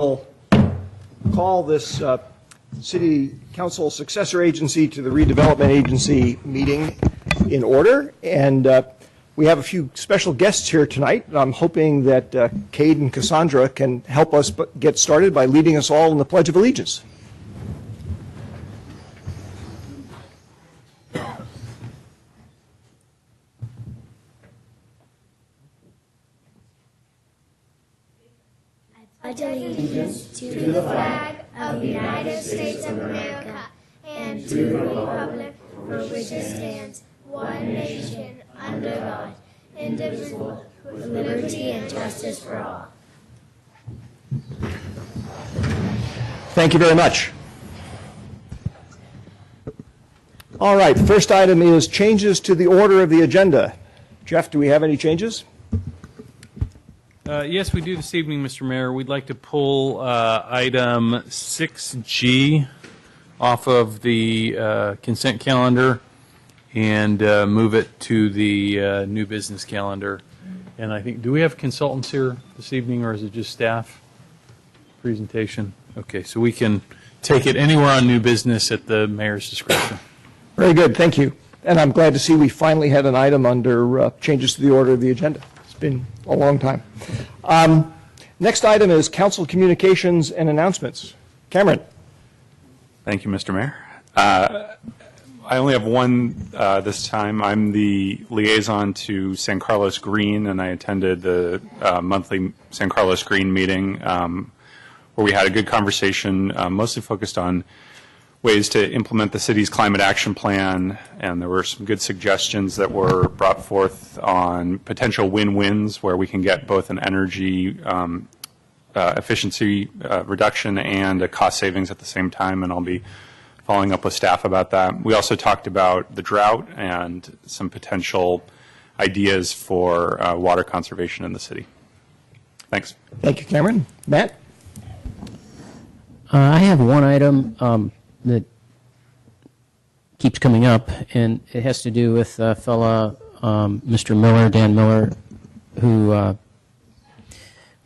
We'll call this City Council Successor Agency to the Redevelopment Agency meeting in order. And we have a few special guests here tonight. I'm hoping that Cade and Cassandra can help us get started by leading us all in the Pledge of Allegiance. Pledge allegiance to the flag of the United States of America and to the republic for which it stands, one nation, under God, indivisible, with liberty and justice for all. Thank you very much. All right, first item is changes to the order of the agenda. Jeff, do we have any changes? Yes, we do this evening, Mr. Mayor. We'd like to pull item 6G off of the consent calendar and move it to the new business calendar. And I think, do we have consultants here this evening, or is it just staff presentation? Okay, so we can take it anywhere on new business at the mayor's discretion. Very good, thank you. And I'm glad to see we finally had an item under changes to the order of the agenda. It's been a long time. Next item is council communications and announcements. Cameron. Thank you, Mr. Mayor. I only have one this time. I'm the liaison to San Carlos Green, and I attended the monthly San Carlos Green meeting where we had a good conversation, mostly focused on ways to implement the city's climate action plan, and there were some good suggestions that were brought forth on potential win-wins where we can get both an energy efficiency reduction and a cost savings at the same time, and I'll be following up with staff about that. We also talked about the drought and some potential ideas for water conservation in the city. Thanks. Thank you, Cameron. Matt? I have one item that keeps coming up, and it has to do with a fella, Mr. Miller, Dan Miller, who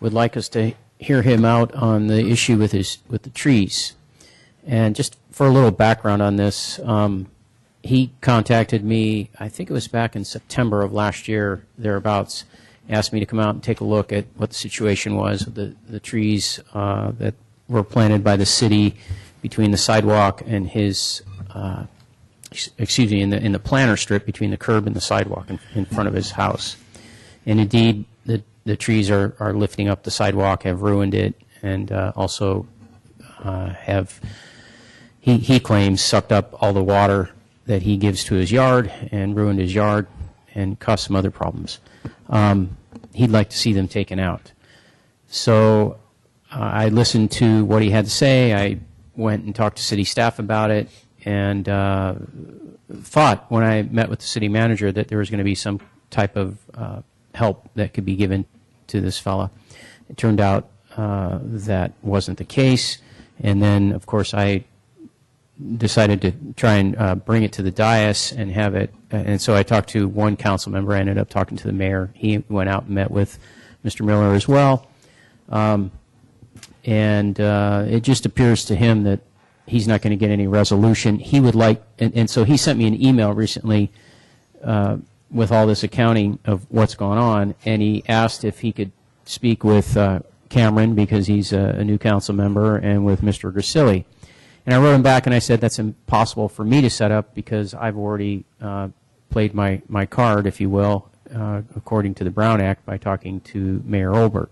would like us to hear him out on the issue with the trees. And just for a little background on this, he contacted me, I think it was back in September of last year, thereabouts, asked me to come out and take a look at what the situation was with the trees that were planted by the city between the sidewalk and his, in the planter strip between the curb and the sidewalk in front of his house. And indeed, the trees are lifting up the sidewalk, have ruined it, and also have, he claims, sucked up all the water that he gives to his yard and ruined his yard and caused some other problems. He'd like to see them taken out. So I listened to what he had to say. I went and talked to city staff about it, and thought when I met with the city manager that there was going to be some type of help that could be given to this fella. It turned out that wasn't the case, and then of course I decided to try and bring it to the dais and have it, and so I talked to one council member. I ended up talking to the mayor. He went out and met with Mr. Miller as well. And it just appears to him that he's not going to get any resolution. He would like, and so he sent me an email recently with all this accounting of what's going on, and he asked if he could speak with Cameron, because he's a new council member, and with Mr. Grisilli. And I wrote him back and I said that's impossible for me to set up because I've already played my card, if you will, according to the Brown Act, by talking to Mayor Olberg.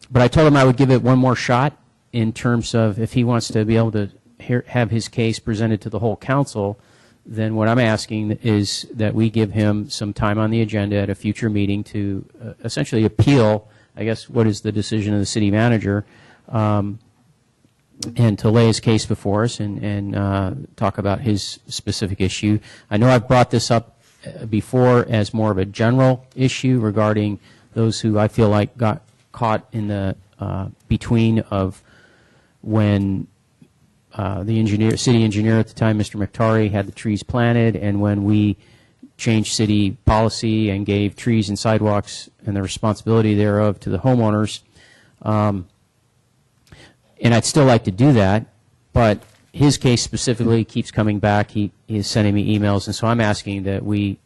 But I told him I would give it one more shot in terms of if he wants to be able to have his case presented to the whole council, then what I'm asking is that we give him some time on the agenda at a future meeting to essentially appeal, I guess, what is the decision of the city manager, and to lay his case before us and talk about his specific issue. I know I've brought this up before as more of a general issue regarding those who I feel like got caught in the between of when the city engineer at the time, Mr. McTarry, had the trees planted, and when we changed city policy and gave trees and sidewalks and the responsibility thereof to the homeowners. And I'd still like to do that, but his case specifically keeps coming back. He is sending me emails, and so I'm asking that we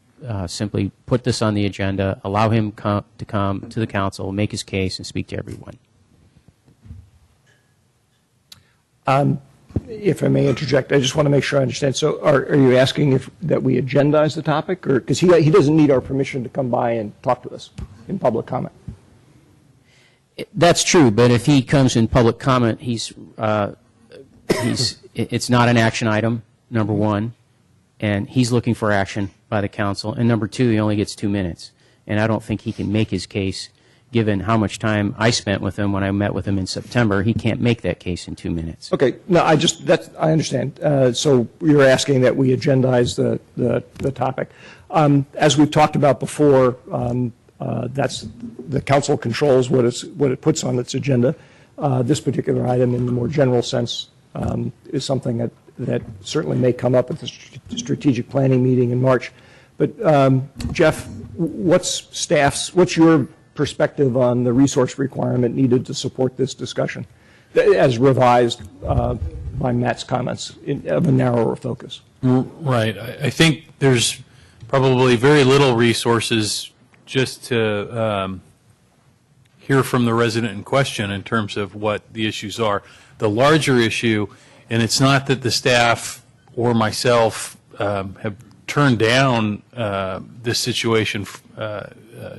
simply put this on the agenda, allow him to come to the council, make his case, and speak to everyone. If I may interject, I just want to make sure I understand. So are you asking that we agendize the topic? Or because he doesn't need our permission to come by and talk to us in public comment? That's true, but if he comes in public comment, it's not an action item, number one, and he's looking for action by the council, and number two, he only gets 2 minutes. And I don't think he can make his case, given how much time I spent with him when I met with him in September. He can't make that case in 2 minutes. Okay, no, I understand. So you're asking that we agendize the topic. As we've talked about before, that's the council controls what it puts on its agenda. This particular item, in the more general sense, is something that certainly may come up at the strategic planning meeting in March. But Jeff, what's your perspective on the resource requirement needed to support this discussion, as revised by Matt's comments of a narrower focus? Right. I think there's probably very little resources just to hear from the resident in question in terms of what the issues are. The larger issue, and it's not that the staff or myself have turned down this situation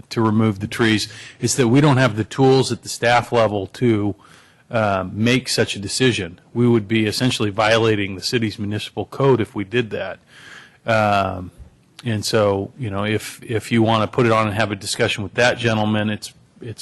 to remove the trees, is that we don't have the tools at the staff level to make such a decision. We would be essentially violating the city's municipal code if we did that. And so, if you want to put it on and have a discussion with that gentleman, it's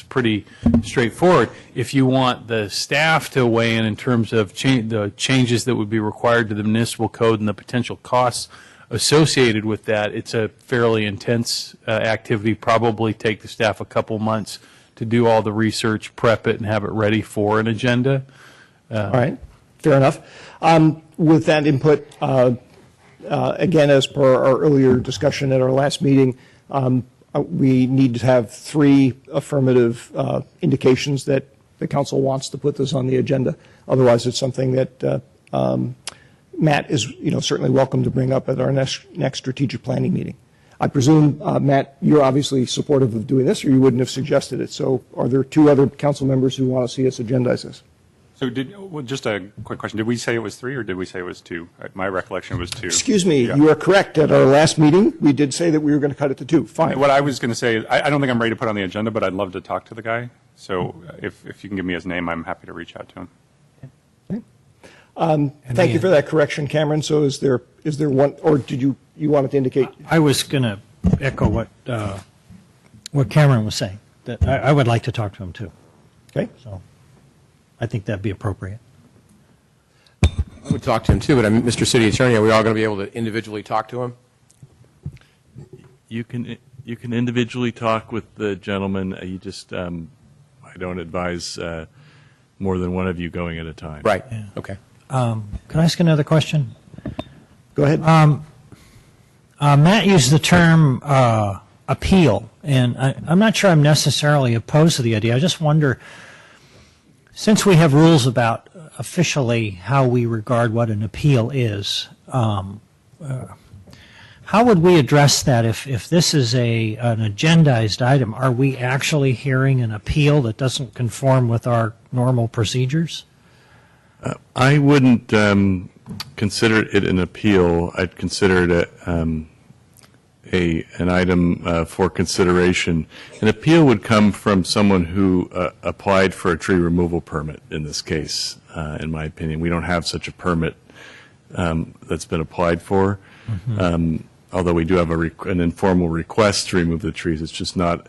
pretty straightforward. If you want the staff to weigh in terms of the changes that would be required to the municipal code and the potential costs associated with that, it's a fairly intense activity. Probably take the staff a couple months to do all the research, prep it, and have it ready for an agenda. All right, fair enough. With that input, again, as per our earlier discussion at our last meeting, we need to have 3 affirmative indications that the council wants to put this on the agenda. Otherwise, it's something that Matt is, certainly welcome to bring up at our next strategic planning meeting. I presume, Matt, you're obviously supportive of doing this, or you wouldn't have suggested it. So are there 2 other council members who want to see us agendize this? So just a quick question. Did we say it was 3 or did we say it was 2? My recollection was 2. Excuse me, Yeah. you are correct. At our last meeting, we did say that we were going to cut it to 2. Fine. What I was going to say is I don't think I'm ready to put on the agenda, but I'd love to talk to the guy. So if you can give me his name, I'm happy to reach out to him. Thank you for that correction, Cameron. So is there one, or did you wanted to indicate? I was going to echo what Cameron was saying, that I would like to talk to him too. Okay. So I think that'd be appropriate. I would talk to him too, but Mr. City Attorney, are we all going to be able to individually talk to him? You can individually talk with the gentleman. You just I don't advise more than one of you going at a time. Right. Okay. Can I ask another question? Go ahead. Matt used the term appeal, and I'm not sure I'm necessarily opposed to the idea. I just wonder, since we have rules about officially how we regard what an appeal is, how would we address that if this is an agendized item? Are we actually hearing an appeal that doesn't conform with our normal procedures? I wouldn't consider it an appeal. I'd consider it an item for consideration. An appeal would come from someone who applied for a tree removal permit. In this case, in my opinion, we don't have such a permit that's been applied for. Mm-hmm. Although we do have an informal request to remove the trees, it's just not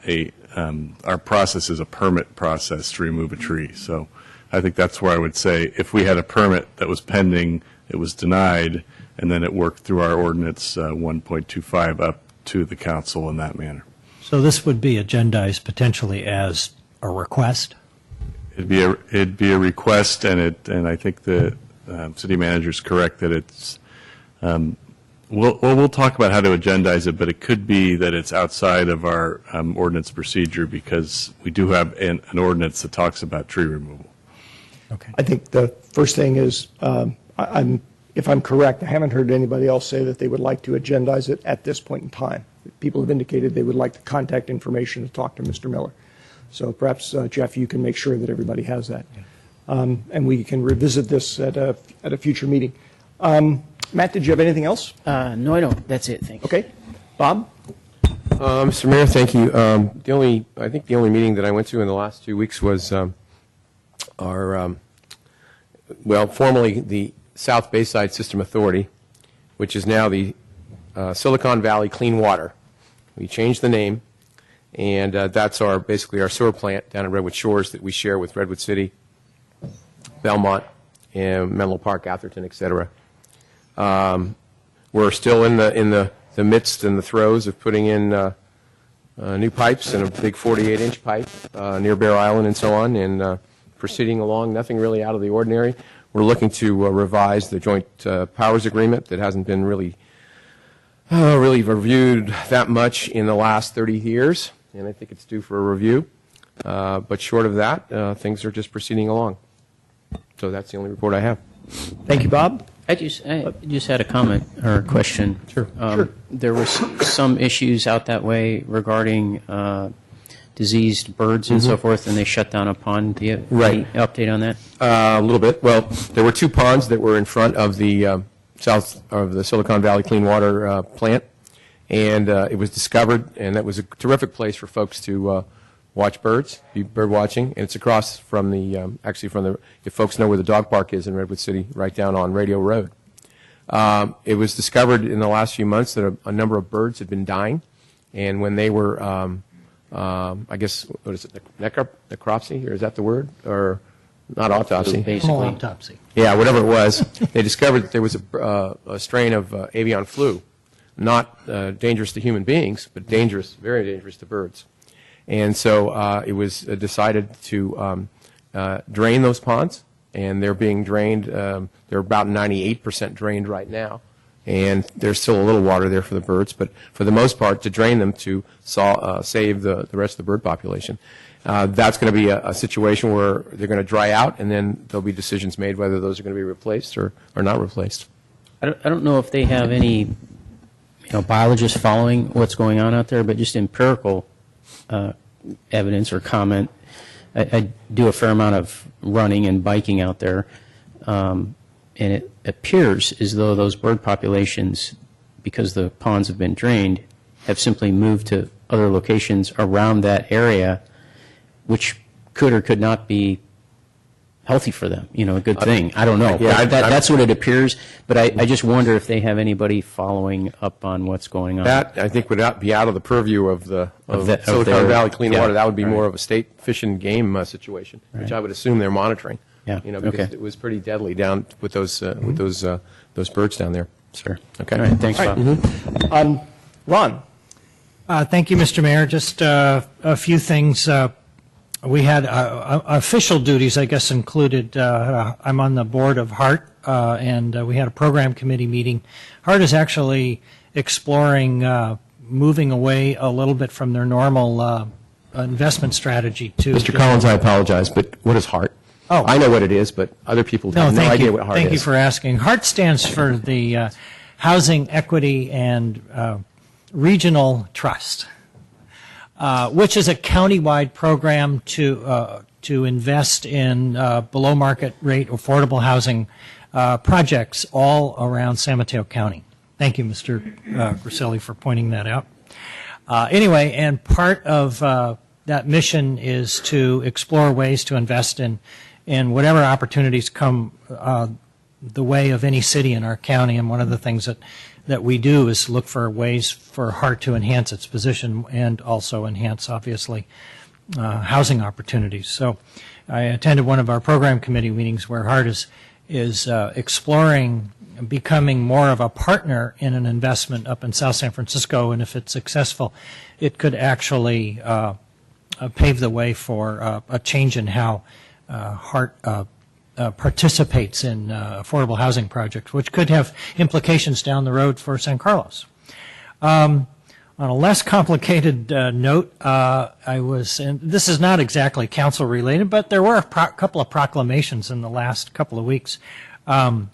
our process is a permit process to remove a tree. So I think that's where I would say if we had a permit that was pending, it was denied, and then it worked through our ordinance 1.25 up to the council in that manner. So this would be agendized potentially as a request? It'd be a request, and I think the city manager is correct that it's. We'll talk about how to agendize it, but it could be that it's outside of our ordinance procedure because we do have an ordinance that talks about tree removal. Okay. I think the first thing is, if I'm correct, I haven't heard anybody else say that they would like to agendize it at this point in time. People have indicated they would like the contact information to talk to Mr. Miller. So perhaps, Jeff, you can make sure that everybody has that. And we can revisit this at a future meeting. Matt, did you have anything else? No, I don't. That's it. Thanks. Okay. Bob? Mr. Mayor, thank you. I think the only meeting that I went to in the last 2 weeks was our, formerly the South Bayside System Authority, which is now the Silicon Valley Clean Water. We changed the name, and that's basically our sewer plant down at Redwood Shores that we share with Redwood City, Belmont, and Menlo Park, Atherton, et cetera. We're still in the midst and the throes of putting in new pipes and a big 48-inch pipe near Bear Island and so on, and proceeding along, nothing really out of the ordinary. We're looking to revise the joint powers agreement that hasn't been really reviewed that much in the last 30 years, and I think it's due for a review. But short of that, things are just proceeding along. So that's the only report I have. Thank you, Bob. I just had a comment or a question. Sure. Sure. There were some issues out that way regarding diseased birds and so forth, and they shut down a pond. Do you have any update on that? A little bit. Well, there were 2 ponds that were in front of the south of the Silicon Valley Clean Water plant, and it was discovered, and that was a terrific place for folks to watch birds, be bird watching, and it's across from if folks know where the dog park is in Redwood City, right down on Radio Road. It was discovered in the last few months that a number of birds had been dying, and when they were, I guess, what is it, necropsy, or is that the word? Or not autopsy? Basically. Autopsy. Yeah, whatever it was, they discovered that there was a strain of avian flu, not dangerous to human beings, but dangerous, very dangerous to birds. And so it was decided to drain those ponds, and they're being drained. They're about 98% drained right now, and there's still a little water there for the birds, but for the most part, to drain them to save the rest of the bird population. That's going to be a situation where they're going to dry out, and then there'll be decisions made whether those are going to be replaced or not replaced. I don't know if they have any biologists following what's going on out there, but just empirical evidence or comment. I do a fair amount of running and biking out there, and it appears as though those bird populations, because the ponds have been drained, have simply moved to other locations around that area, which could or could not be healthy for them, a good thing. I don't know. Yeah, that's what it appears, but I just wonder if they have anybody following up on what's going on. That, I think, would be out of the purview of Silicon their- Valley Clean yeah. Water. That would be Right. more of a state fish and game situation, which Right. I would assume they're monitoring. Yeah. Because Okay. it was pretty deadly down with those birds down there. Sure. Okay. All right. Thanks, Bob. Ron? Thank you, Mr. Mayor. Just a few things. We had official duties, I guess, included. I'm on the board of HART, and we had a program committee meeting. HART is actually exploring moving away a little bit from their normal investment strategy to. Mr. Collins, I apologize, but what is HART? Oh. I know what it is, but other people have no thank idea you. what HART is. Thank you for asking. HART stands for the Housing Equity and Regional Trust, which is a countywide program to invest in below market rate affordable housing projects all around San Mateo County. Thank you, Mr. Griselli, for pointing that out. Anyway, and part of that mission is to explore ways to invest in whatever opportunities come the way of any city in our county. And one of the things that we do is look for ways for HART to enhance its position and also enhance, obviously, housing opportunities. So I attended one of our program committee meetings where HART is exploring becoming more of a partner in an investment up in South San Francisco, and if it's successful, it could actually pave the way for a change in how HART participates in affordable housing projects, which could have implications down the road for San Carlos. On On a less complicated note, I was, and this is not exactly council related, but there were a couple of proclamations in the last couple of weeks. I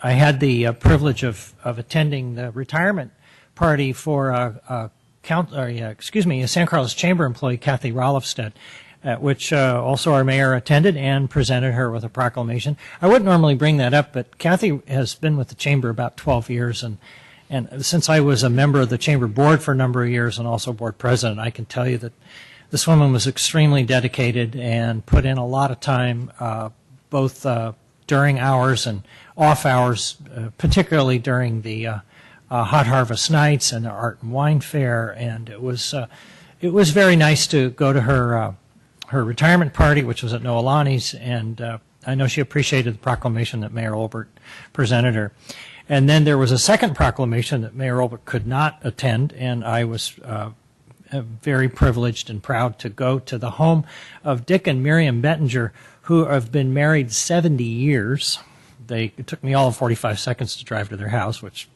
had the privilege of attending the retirement party for a San Carlos Chamber employee, Kathy Rolfstead, at which also our mayor attended and presented her with a proclamation. I wouldn't normally bring that up, but Kathy has been with the chamber about 12 years, and since I was a member of the chamber board for a number of years and also board president, I can tell you that this woman was extremely dedicated and put in a lot of time, both during hours and off hours, particularly during the Hot Harvest Nights and the Art and Wine Fair. And it was very nice to go to her retirement party, which was at Noelani's, and I know she appreciated the proclamation that Mayor Olbert presented her. And then there was a second proclamation that Mayor Olbert could not attend, and I was very privileged and proud to go to the home of Dick and Miriam Bettinger, who have been married 70 years. It took me all of 45 seconds to drive to their house, which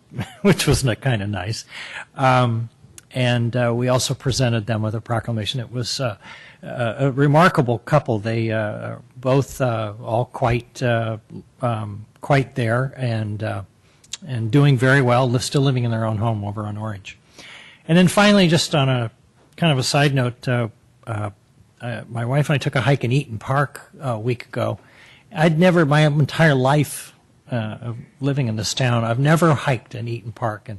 was kind of nice. And we also presented them with a proclamation. It was a remarkable couple. They both all quite there and doing very well, still living in their own home over on Orange. And then finally, just on a kind of a side note, my wife and I took a hike in Eaton Park a week ago. I'd never, my entire life of living in this town, I've never hiked in Eaton Park,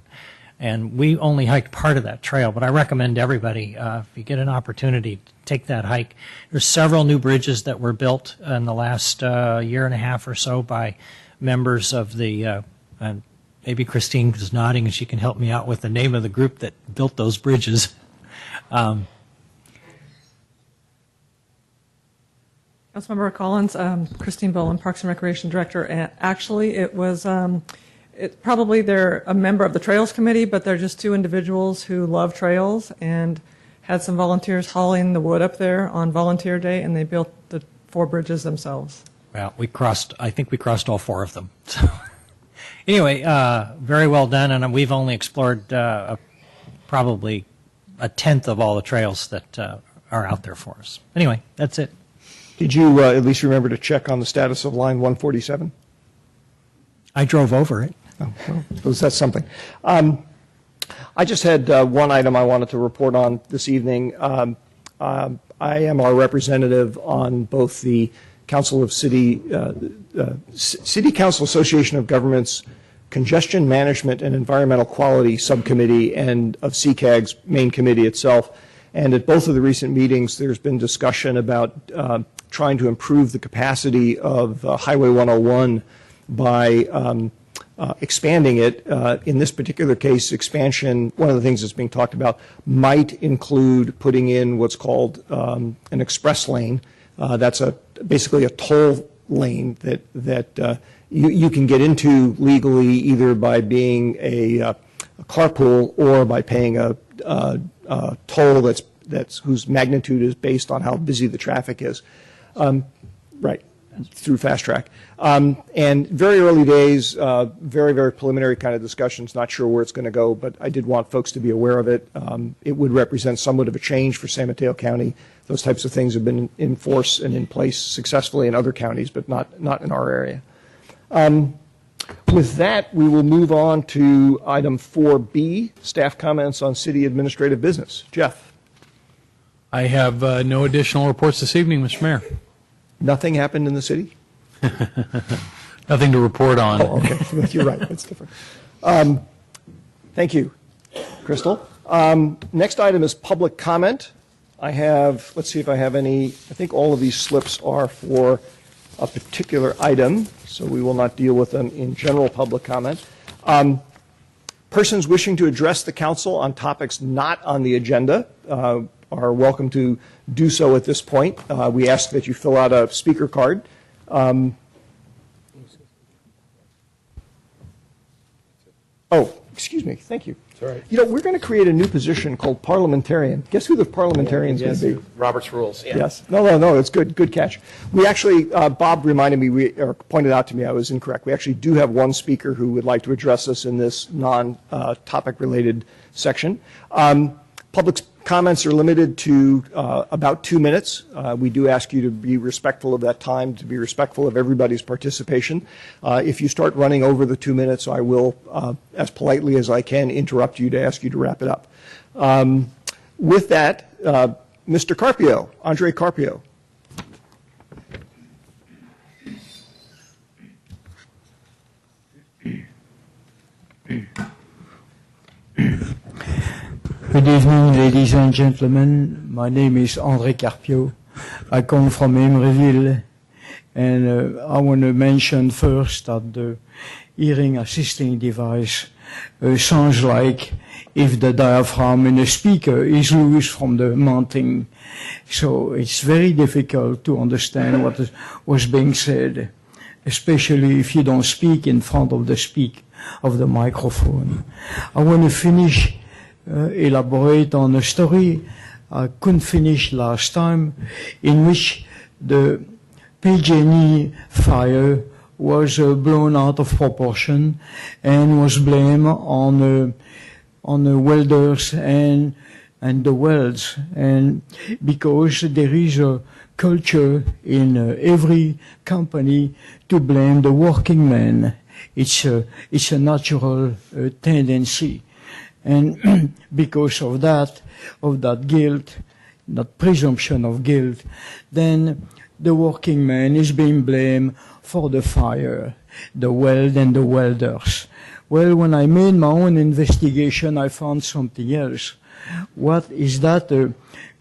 and we only hiked part of that trail, but I recommend everybody, if you get an opportunity, take that hike. There's several new bridges that were built in the last year and a half or so by members of the, and maybe Christine is nodding and she can help me out with the name of the group that built those bridges. Councilmember Collins, Christine Boland, Parks and Recreation Director. And actually, it was probably they're a member of the Trails Committee, but they're just two individuals who love trails and had some volunteers hauling the wood up there on Volunteer Day, and they built the 4 bridges themselves. Well, I think we crossed all 4 of them. So, anyway, very well done, and we've only explored probably a tenth of all the trails that are out there for us. Anyway, that's it. Did you at least remember to check on the status of line 147? I drove over it. Oh, well, that's something. I just had one item I wanted to report on this evening. I am our representative on both the City Council Association of Governments Congestion Management and Environmental Quality Subcommittee and of CCAG's main committee itself. And at both of the recent meetings, there's been discussion about trying to improve the capacity of Highway 101 by expanding it. In this particular case, expansion, one of the things that's being talked about might include putting in what's called an express lane. That's basically a toll lane that you can get into legally either by being a carpool or by paying a toll that's whose magnitude is based on how busy the traffic is. Right. Through Fast Track. And very early days, very, very preliminary kind of discussions, not sure where it's going to go, but I did want folks to be aware of it. It would represent somewhat of a change for San Mateo County. Those types of things have been in force and in place successfully in other counties, but not in our area. With that, we will move on to item 4B, staff comments on city administrative business. Jeff. I have no additional reports this evening, Mr. Mayor. Nothing happened in the city? Nothing to report on. Oh, okay. You're right. That's different. Thank you, Crystal. Next item is public comment. Let's see if I have any. I think all of these slips are for a particular item, so we will not deal with them in general public comment. Persons wishing to address the council on topics not on the agenda are welcome to do so at this point. We ask that you fill out a speaker card. Excuse me, thank you. all right. You know, we're going to create a new position called parliamentarian. Guess who the parliamentarian's going to be? Robert's rules. Yeah. Yes. No, it's good. Good catch. We actually, Bob reminded me, or pointed out to me I was incorrect. We actually do have one speaker who would like to address us in this non-topic related section. Public comments are limited to about 2 minutes. We do ask you to be respectful of that time, to be respectful of everybody's participation. If you start running over the 2 minutes, I will, as politely as I can, interrupt you to ask you to wrap it up. With that, Mr. Carpio, Andre Carpio. Good evening, ladies and gentlemen. My name is André Carpio. I come from Emeryville, and I want to mention first that the hearing assisting device sounds like if the diaphragm in a speaker is loose from the mounting. So it's very difficult to understand what was being said, especially if you don't speak in front of the microphone. I want to finish elaborate on a story I couldn't finish last time, in which the PG&E fire was blown out of proportion and was blamed on the welders and the welds, and because there is a culture in every company to blame the working man. It's a natural tendency. And because of that guilt, that presumption of guilt, then the working man is being blamed for the fire, the weld and the welders. Well, when I made my own investigation, I found something else. What is that?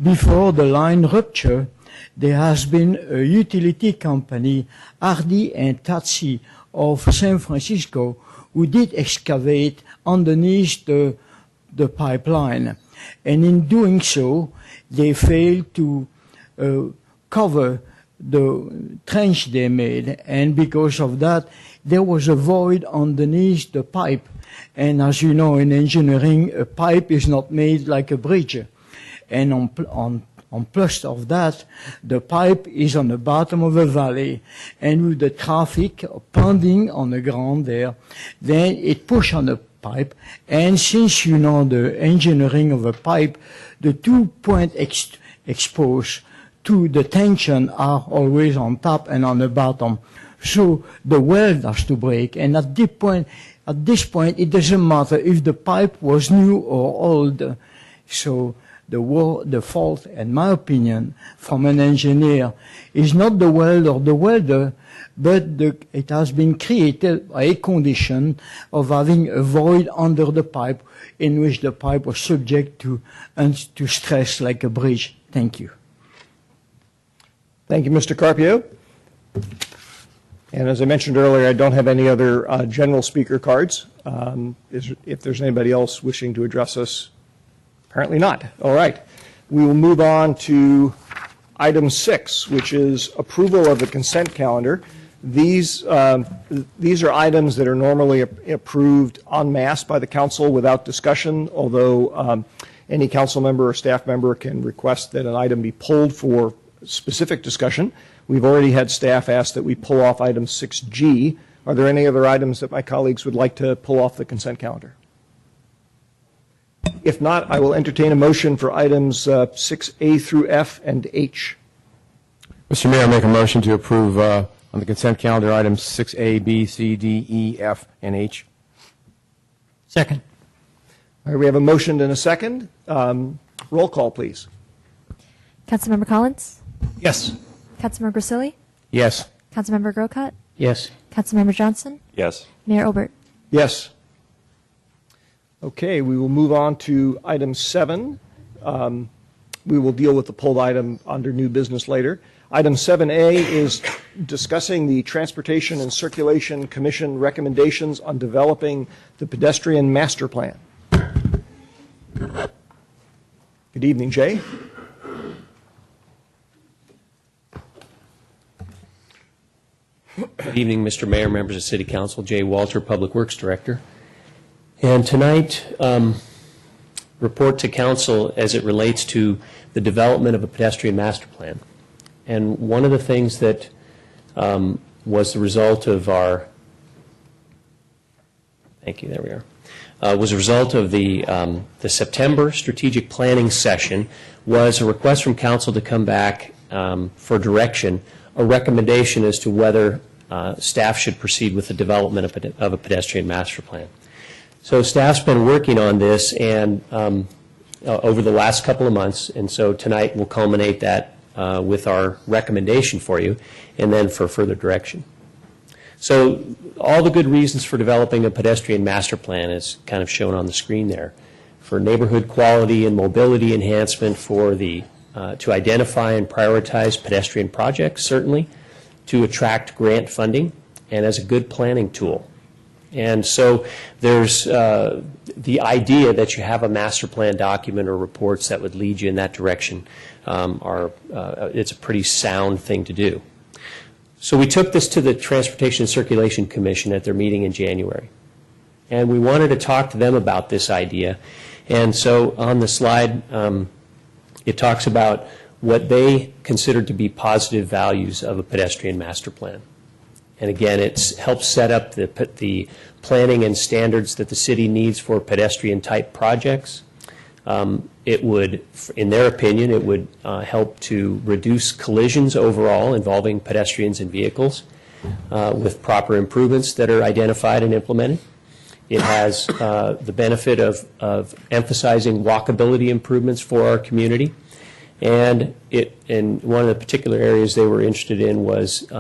Before the line rupture, there has been a utility company, Hardy and Tatsi of San Francisco, who did excavate underneath the pipeline. And in doing so, they failed to cover the trench they made. And because of that, there was a void underneath the pipe. And as you know, in engineering, a pipe is not made like a bridge. And on plus of that, the pipe is on the bottom of a valley, and with the traffic pounding on the ground there, then it pushes on the pipe, and since you know the engineering of a pipe, the 2 points exposed to the tension are always on top and on the bottom. So the weld has to break, and at this point, it doesn't matter if the pipe was new or old. So the fault, in my opinion, from an engineer, is not the weld or the welder, but it has been created by a condition of having a void under the pipe in which the pipe was subject to stress like a bridge. Thank you. Thank you, Mr. Carpio. And as I mentioned earlier, I don't have any other general speaker cards. If there's anybody else wishing to address us, apparently not. All right. We will move on to item 6, which is approval of the consent calendar. These are items that are normally approved en masse by the council without discussion, although any council member or staff member can request that an item be pulled for specific discussion. We've already had staff ask that we pull off item 6G. Are there any other items that my colleagues would like to pull off the consent calendar? If not, I will entertain a motion for items 6A through F and H. Mr. Mayor, I make a motion to approve on the consent calendar items 6A, B, C, D, E, F, and H. Second. All right, we have a motion and a second. Roll call, please. Councilmember Collins? Yes. Councilmember Grisilli? Yes. Councilmember Grocott? Yes. Councilmember Johnson? Yes. Mayor Obert? Yes. Okay, we will move on to item 7. We will deal with the pulled item under new business later. Item 7A is discussing the Transportation and Circulation Commission recommendations on developing the pedestrian master plan. Good evening, Jay. Good evening, Mr. Mayor, members of City Council. Jay Walter, Public Works Director. And tonight, report to council as it relates to the development of a pedestrian master plan. And one of the things that was the result of our, thank you, there we are, was a result of the September strategic planning session was a request from council to come back for direction, a recommendation as to whether staff should proceed with the development of a pedestrian master plan. So staff's been working on this and over the last couple of months, and so tonight we'll culminate that with our recommendation for you and then for further direction. So all the good reasons for developing a pedestrian master plan is kind of shown on the screen there. For neighborhood quality and mobility enhancement, for the to identify and prioritize pedestrian projects, certainly, to attract grant funding, and as a good planning tool. And so there's the idea that you have a master plan document or reports that would lead you in that direction it's a pretty sound thing to do. So we took this to the Transportation and Circulation Commission at their meeting in January. And we wanted to talk to them about this idea. And so on the slide, it talks about what they considered to be positive values of a pedestrian master plan. And again, it helps set up the planning and standards that the city needs for pedestrian-type projects. It would, in their opinion, it would help to reduce collisions overall involving pedestrians and vehicles with proper improvements that are identified and implemented. It has the benefit of emphasizing walkability improvements for our community. And one of the particular areas they were interested in was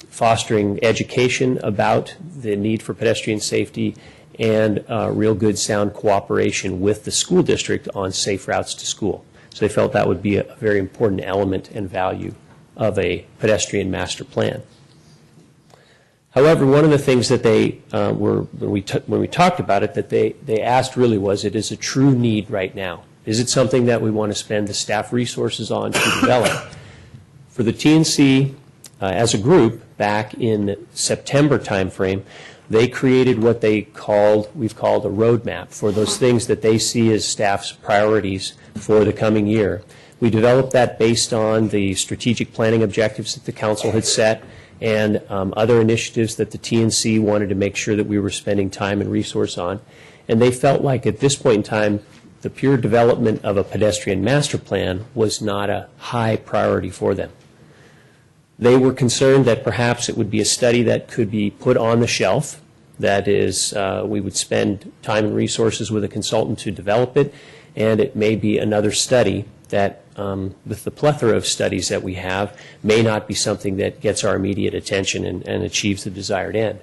fostering education about the need for pedestrian safety and real good sound cooperation with the school district on safe routes to school. So they felt that would be a very important element and value of a pedestrian master plan. However, one of the things that they when we talked about it, that they asked really was, it is a true need right now. Is it something that we want to spend the staff resources on to develop? For the TNC, as a group, back in the September timeframe, they created what we've called a roadmap for those things that they see as staff's priorities for the coming year. We developed that based on the strategic planning objectives that the council had set and other initiatives that the TNC wanted to make sure that we were spending time and resource on. And they felt like at this point in time, the pure development of a pedestrian master plan was not a high priority for them. They were concerned that perhaps it would be a study that could be put on the shelf. That is, we would spend time and resources with a consultant to develop it, and it may be another study that, with the plethora of studies that we have, may not be something that gets our immediate attention and achieves the desired end.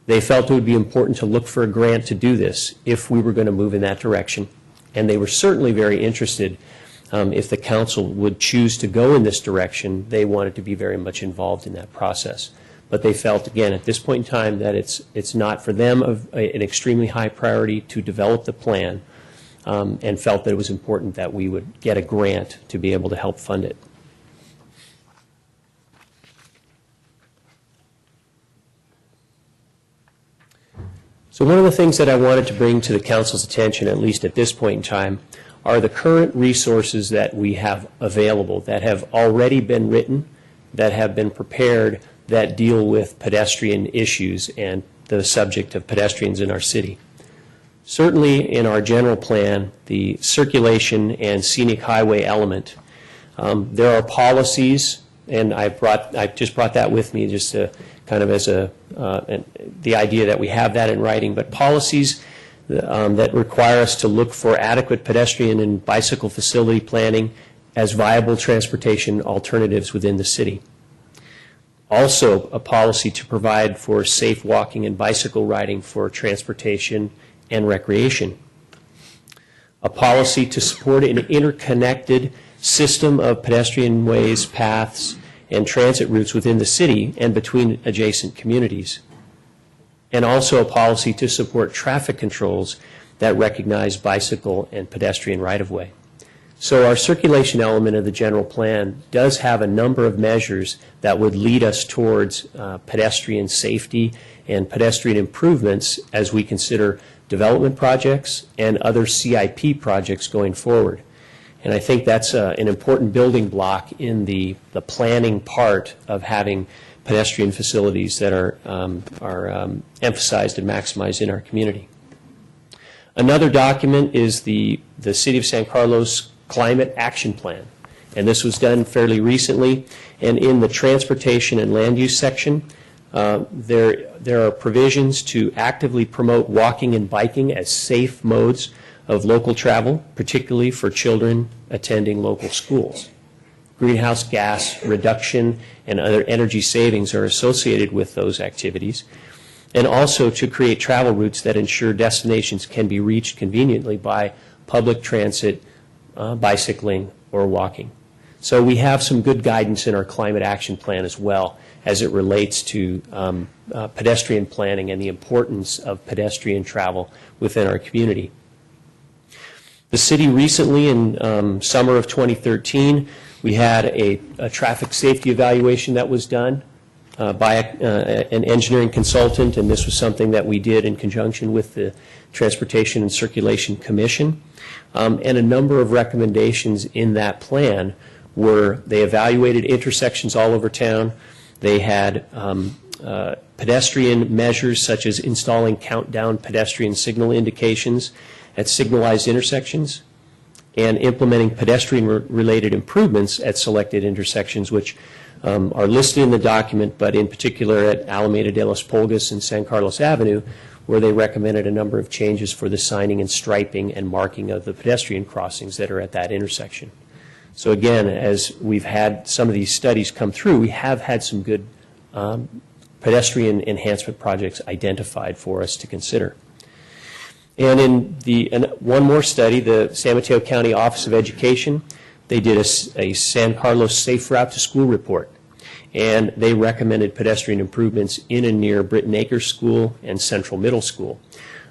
They felt it would be important to look for a grant to do this if we were going to move in that direction, and they were certainly very interested. If the council would choose to go in this direction, they wanted to be very much involved in that process. But they felt, again, at this point in time, that it's not for them an extremely high priority to develop the plan, and felt that it was important that we would get a grant to be able to help fund it. So one of the things that I wanted to bring to the council's attention, at least at this point in time, are the current resources that we have available that have already been written, that have been prepared, that deal with pedestrian issues and the subject of pedestrians in our city. Certainly in our general plan, the circulation and scenic highway element, there are policies, and I just brought that with me just to kind of as the idea that we have that in writing, but policies that require us to look for adequate pedestrian and bicycle facility planning as viable transportation alternatives within the city. Also, a policy to provide for safe walking and bicycle riding for transportation and recreation. A policy to support an interconnected system of pedestrian ways, paths, and transit routes within the city and between adjacent communities. And also a policy to support traffic controls that recognize bicycle and pedestrian right-of-way. So our circulation element of the general plan does have a number of measures that would lead us towards pedestrian safety and pedestrian improvements as we consider development projects and other CIP projects going forward. And I think that's an important building block in the planning part of having pedestrian facilities that are emphasized and maximized in our community. Another document is the City of San Carlos Climate Action Plan. And this was done fairly recently. And in the transportation and land use section, there are provisions to actively promote walking and biking as safe modes of local travel, particularly for children attending local schools. Greenhouse gas reduction and other energy savings are associated with those activities, and also to create travel routes that ensure destinations can be reached conveniently by public transit, bicycling, or walking. So we have some good guidance in our climate action plan as well as it relates to pedestrian planning and the importance of pedestrian travel within our community. The city recently, in summer of 2013, we had a traffic safety evaluation that was done by an engineering consultant, and this was something that we did in conjunction with the Transportation and Circulation Commission. And a number of recommendations in that plan were they evaluated intersections all over town. They had pedestrian measures such as installing countdown pedestrian signal indications at signalized intersections and implementing pedestrian-related improvements at selected intersections, which are listed in the document, but in particular at Alameda de los Pulgas and San Carlos Avenue, where they recommended a number of changes for the signing and striping and marking of the pedestrian crossings that are at that intersection. So again, as we've had some of these studies come through, we have had some good pedestrian enhancement projects identified for us to consider. And in one more study, the San Mateo County Office of Education, they did a San Carlos Safe Route to School report. And they recommended pedestrian improvements in and near Britton Acres School and Central Middle School.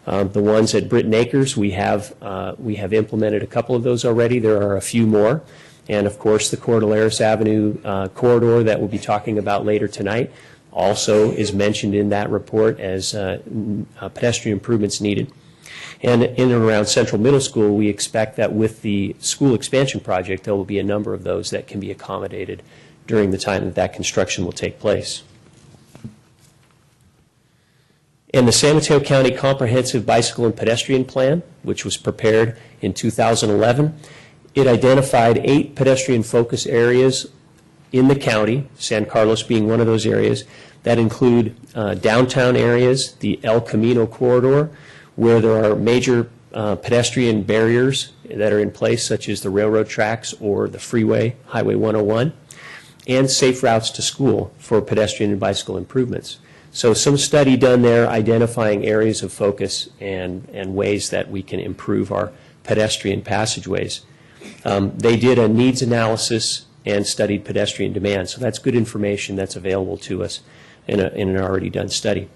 The ones at Britton Acres, we have implemented a couple of those already. There are a few more. And of course, the Cordilleras Avenue corridor that we'll be talking about later tonight also is mentioned in that report as pedestrian improvements needed. And in and around Central Middle School, we expect that with the school expansion project, there will be a number of those that can be accommodated during the time that construction will take place. And the San Mateo County Comprehensive Bicycle and Pedestrian Plan, which was prepared in 2011, it identified 8 pedestrian focus areas in the county, San Carlos being one of those areas, that include downtown areas, the El Camino corridor, where there are major pedestrian barriers that are in place, such as the railroad tracks or the freeway, Highway 101, and safe routes to school for pedestrian and bicycle improvements. So some study done there identifying areas of focus and ways that we can improve our pedestrian passageways. They did a needs analysis and studied pedestrian demand. So that's good information that's available to us in an already done study.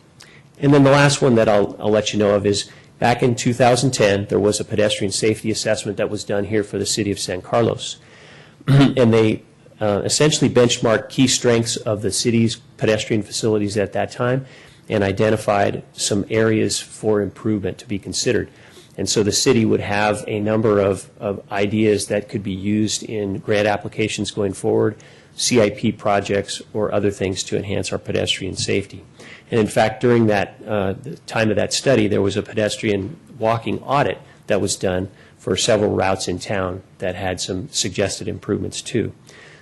And then the last one that I'll let you know of is back in 2010, there was a pedestrian safety assessment that was done here for the city of San Carlos. And they essentially benchmarked key strengths of the city's pedestrian facilities at that time and identified some areas for improvement to be considered. And so the city would have a number of ideas that could be used in grant applications going forward, CIP projects, or other things to enhance our pedestrian safety. And in fact, during that the time of that study, there was a pedestrian walking audit that was done for several routes in town that had some suggested improvements too.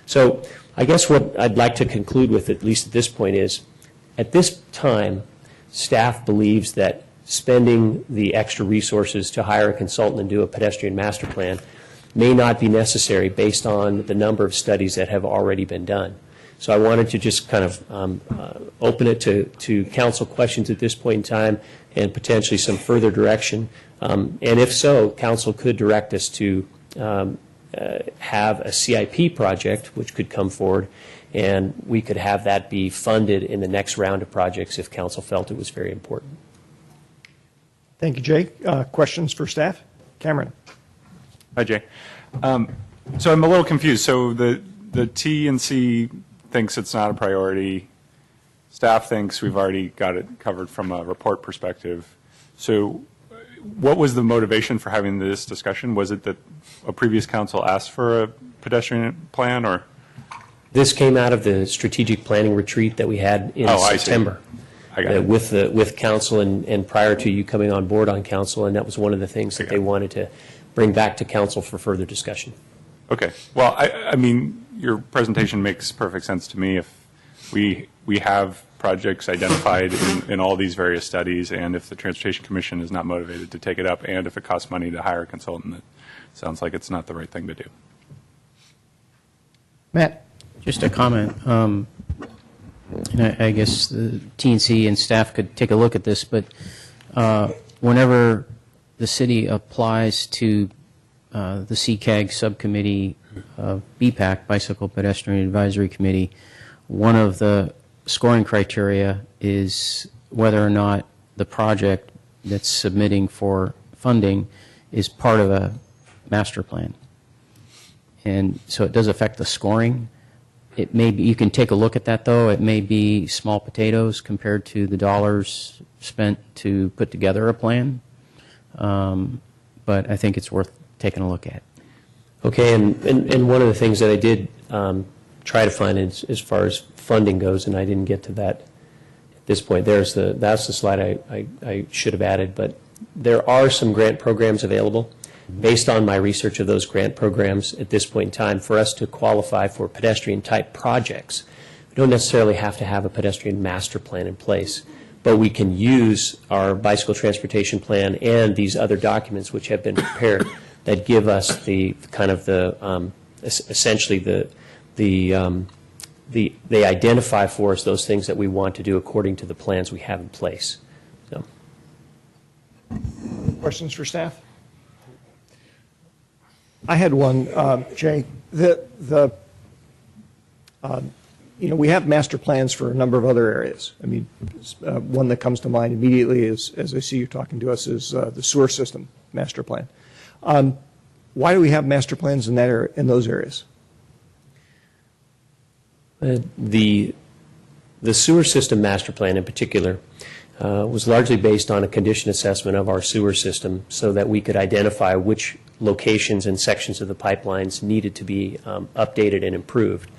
So I guess what I'd like to conclude with, at least at this point, is at this time, staff believes that spending the extra resources to hire a consultant and do a pedestrian master plan may not be necessary based on the number of studies that have already been done. So I wanted to just kind of open it to council questions at this point in time and potentially some further direction. And if so, council could direct us to have a CIP project which could come forward, and we could have that be funded in the next round of projects if council felt it was very important. Thank you, Jay. Questions for staff? Cameron. Hi, Jay. So I'm a little confused. So the T&C thinks it's not a priority. Staff thinks we've already got it covered from a report perspective. So what was the motivation for having this discussion? Was it that a previous council asked for a pedestrian plan, or? This came out of the strategic planning retreat that we had in I see. September. I got it. With council and prior to you coming on board on council, and that was one of the things that they wanted to bring back to council for further discussion. Okay. Well, I mean, your presentation makes perfect sense to me. If we have projects identified in all these various studies, and if the Transportation Commission is not motivated to take it up, and if it costs money to hire a consultant, it sounds like it's not the right thing to do. Matt? Just a comment. And I guess the TNC and staff could take a look at this, but whenever the city applies to the CCAG subcommittee of BPAC, Bicycle Pedestrian Advisory Committee, one of the scoring criteria is whether or not the project that's submitting for funding is part of a master plan. And so it does affect the scoring. It may be, you can take a look at that, though. It may be small potatoes compared to the dollars spent to put together a plan. But I think it's worth taking a look at. Okay, and one of the things that I did try to find is, as far as funding goes, and I didn't get to that at this point. That's the slide I should have added, but there are some grant programs available. Based on my research of those grant programs at this point in time, for us to qualify for pedestrian-type projects, we don't necessarily have to have a pedestrian master plan in place, but we can use our bicycle transportation plan and these other documents which have been prepared that give us the kind of the essentially they identify for us those things that we want to do according to the plans we have in place. So. Questions for staff? I had one, Jay. We have master plans for a number of other areas. I mean, one that comes to mind immediately is, as I see you talking to us, is the sewer system master plan. Why do we have master plans in those areas? The sewer system master plan in particular was largely based on a condition assessment of our sewer system so that we could identify which locations and sections of the pipelines needed to be updated and improved.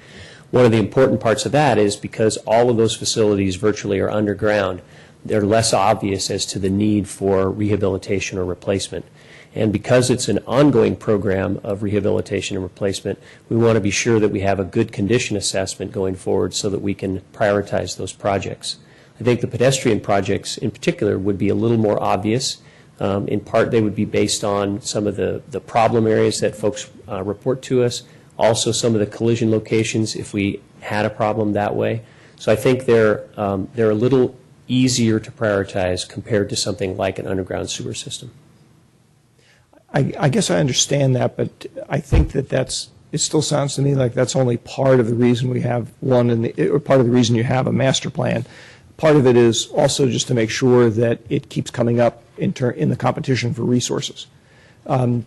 One of the important parts of that is because all of those facilities virtually are underground, they're less obvious as to the need for rehabilitation or replacement. And because it's an ongoing program of rehabilitation and replacement, we want to be sure that we have a good condition assessment going forward so that we can prioritize those projects. I think the pedestrian projects in particular would be a little more obvious. In part, they would be based on some of the problem areas that folks report to us, also some of the collision locations if we had a problem that way. So I think they're a little easier to prioritize compared to something like an underground sewer system. I guess I understand that, but I think it still sounds to me like that's only part of the reason we have one, or part of the reason you have a master plan. Part of it is also just to make sure that it keeps coming up in the competition for resources, and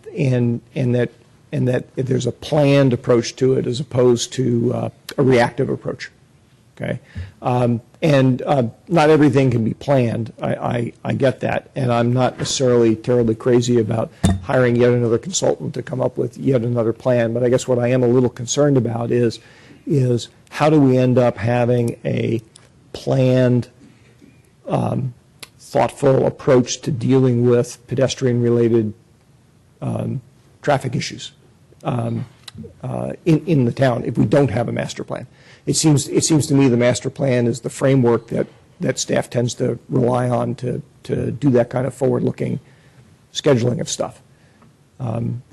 that there's a planned approach to it as opposed to a reactive approach. Okay, and not everything can be planned. I get that, and I'm not necessarily terribly crazy about hiring yet another consultant to come up with yet another plan. But I guess what I am a little concerned about is how do we end up having a planned, thoughtful approach to dealing with pedestrian-related traffic issues in the town if we don't have a master plan. It seems to me the master plan is the framework that staff tends to rely on to do that kind of forward-looking scheduling of stuff.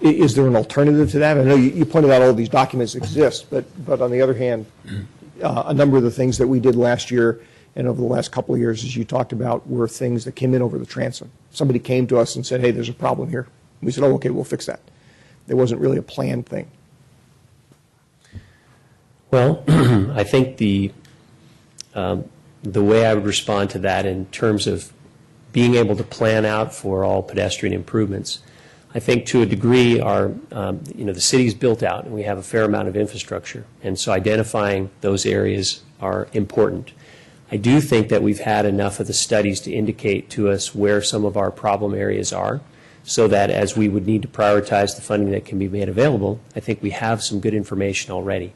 Is there an alternative to that? I know you pointed out all these documents exist, but on the other hand, a number of the things that we did last year and over the last couple of years, as you talked about, were things that came in over the transom. Somebody came to us and said, hey, there's a problem here. We said, oh, okay, we'll fix that. There wasn't really a planned thing. Well, I think the way I would respond to that in terms of being able to plan out for all pedestrian improvements, I think to a degree the city's built out and we have a fair amount of infrastructure, and so identifying those areas are important. I do think that we've had enough of the studies to indicate to us where some of our problem areas are, so that as we would need to prioritize the funding that can be made available, I think we have some good information already.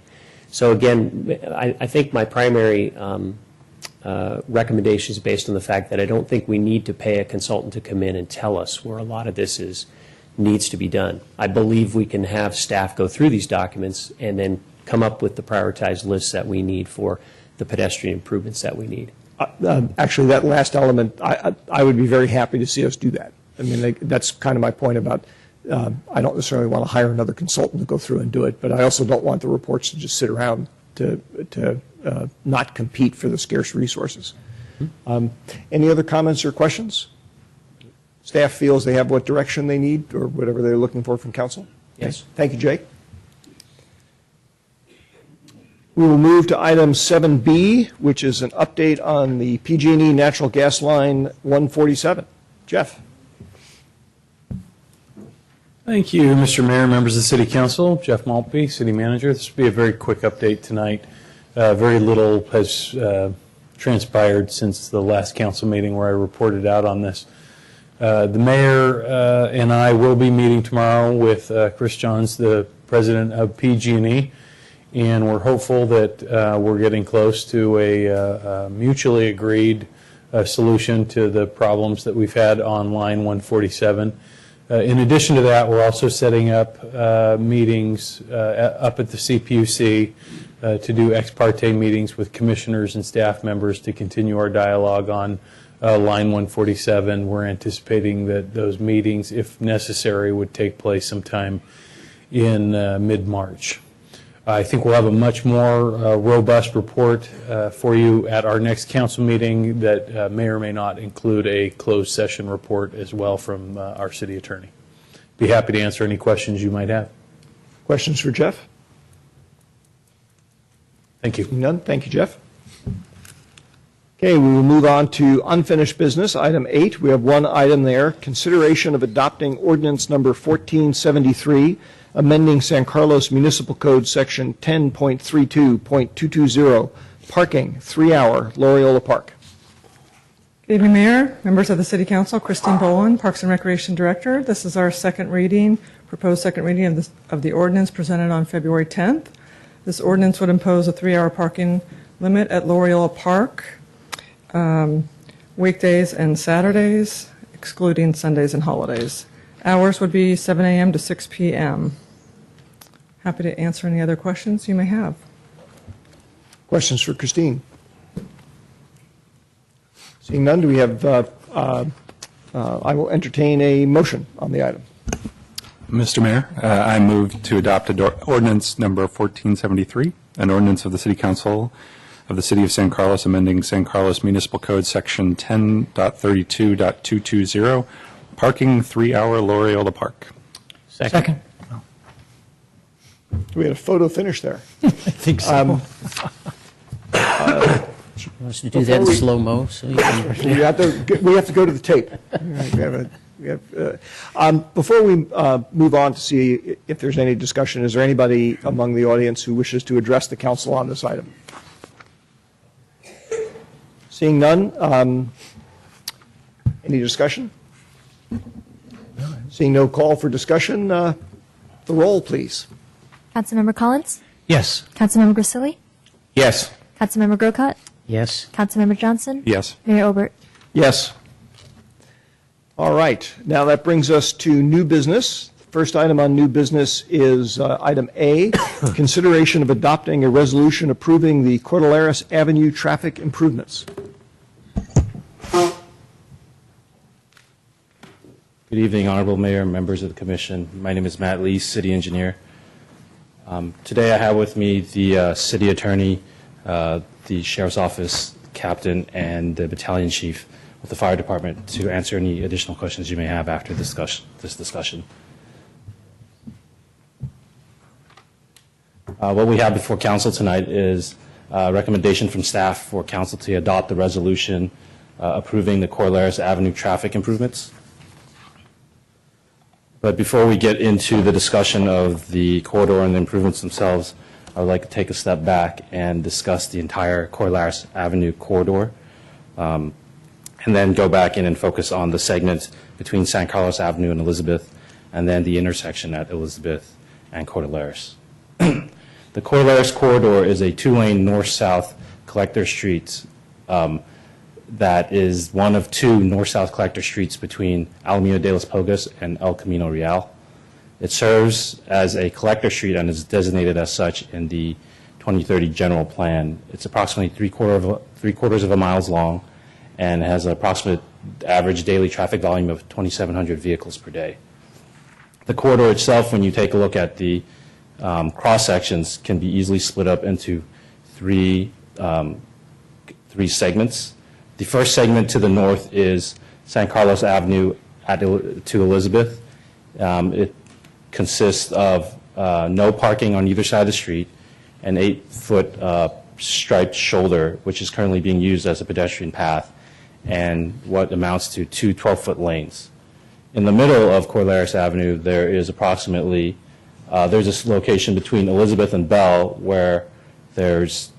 So again, I think my primary recommendation is based on the fact that I don't think we need to pay a consultant to come in and tell us where a lot of this needs to be done. I believe we can have staff go through these documents and then come up with the prioritized lists that we need for the pedestrian improvements that we need. Actually, that last element, I would be very happy to see us do that. I mean, that's kind of my point about, I don't necessarily want to hire another consultant to go through and do it, but I also don't want the reports to just sit around to not compete for the scarce resources. Any other comments or questions? Staff feels they have what direction they need or whatever they're looking for from council? Yes. Thank you, Jake. We will move to item 7B, which is an update on the PG&E natural gas line 147. Jeff. Thank you, Mr. Mayor, members of the City Council. Jeff Maltby, City Manager. This will be a very quick update tonight. Very little has transpired since the last council meeting where I reported out on this. The mayor and I will be meeting tomorrow with Chris Johns, the president of PG&E, and we're hopeful that we're getting close to a mutually agreed solution to the problems that we've had on line 147. In addition to that, we're also setting up meetings up at the CPUC to do ex parte meetings with commissioners and staff members to continue our dialogue on line 147. We're anticipating that those meetings, if necessary, would take place sometime in mid-March. I think we'll have a much more robust report for you at our next council meeting that may or may not include a closed session report as well from our city attorney. Be happy to answer any questions you might have. Questions for Jeff? Thank you. None? Thank you, Jeff. Okay, we will move on to unfinished business, item 8. We have one item there, consideration of adopting ordinance number 1473, amending San Carlos Municipal Code Section 10.32.220, parking, 3-hour, Loreola Park. Good evening, Mayor, members of the City Council. Christine Bowen, Parks and Recreation Director. This is our second reading, proposed second reading of the ordinance presented on February 10th. This ordinance would impose a 3-hour parking limit at Loreola Park, weekdays and Saturdays, excluding Sundays and holidays. Hours would be 7 a.m. to 6 p.m. Happy to answer any other questions you may have. Questions for Christine? Seeing none, do we have, I will entertain a motion on the item. Mr. Mayor, I move to adopt ordinance number 1473, an ordinance of the City Council of the City of San Carlos amending San Carlos Municipal Code Section 10.32.220, parking, 3-hour, Loreola Park. Second. We had a photo finish there. I think so. Want us to do that in slow-mo? So you can... We have to go to the tape. Before we move on to see if there's any discussion, is there anybody among the audience who wishes to address the council on this item? Seeing none, any discussion? Seeing no call for discussion, the roll, please. Councilmember Collins? Yes. Councilmember Grisilli? Yes. Councilmember Grocott? Yes. Councilmember Johnson? Yes. Mayor Obert? Yes. All right. Now that brings us to new business. First item on new business is item A, consideration of adopting a resolution approving the Cordilleras Avenue traffic improvements. Good evening, Honorable Mayor and members of the Commission. My name is Matt Lee, City Engineer. Today I have with me the City Attorney, the Sheriff's Office Captain, and the Battalion Chief of the Fire Department to answer any additional questions you may have after this discussion. What we have before Council tonight is a recommendation from staff for Council to adopt the resolution approving the Cordilleras Avenue traffic improvements. But before we get into the discussion of the corridor and the improvements themselves, I would like to take a step back and discuss the entire Corlaris Avenue corridor, and then go back in and focus on the segment between San Carlos Avenue and Elizabeth, and then the intersection at Elizabeth and Cordilleras. The Cordilleras corridor is a two-lane north-south collector street that is one of two north-south collector streets between Alameda de los Pogos and El Camino Real. It serves as a collector street and is designated as such in the 2030 general plan. It's approximately three-quarters of a mile long and has an approximate average daily traffic volume of 2,700 vehicles per day. The corridor itself, when you take a look at the cross-sections, can be easily split up into three segments. The first segment to the north is San Carlos Avenue to Elizabeth. It consists of no parking on either side of the street, an 8-foot striped shoulder, which is currently being used as a pedestrian path, and what amounts to two 12-foot lanes. In the middle of Cordilleras Avenue, there is approximately, there's this location between Elizabeth and Bell where there's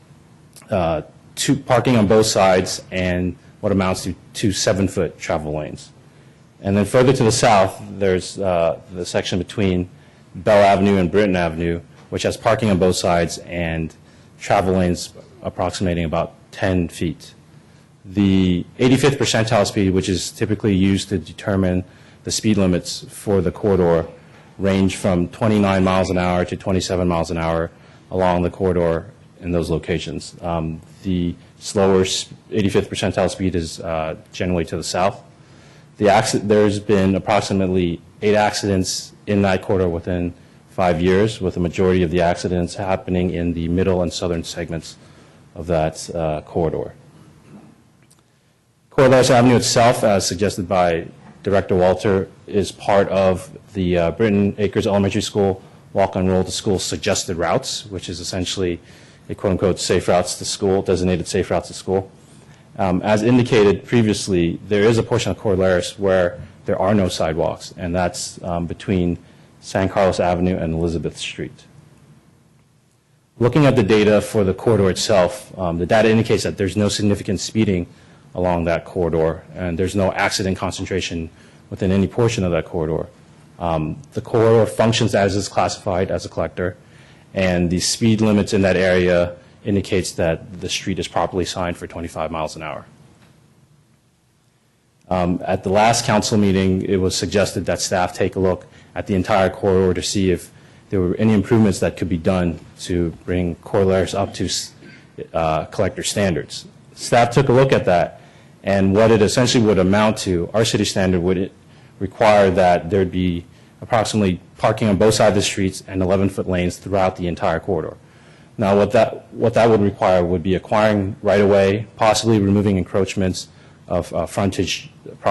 two parking on both sides and what amounts to two 7-foot travel lanes. And then further to the south, there's the section between Bell Avenue and Britton Avenue, which has parking on both sides and travel lanes approximating about 10 feet. The 85th percentile speed, which is typically used to determine the speed limits for the corridor, range from 29 miles an hour to 27 miles an hour along the corridor in those locations. The slower 85th percentile speed is generally to the south. There's been approximately 8 accidents in that corridor within 5 years, with the majority of the accidents happening in the middle and southern segments of that corridor. Cordilleras Avenue itself, as suggested by Director Walter, is part of the Britton Acres Elementary School walk-on roll to school suggested routes, which is essentially a quote-unquote safe routes to school, designated safe routes to school. As indicated previously, there is a portion of Cordilleras where there are no sidewalks, and that's between San Carlos Avenue and Elizabeth Street. Looking at the data for the corridor itself, the data indicates that there's no significant speeding along that corridor, and there's no accident concentration within any portion of that corridor. The corridor functions as is classified as a collector, and the speed limits in that area indicates that the street is properly signed for 25 miles an hour. At the last council meeting, it was suggested that staff take a look at the entire corridor to see if there were any improvements that could be done to bring Cordilleras up to collector standards. Staff took a look at that, and what it essentially would amount to, our city standard would require that there'd be approximately parking on both sides of the streets and 11-foot lanes throughout the entire corridor. Now, what that would require would be acquiring right-of-way, possibly removing encroachments of frontage of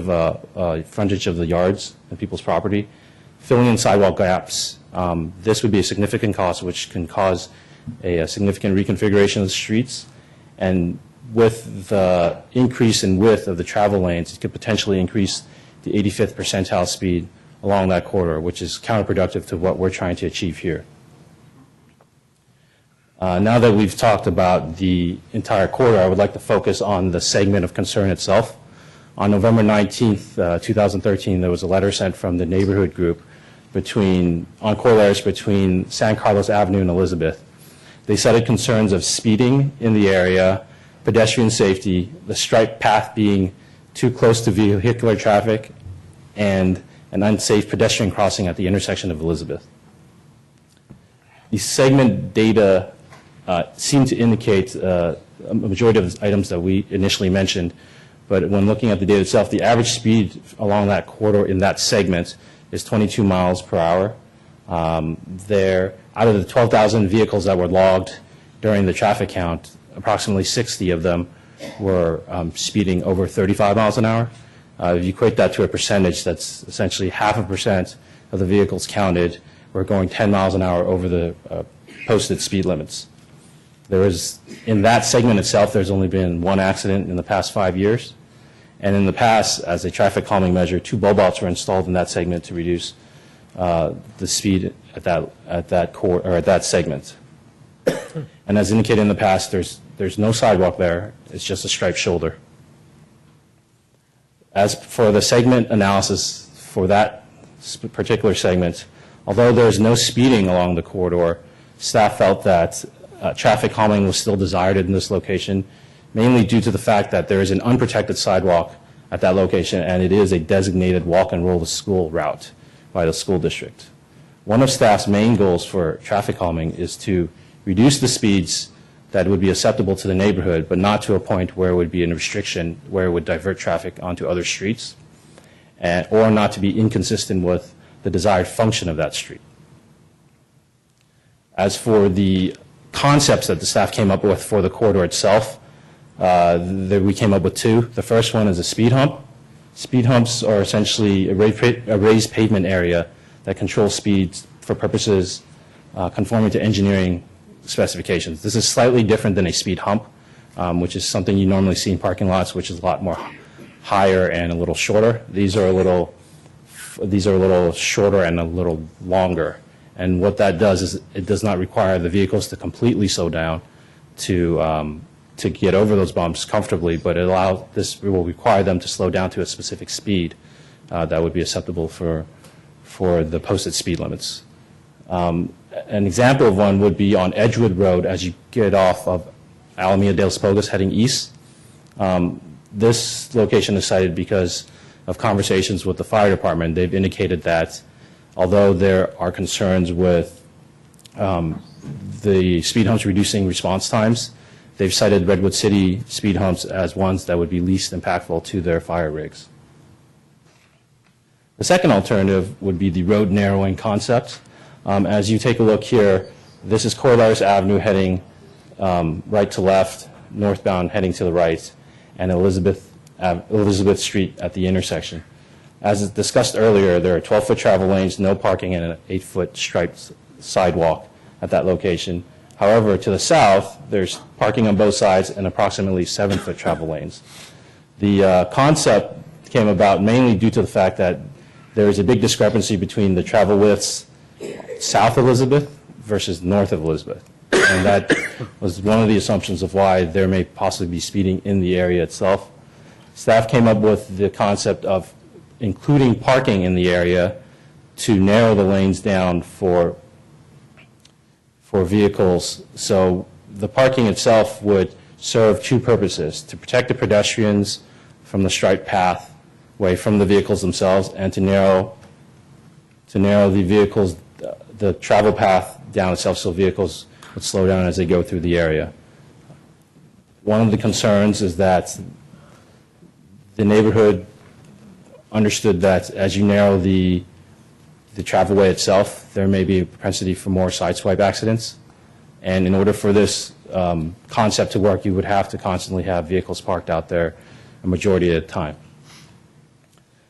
the yards and people's property, filling in sidewalk gaps. This would be a significant cost, which can cause a significant reconfiguration of the streets. And with the increase in width of the travel lanes, it could potentially increase the 85th percentile speed along that corridor, which is counterproductive to what we're trying to achieve here. Now that we've talked about the entire corridor, I would like to focus on the segment of concern itself. On November 19th, 2013, there was a letter sent from the neighborhood group on Cordilleras between San Carlos Avenue and Elizabeth. They cited concerns of speeding in the area, pedestrian safety, the striped path being too close to vehicular traffic, and an unsafe pedestrian crossing at the intersection of Elizabeth. The segment data seem to indicate a majority of the items that we initially mentioned, but when looking at the data itself, the average speed along that corridor in that segment is 22 miles per hour. Out of the 12,000 vehicles that were logged during the traffic count, approximately 60 of them were speeding over 35 miles an hour. If you equate that to a percentage, that's essentially 0.5% of the vehicles counted were going 10 miles an hour over the posted speed limits. In that segment itself, there's only been one accident in the past 5 years. And in the past, as a traffic calming measure, 2 bulb outs were installed in that segment to reduce the speed at that segment. And as indicated in the past, there's no sidewalk there. It's just a striped shoulder. As for the segment analysis for that particular segment, although there's no speeding along the corridor, staff felt that traffic calming was still desired in this location, mainly due to the fact that there is an unprotected sidewalk at that location, and it is a designated walk and roll to school route by the school district. One of staff's main goals for traffic calming is to reduce the speeds that would be acceptable to the neighborhood, but not to a point where it would be a restriction, where it would divert traffic onto other streets, or not to be inconsistent with the desired function of that street. As for the concepts that the staff came up with for the corridor itself, we came up with two. The first one is a speed hump. Speed humps are essentially a raised pavement area that controls speeds for purposes conforming to engineering specifications. This is slightly different than a speed hump, which is something you normally see in parking lots, which is a lot more higher and a little shorter. These are a little shorter and a little longer. And what that does is it does not require the vehicles to completely slow down to get over those bumps comfortably, but it will require them to slow down to a specific speed that would be acceptable for the posted speed limits. An example of one would be on Edgewood Road as you get off of Alameda de los Pogos heading east. This location is cited because of conversations with the fire department. They've indicated that although there are concerns with the speed humps reducing response times, they've cited Redwood City speed humps as ones that would be least impactful to their fire rigs. The second alternative would be the road narrowing concept. As you take a look here, this is Corvallis Avenue heading right to left, northbound heading to the right, and Elizabeth Street at the intersection. As discussed earlier, there are 12-foot travel lanes, no parking, and an 8-foot striped sidewalk at that location. However, to the south, there's parking on both sides and approximately 7-foot travel lanes. The concept came about mainly due to the fact that there is a big discrepancy between the travel widths south of Elizabeth versus north of Elizabeth. And that was one of the assumptions of why there may possibly be speeding in the area itself. Staff came up with the concept of including parking in the area to narrow the lanes down for vehicles. So the parking itself would serve two purposes: to protect the pedestrians from the striped path away from the vehicles themselves, and to narrow the travel path down itself so vehicles would slow down as they go through the area. One of the concerns is that the neighborhood understood that as you narrow the travelway itself, there may be a propensity for more sideswipe accidents. And in order for this concept to work, you would have to constantly have vehicles parked out there a majority of the time.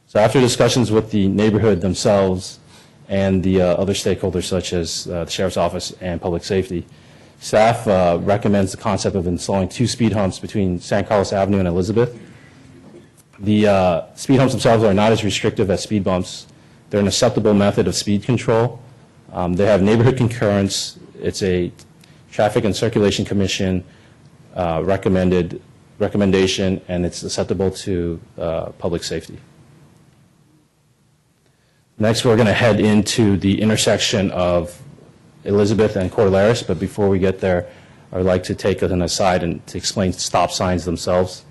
So after discussions with the neighborhood themselves and the other stakeholders such as the Sheriff's Office and Public Safety, staff recommends the concept of installing 2 speed humps between San Carlos Avenue and Elizabeth. The speed humps themselves are not as restrictive as speed bumps. They're an acceptable method of speed control. They have neighborhood concurrence. It's a Traffic and Circulation Commission recommendation, and it's acceptable to public safety. Next, we're going to head into the intersection of Elizabeth and Corvallis, but before we get there, I would like to take an aside and to explain stop signs themselves.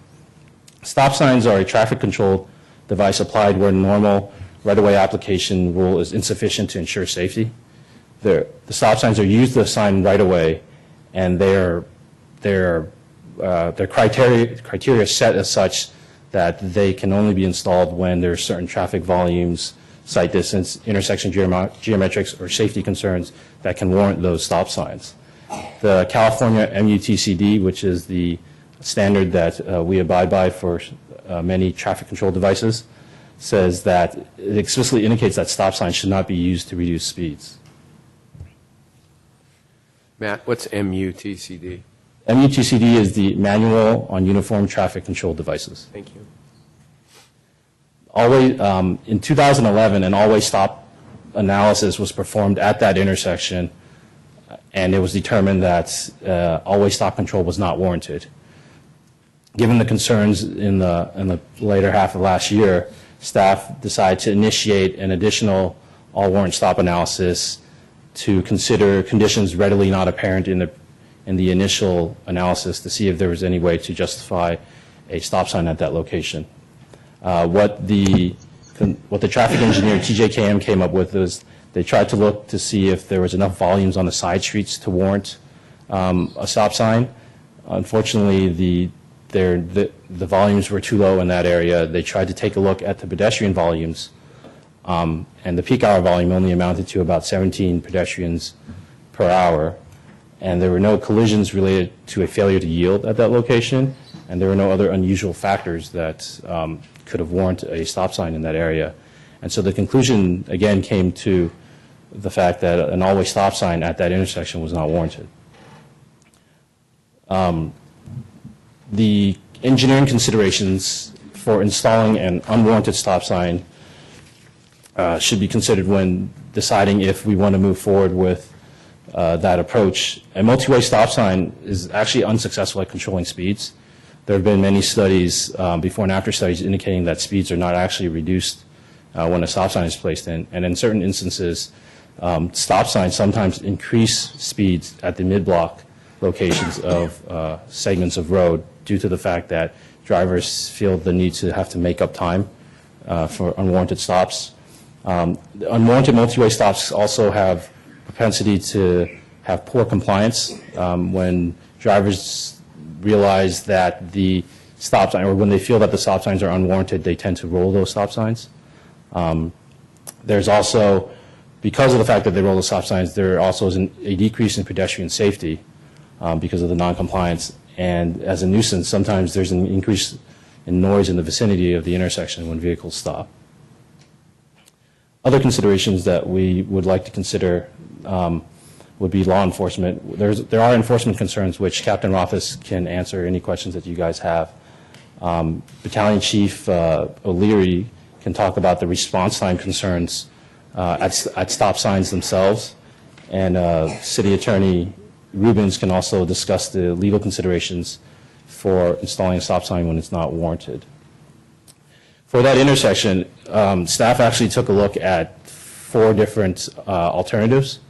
Stop signs are a traffic control device applied where normal right-of-way application rule is insufficient to ensure safety. The stop signs are used to assign right-of-way, and their criteria set as such that they can only be installed when there are certain traffic volumes, sight distance, intersection geometrics, or safety concerns that can warrant those stop signs. The California MUTCD, which is the standard that we abide by for many traffic control devices, says that it explicitly indicates that stop signs should not be used to reduce speeds. Matt, what's MUTCD? MUTCD is the Manual on Uniform Traffic Control Devices. Thank you. Always, in 2011, an always stop analysis was performed at that intersection, and it was determined that all-way stop control was not warranted. Given the concerns in the later half of last year, staff decided to initiate an additional all-warrant stop analysis to consider conditions readily not apparent in the initial analysis to see if there was any way to justify a stop sign at that location. What the traffic engineer TJKM came up with is they tried to look to see if there was enough volumes on the side streets to warrant a stop sign. Unfortunately, the volumes were too low in that area. They tried to take a look at the pedestrian volumes, and the peak hour volume only amounted to about 17 pedestrians per hour, and there were no collisions related to a failure to yield at that location, and there were no other unusual factors that could have warranted a stop sign in that area. And so the conclusion, again, came to the fact that an all-way stop sign at that intersection was not warranted. The engineering considerations for installing an unwarranted stop sign should be considered when deciding if we want to move forward with that approach. A multi-way stop sign is actually unsuccessful at controlling speeds. There have been many studies, before and after studies, indicating that speeds are not actually reduced when a stop sign is placed in. And in certain instances, stop signs sometimes increase speeds at the mid-block locations of segments of road due to the fact that drivers feel the need to have to make up time for unwarranted stops. Unwarranted multi-way stops also have propensity to have poor compliance when drivers realize that the stop sign, or when they feel that the stop signs are unwarranted, they tend to roll those stop signs. There's also, because of the fact that they roll the stop signs, there also is a decrease in pedestrian safety because of the noncompliance. And as a nuisance, sometimes there's an increase in noise in the vicinity of the intersection when vehicles stop. Other considerations that we would like to consider would be law enforcement. There are enforcement concerns which Captain Rothfuss can answer any questions that you guys have. Battalion Chief O'Leary can talk about the response time concerns at stop signs themselves, and City Attorney Rubens can also discuss the legal considerations for installing a stop sign when it's not warranted. For that intersection, staff actually took a look at 4 different alternatives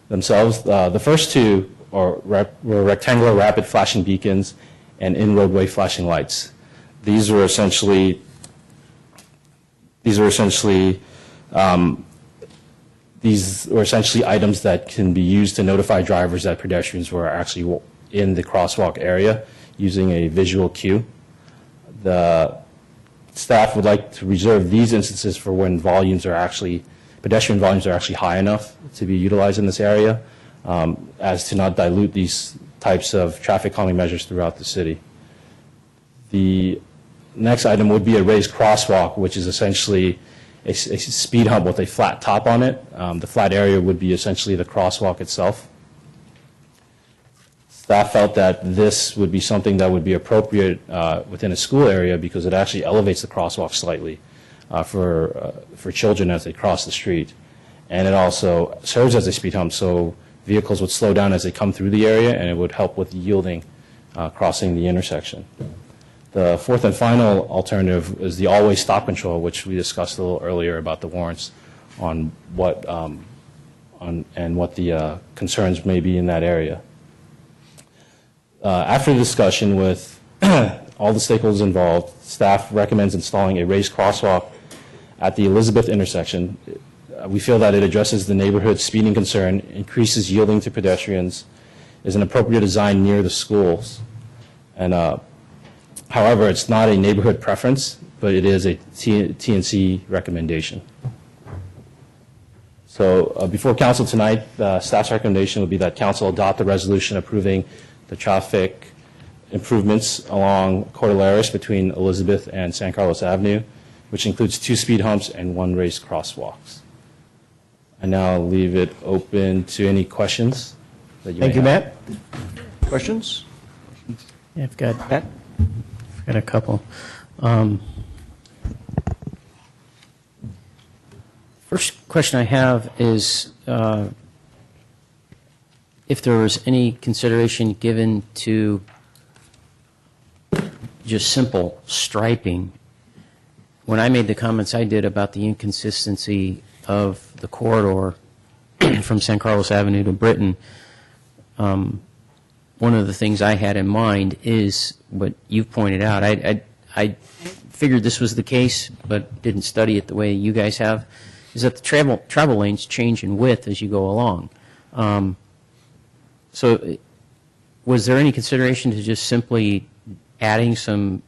themselves. The first 2 were rectangular rapid flashing beacons and in-roadway flashing lights. These were essentially items that can be used to notify drivers that pedestrians were actually in the crosswalk area using a visual cue. The staff would like to reserve these instances for when pedestrian volumes are actually high enough to be utilized in this area, as to not dilute these types of traffic calming measures throughout the city. The next item would be a raised crosswalk, which is essentially a speed hump with a flat top on it. The flat area would be essentially the crosswalk itself. Staff felt that this would be something that would be appropriate within a school area because it actually elevates the crosswalk slightly for children as they cross the street. And it also serves as a speed hump, so vehicles would slow down as they come through the area, and it would help with yielding crossing the intersection. The fourth and final alternative is the all-way stop control, which we discussed a little earlier about the warrants on what the concerns may be in that area. After the discussion with all the stakeholders involved, staff recommends installing a raised crosswalk at the Elizabeth intersection. We feel that it addresses the neighborhood speeding concern, increases yielding to pedestrians, is an appropriate design near the schools, and however, it's not a neighborhood preference, but it is a TNC recommendation. So before council tonight, staff's recommendation would be that council adopt a resolution approving the traffic improvements along Cordilleras between Elizabeth and San Carlos Avenue, which includes 2 speed humps and 1 raised crosswalks. I now leave it open to any questions that you may have. Thank you, Matt. Questions? Yeah, I've got Matt? a couple. First question I have is if there was any consideration given to just simple striping. When I made the comments I did about the inconsistency of the corridor from San Carlos Avenue to Britain, one of the things I had in mind is what you pointed out. I figured this was the case, but didn't study it the way you guys have, is that the travel lanes change in width as you go along. So was there any consideration to just simply adding some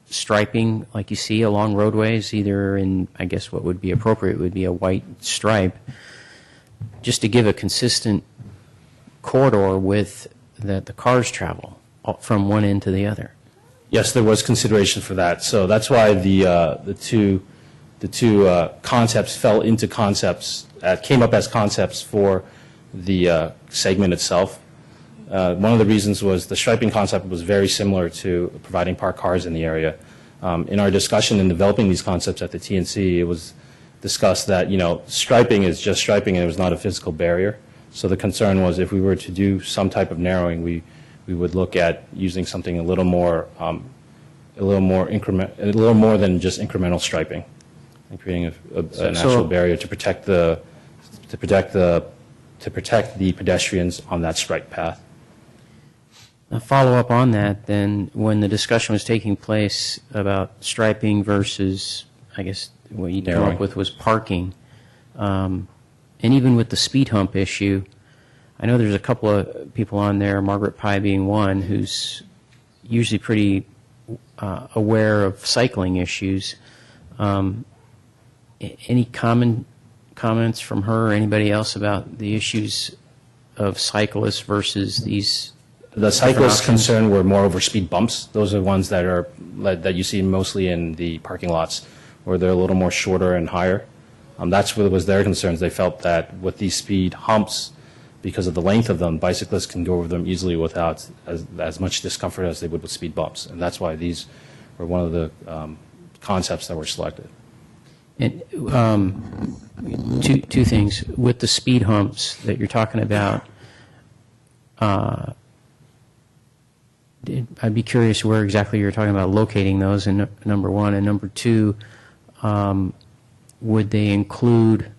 striping like you see along roadways, either in, I guess what would be appropriate would be a white stripe, just to give a consistent corridor with that the cars travel from one end to the other? Yes, there was consideration for that. So that's why the two concepts fell into concepts, came up as concepts for the segment itself. One of the reasons was the striping concept was very similar to providing parked cars in the area. In our discussion in developing these concepts at the TNC, it was discussed that, striping is just striping and it was not a physical barrier. So the concern was if we were to do some type of narrowing, we would look at using something a little more than just incremental striping, and creating an actual barrier to protect the pedestrians on that striped path. A follow-up on that, then, when the discussion was taking place about striping versus, I guess, what you came up with was parking, and even with the speed hump issue, I know there's a couple of people on there, Margaret Pye being one, who's usually pretty aware of cycling issues. Any comments from her or anybody else about the issues of cyclists versus these? The cyclists' concern were more over speed bumps. Those are ones that you see mostly in the parking lots, where they're a little more shorter and higher. That's what was their concerns. They felt that with these speed humps, because of the length of them, bicyclists can go over them easily without as much discomfort as they would with speed bumps. And that's why these were one of the concepts that were selected. And two things. With the speed humps that you're talking about, I'd be curious where exactly you're talking about locating those, and number one. And number two, would they include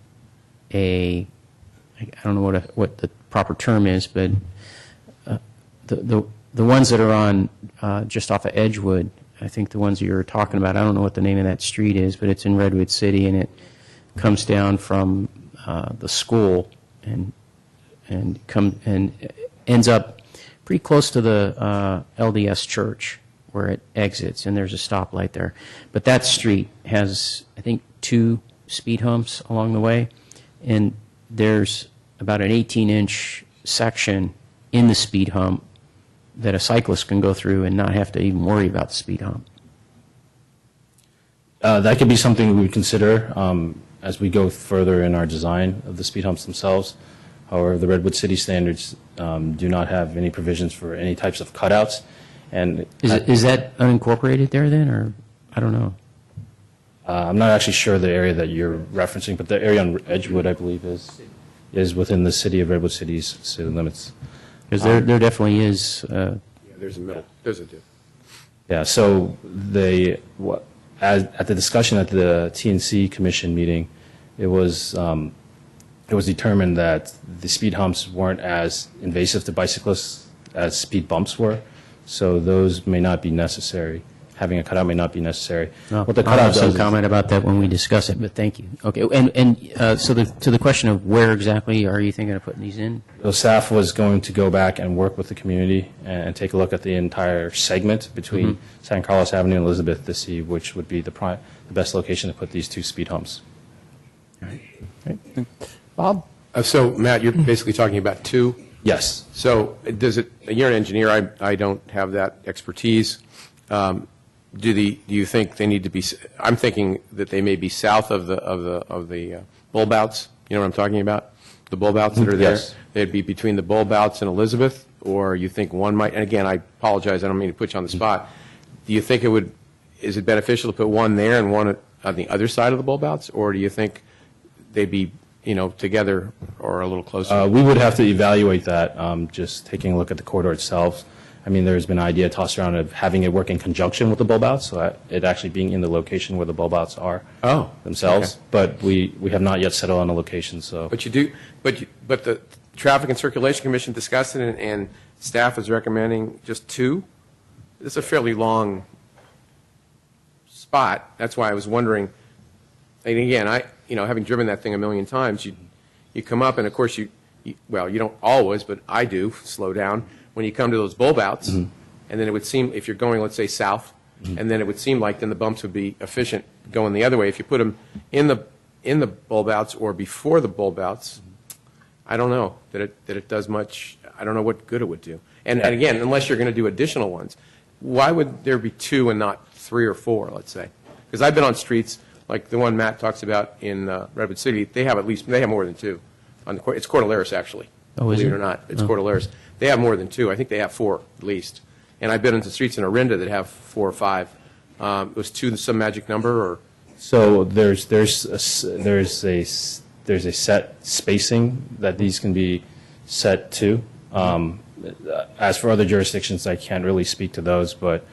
I don't know what the proper term is, but the ones that are on just off of Edgewood, I think the ones that you're talking about, I don't know what the name of that street is, but it's in Redwood City, and it comes down from the school and ends up pretty close to the LDS church where it exits, and there's a stoplight there. But that street has, I think, 2 speed humps along the way, and there's about an 18-inch section in the speed hump that a cyclist can go through and not have to even worry about the speed hump. That could be something we would consider as we go further in our design of the speed humps themselves. However, the Redwood City standards do not have any provisions for any types of cutouts. And is that unincorporated there then, or I don't know? I'm not actually sure the area that you're referencing, but the area on Edgewood, I believe, is within the city of Redwood City's city limits. Because there definitely is. There's a middle. There's a dip. Yeah. So at the discussion at the TNC Commission meeting, it was determined that the speed humps weren't as invasive to bicyclists as speed bumps were, so those may not be necessary. Having a cutout may not be necessary. No, What the I'll cutout have some does is- comment about that when we discuss it, but thank you. Okay, so to the question of where exactly are you thinking of putting these in? So staff was going to go back and work with the community and take a look at the entire segment between San Carlos Avenue and Elizabeth to see which would be the best location to put these 2 speed humps. Bob? So, Matt, you're basically talking about 2? Yes. So you're an engineer, I don't have that expertise. Do you think they need to be, I'm thinking that they may be south of the bulb outs, you know what I'm talking about? The bulb outs that are there? Yes. They'd be between the bulb outs and Elizabeth, or you think one might, and again, I apologize, I don't mean to put you on the spot. Do you think is it beneficial to put one there and one on the other side of the bulb outs, or do you think they'd be together or a little closer? We would have to evaluate that, just taking a look at the corridor itself. I mean, there's been an idea tossed around of having it work in conjunction with the bulb outs, so it actually being in the location where the bulb outs are themselves. Okay. But we have not yet settled on a location, so. But you do, but the Traffic and Circulation Commission discussed it, and staff is recommending just 2? It's a fairly long spot. That's why I was wondering. And again, having driven that thing a million times, you come up, and of course you don't always, but I do slow down when you come to those bulb outs, and then it would seem, if you're going, let's say, south, and then it would seem like then the bumps would be efficient going the other way. If you put them in the bulb outs or before the bulb outs, I don't know that it does much. I don't know what good it would do. And again, unless you're going to do additional ones, why would there be 2 and not 3 or 4, let's say? Because I've been on streets like the one Matt talks about in Redwood City. They have more than 2. It's Cordilleras, actually. Oh, is Believe it? it or not, it's Cordilleras. They have more than 2. I think they have 4 at least. And I've been into streets in Orinda that have 4 or 5. Was 2 some magic number, or? So there's a set spacing that these can be set to. As for other jurisdictions, I can't really speak to those, but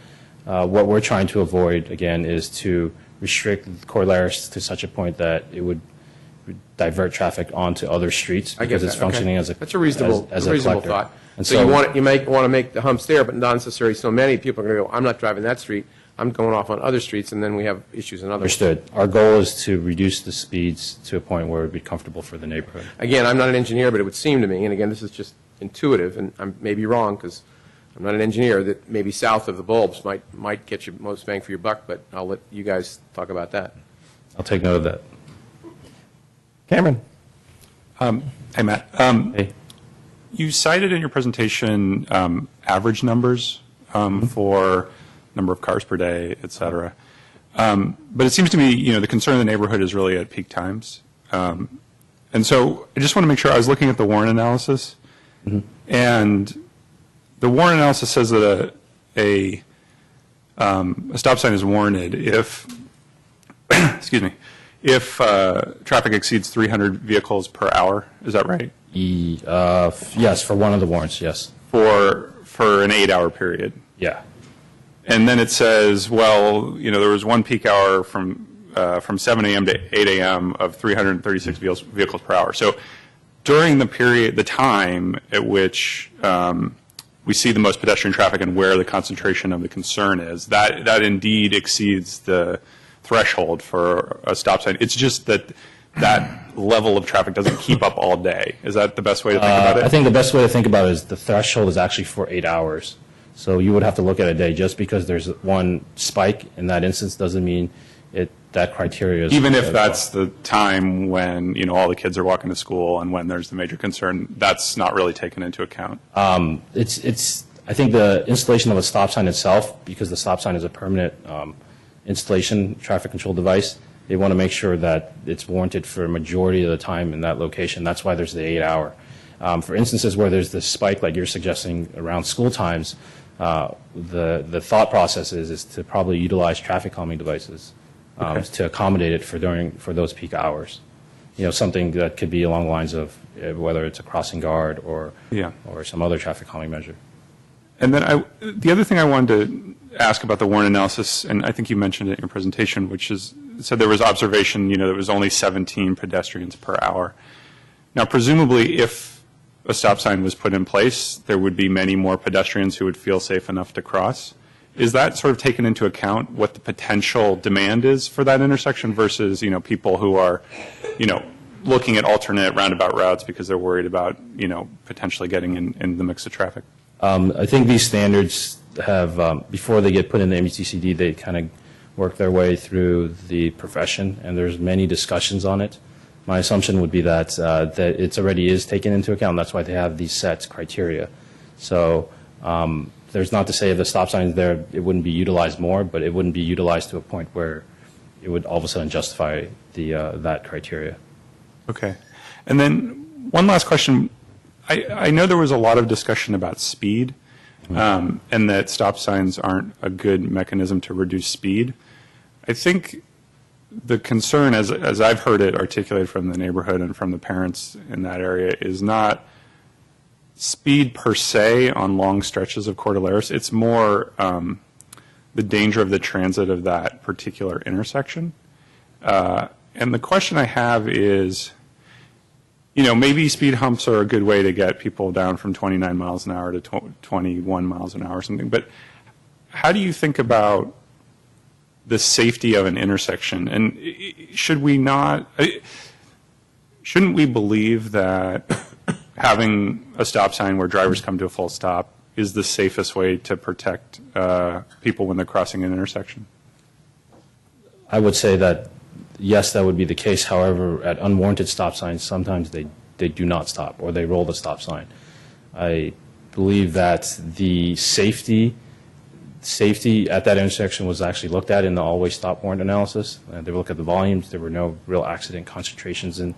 what we're trying to avoid, again, is to restrict Cordilleras to such a point that it would divert traffic onto other streets because it's functioning as a That's a reasonable collector. thought. And So you might want to make the humps there, but not necessarily so many people are going to go, I'm not driving that street, I'm going off on other streets, and then we have issues in others. Understood. Our goal is to reduce the speeds to a point where it would be comfortable for the neighborhood. Again, I'm not an engineer, but it would seem to me, and again, this is just intuitive, and I may be wrong because I'm not an engineer, that maybe south of the bulbs might get you most bang for your buck, but I'll let you guys talk about that. I'll take note of that. Cameron? Hey, Matt. Hey. You cited in your presentation average numbers for number of cars per day, et cetera. But it seems to me, the concern of the neighborhood is really at peak times. And so I just want to make sure, I was looking at the Warren analysis, and the Warren analysis says that a stop sign is warranted if, excuse me, if traffic exceeds 300 vehicles per hour. Is that right? Yes, for one of the warrants, yes. For an 8-hour period. Yeah. And then it says, well, there was one peak hour from 7 a.m. to 8 a.m. of 336 vehicles per hour. So during the time at which we see the most pedestrian traffic and where the concentration of the concern is, that indeed exceeds the threshold for a stop sign. It's just that level of traffic doesn't keep up all day. Is that the best way to think about it? I think the best way to think about it is the threshold is actually for 8 hours. So you would have to look at a day. Just because there's one spike in that instance doesn't mean that criteria is... Even if that's the time when, all the kids are walking to school and when there's the major concern, that's not really taken into account. I think the installation of a stop sign itself, because the stop sign is a permanent installation traffic control device, they want to make sure that it's warranted for a majority of the time in that location. That's why there's the 8-hour. For instances where there's this spike, like you're suggesting, around school times, the thought process is to probably utilize traffic calming devices to accommodate it for those peak hours. Something that could be along the lines of whether it's a crossing guard or some other traffic calming measure. And then the other thing I wanted to ask about the Warren analysis, and I think you mentioned it in your presentation, which is said there was observation, there was only 17 pedestrians per hour. Now, presumably, if a stop sign was put in place, there would be many more pedestrians who would feel safe enough to cross. Is that sort of taken into account what the potential demand is for that intersection versus, people who are, looking at alternate roundabout routes because they're worried about, potentially getting in the mix of traffic? I think these standards have, before they get put in the MUTCD, they kind of work their way through the profession, and there's many discussions on it. My assumption would be that it already is taken into account. That's why they have these set criteria. So there's not to say if the stop sign is there, it wouldn't be utilized more, but it wouldn't be utilized to a point where it would all of a sudden justify that criteria. Okay. And then one last question. I know there was a lot of discussion about speed and that stop signs aren't a good mechanism to reduce speed. I think the concern, as I've heard it articulated from the neighborhood and from the parents in that area, is not speed per se on long stretches of Cordilleras. It's more the danger of the transit of that particular intersection. And the question I have is, maybe speed humps are a good way to get people down from 29 miles an hour to 21 miles an hour or something. But how do you think about the safety of an intersection? And shouldn't we believe that having a stop sign where drivers come to a full stop is the safest way to protect people when they're crossing an intersection? I would say that, yes, that would be the case. However, at unwarranted stop signs, sometimes they do not stop or they roll the stop sign. I believe that the safety at that intersection was actually looked at in the always stop warrant analysis. They looked at the volumes. There were no real accident concentrations in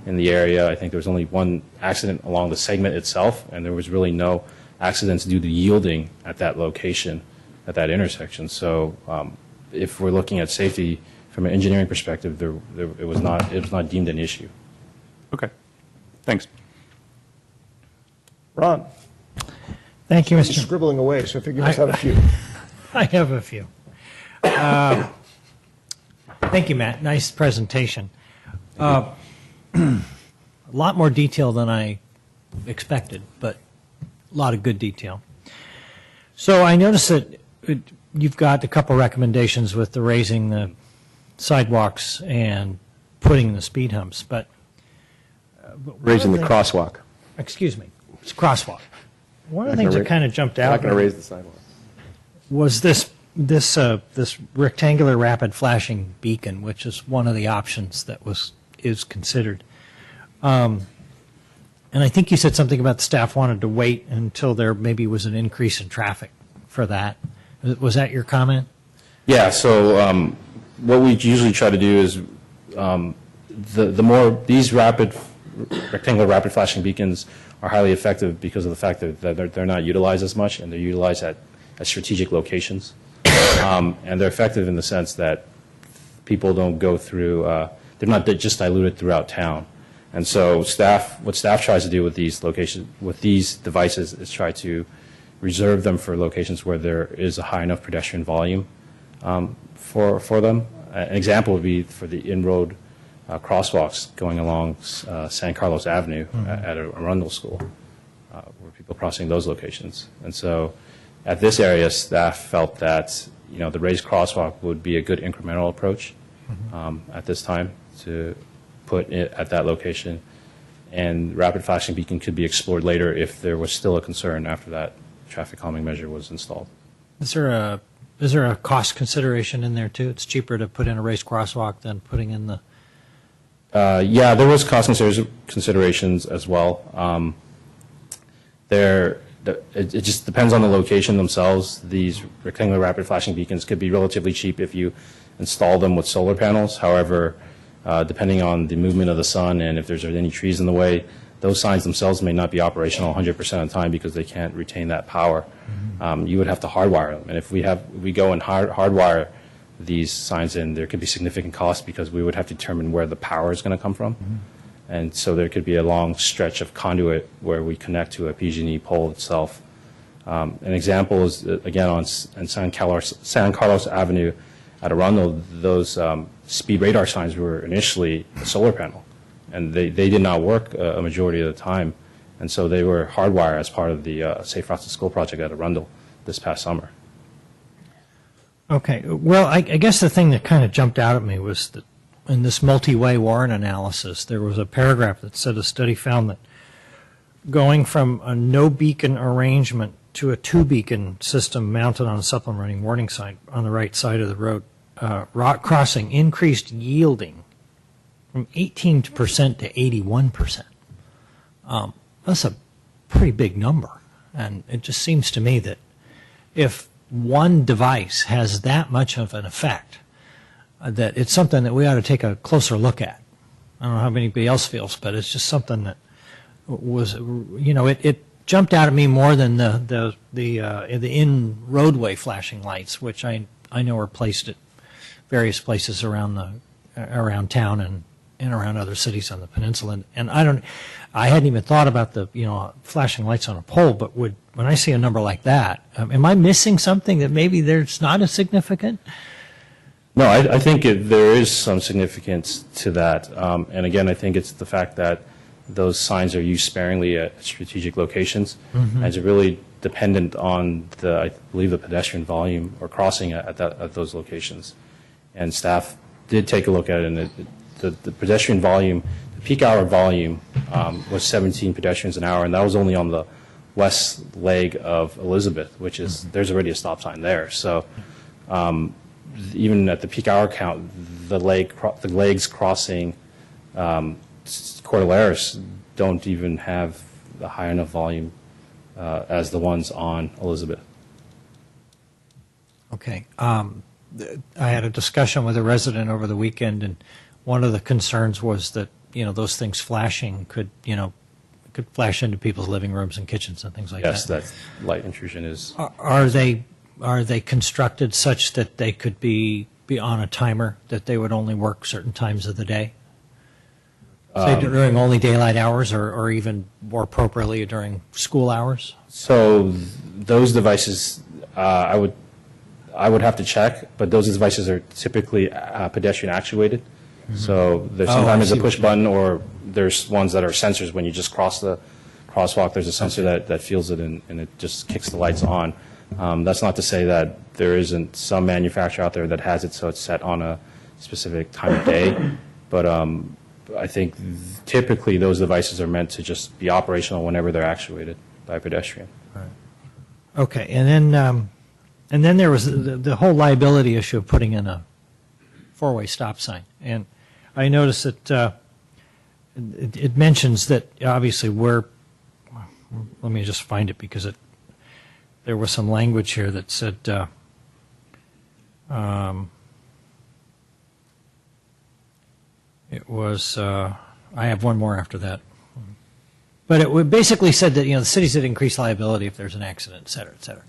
the area. I think there was only one accident along the segment itself, and there was really no accidents due to yielding at that location, at that intersection. So if we're looking at safety from an engineering perspective, it was not deemed an issue. Okay. Thanks. Ron? Thank you, He's Mr. scribbling away, so I figure you must have a few. I have a few. Thank you, Matt. Nice presentation. A lot more detail than I expected, but a lot of good detail. So I noticed that you've got a couple recommendations with the raising the sidewalks and putting the speed humps, but Raising the crosswalk. excuse me, it's crosswalk. One of the Not things gonna that kind of jumped out Not going to raise the sidewalk. was this rectangular rapid flashing beacon, which is one of the options that is considered. And I think you said something about the staff wanted to wait until there maybe was an increase in traffic for that. Was that your comment? Yeah, so what we usually try to do is the more these rectangular rapid flashing beacons are highly effective because of the fact that they're not utilized as much, and they're utilized at strategic locations. And they're effective in the sense that people don't go through, they're not just diluted throughout town. And so what staff tries to do with these devices is try to reserve them for locations where there is a high enough pedestrian volume for them. An example would be for the in-road crosswalks going along San Carlos Avenue at Arundel School, where people are crossing those locations. And so at this area, staff felt that the raised crosswalk would be a good incremental approach at this time to put it at that location. And rapid flashing beacon could be explored later if there was still a concern after that traffic calming measure was installed. Is there a cost consideration in there too? It's cheaper to put in a raised crosswalk than putting in the. Yeah, there was cost considerations as well. It just depends on the location themselves. These rectangular rapid flashing beacons could be relatively cheap if you install them with solar panels. However, depending on the movement of the sun and if there's any trees in the way, those signs themselves may not be operational 100% of the time because they can't retain that power. You would have to hardwire them. And if we go and hardwire these signs in, there could be significant cost because we would have to determine where the power is going to come from. And so there could be a long stretch of conduit where we connect to a PG&E pole itself. An example is, again, on San Carlos Avenue at Arundel, those speed radar signs were initially a solar panel, and they did not work a majority of the time. And so they were hardwired as part of the Safe Routes to School project at Arundel this past summer. Okay. Well, I guess the thing that kind of jumped out at me was that in this multi-way warrant analysis, there was a paragraph that said a study found that going from a no beacon arrangement to a two beacon system mounted on a supplementing warning sign on the right side of the road, rock crossing increased yielding from 18% to 81%. That's a pretty big number. And it just seems to me that if one device has that much of an effect, that it's something that we ought to take a closer look at. I don't know how anybody else feels, but it's just something that was, it jumped out at me more than the in-roadway flashing lights, which I know are placed at various places around around town and around other cities on the peninsula. And I hadn't even thought about the, flashing lights on a pole, but when I see a number like that, am I missing something that maybe there's not as significant? No, I think there is some significance to that. And again, I think it's the fact that those signs are used sparingly at strategic locations. And it's really dependent on I believe, the pedestrian volume or crossing at those locations. And staff did take a look at it, and the pedestrian volume, the peak hour volume was 17 pedestrians an hour, and that was only on the west leg of Elizabeth, which is, there's already a stop sign there. So even at the peak hour count, the legs crossing Cordilleras don't even have a high enough volume as the ones on Elizabeth. Okay. I had a discussion with a resident over the weekend, and one of the concerns was that, those things flashing could flash into people's living rooms and kitchens and things like Yes, that. that light intrusion is. Are they constructed such that they could be on a timer, that they would only work certain times of the day? Say during only daylight hours, or even more appropriately during school hours? So those devices, I would have to check, but those devices are typically pedestrian actuated. So there's sometimes a push button, or there's ones that are sensors. When you just cross the crosswalk, there's a sensor that feels it, and it just kicks the lights on. That's not to say that there isn't some manufacturer out there that has it so it's set on a specific time of day, but I think typically those devices are meant to just be operational whenever they're actuated by a pedestrian. Okay, and then there was the whole liability issue of putting in a four-way stop sign, and I noticed that it mentions that obviously let me just find it, because there was some language here that said it was I have one more after that, but it basically said that the cities would increase liability if there's an accident, et cetera, et cetera.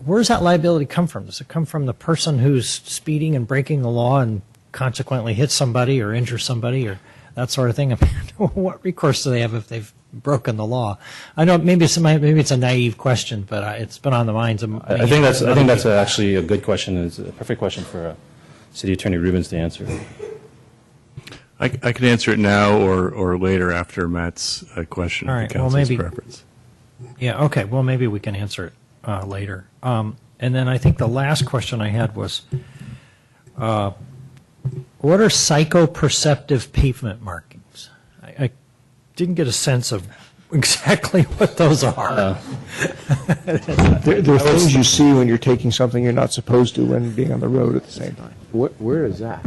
Where does that liability come from? Does it come from the person who's speeding and breaking the law and consequently hits somebody or injures somebody or that sort of thing? I mean, what recourse do they have if they've broken the law? I know maybe it's a naive question, but it's been on the minds of. I think that's actually a good question. It's a perfect question for City Attorney Rubens to answer. I can answer it now or later after Matt's question. All right. If the council's maybe. preference. Yeah. Okay. Well, maybe we can answer it later. And then I think the last question I had was, what are psychoperceptive pavement markings? I didn't get a sense of exactly what those are. There are things you see when you're taking something you're not supposed to when being on the road at the same time. Where is that?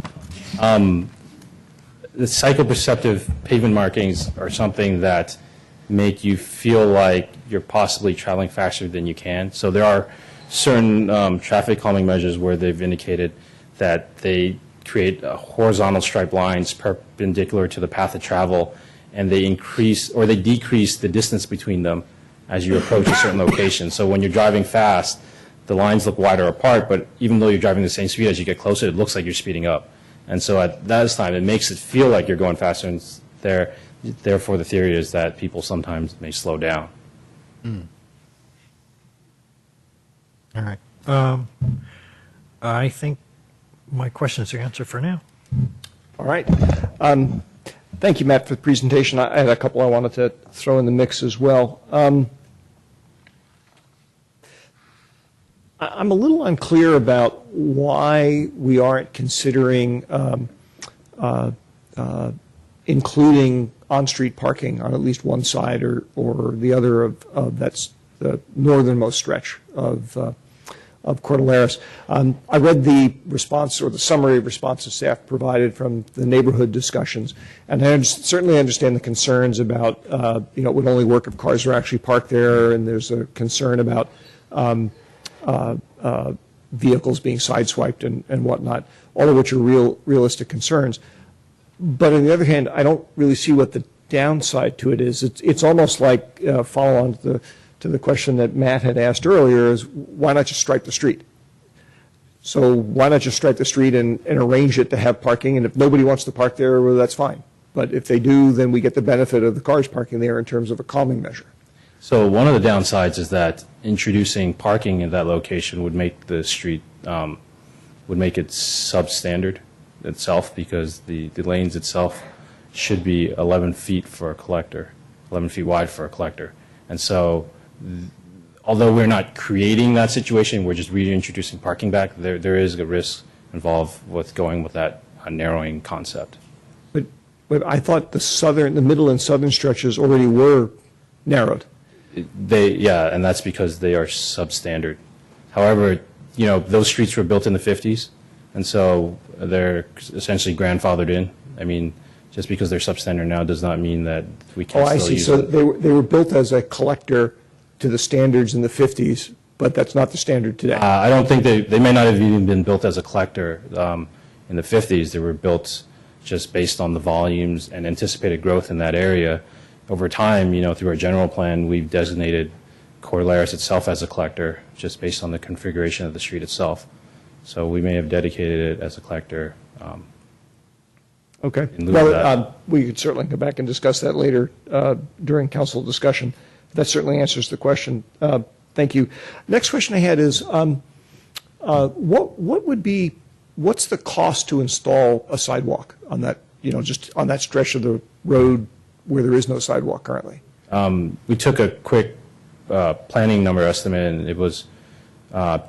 The psychoperceptive pavement markings are something that make you feel like you're possibly traveling faster than you can. So there are certain traffic calming measures where they've indicated that they create horizontal striped lines perpendicular to the path of travel, and they increase or they decrease the distance between them as you approach a certain location. So when you're driving fast, the lines look wider apart, but even though you're driving the same speed, as you get closer, it looks like you're speeding up. And so at that time, it makes it feel like you're going faster, and therefore the theory is that people sometimes may slow down. All right. I think my questions are answered for now. All right. Thank you, Matt, for the presentation. I had a couple I wanted to throw in the mix as well. I'm a little unclear about why we aren't considering including on-street parking on at least one side or the other of that's the northernmost stretch of Cordilleras. I read the response or the summary of responses staff provided from the neighborhood discussions, and I certainly understand the concerns about it would only work if cars are actually parked there, and there's a concern about vehicles being sideswiped and whatnot, all of which are realistic concerns. But on the other hand, I don't really see what the downside to it is. It's almost like follow on to the question that Matt had asked earlier is why not just stripe the street? So why not just stripe the street and arrange it to have parking? And if nobody wants to park there, well, that's fine. But if they do, then we get the benefit of the cars parking there in terms of a calming measure. So one of the downsides is that introducing parking in that location would make the street, would make it substandard itself, because the lanes itself should be 11 feet for a collector, 11 feet wide for a collector. And so although we're not creating that situation, we're just reintroducing parking back, there is a risk involved with going with that narrowing concept. But I thought the middle and southern stretches already were narrowed. Yeah, and that's because they are substandard. However, those streets were built in the 50s, and so they're essentially grandfathered in. I mean, just because they're substandard now does not mean that we can't I still see. use So them. they were built as a collector to the standards in the 50s, but that's not the standard today. I don't think they may not have even been built as a collector in the 50s. They were built just based on the volumes and anticipated growth in that area. Over time, through our general plan, we've designated Cordilleras itself as a collector, just based on the configuration of the street itself. So we may have dedicated it as a collector. Okay. in lieu of that. Well, we could certainly go back and discuss that later during council discussion. That certainly answers the question. Thank you. Next question I had is, what's the cost to install a sidewalk on that, just on that stretch of the road where there is no sidewalk currently? We took a quick planning number estimate, and it was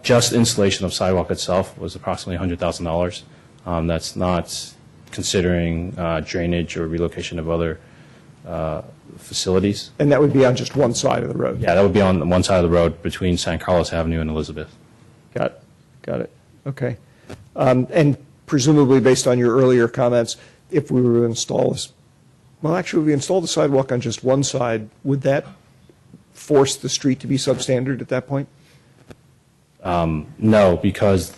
just installation of sidewalk itself was approximately $100,000. That's not considering drainage or relocation of other facilities. And that would be on just one side of the road? Yeah, that would be on one side of the road between San Carlos Avenue and Elizabeth. Got it. Okay. And presumably, based on your earlier comments, if we were to install this, well, actually, if we installed the sidewalk on just one side, would that force the street to be substandard at that point? No, because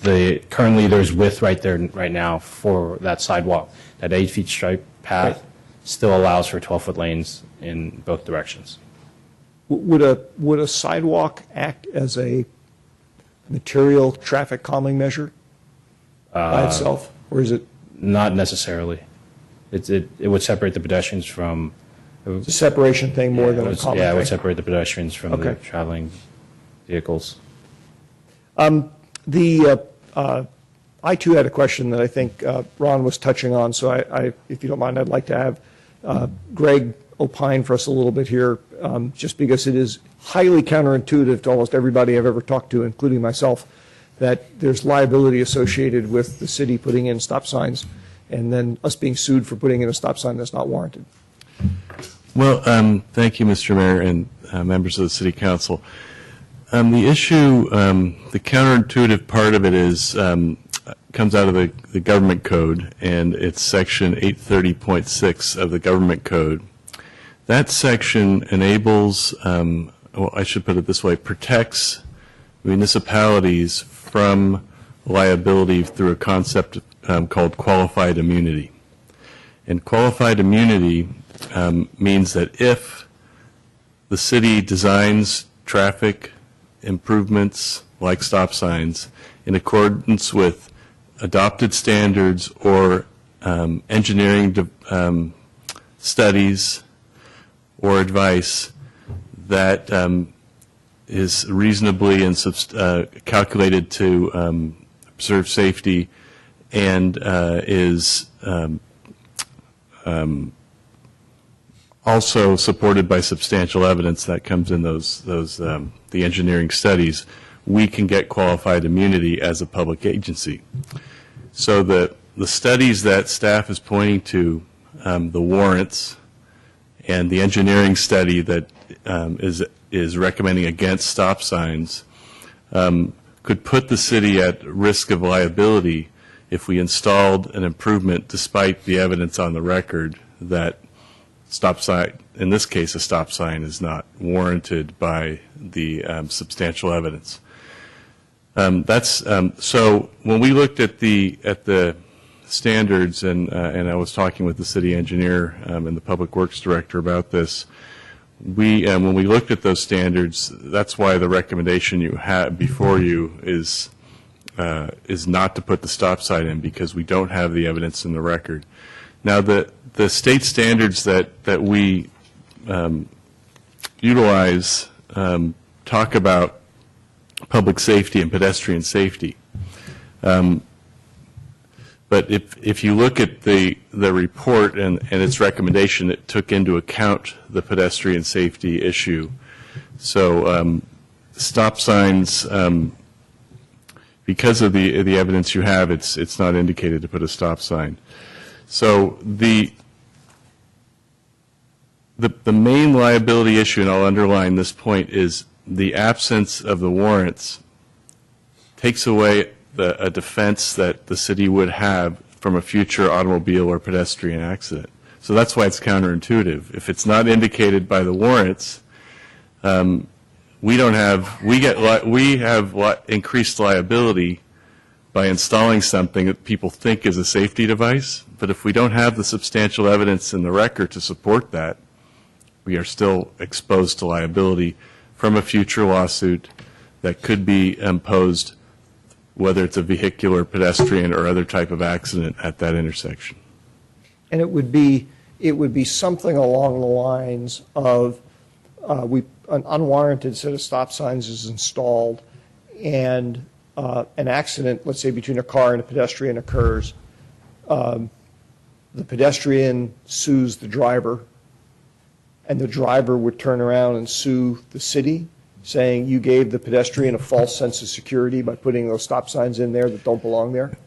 currently there's width right there right now for that sidewalk. That 8-foot stripe path still allows for 12-foot lanes in both directions. Would a sidewalk act as a material traffic calming measure by itself, or is it? Not necessarily. It would separate the pedestrians from. It's a separation thing more than a calming Yeah, it thing? would separate the pedestrians from the traveling vehicles. I too had a question that I think Ron was touching on, so if you don't mind, I'd like to have Greg opine for us a little bit here, just because it is highly counterintuitive to almost everybody I've ever talked to, including myself, that there's liability associated with the city putting in stop signs and then us being sued for putting in a stop sign that's not warranted. Well, thank you, Mr. Mayor, and members of the City Council. The issue, the counterintuitive part of it is comes out of the Government Code, and it's Section 830.6 of the Government Code. That section enables, well, I should put it this way, protects municipalities from liability through a concept called qualified immunity. And qualified immunity means that if the city designs traffic improvements like stop signs in accordance with adopted standards or engineering studies or advice that is reasonably and calculated to preserve safety and is also supported by substantial evidence that comes in the engineering studies, we can get qualified immunity as a public agency. So the studies that staff is pointing to, the warrants and the engineering study that is recommending against stop signs, could put the city at risk of liability if we installed an improvement despite the evidence on the record that stop sign, in this case a stop sign, is not warranted by the substantial evidence. So when we looked at the standards, and I was talking with the city engineer and the public works director about this, when we looked at those standards, that's why the recommendation you have before you is is not to put the stop sign in because we don't have the evidence in the record. Now, the state standards that we utilize talk about public safety and pedestrian safety. But if you look at the report and its recommendation, it took into account the pedestrian safety issue. So stop signs, because of the evidence you have, it's not indicated to put a stop sign. So the main liability issue, and I'll underline this point, is the absence of the warrants takes away a defense that the city would have from a future automobile or pedestrian accident. So that's why it's counterintuitive. If it's not indicated by the warrants, we have increased liability by installing something that people think is a safety device. But if we don't have the substantial evidence in the record to support that, we are still exposed to liability from a future lawsuit that could be imposed, whether it's a vehicular, pedestrian, or other type of accident at that intersection. And it would be something along the lines of an unwarranted set of stop signs is installed, and an accident, let's say between a car and a pedestrian, occurs. The pedestrian sues the driver, and the driver would turn around and sue the city, saying you gave the pedestrian a false sense of security by putting those stop signs in there that don't belong there?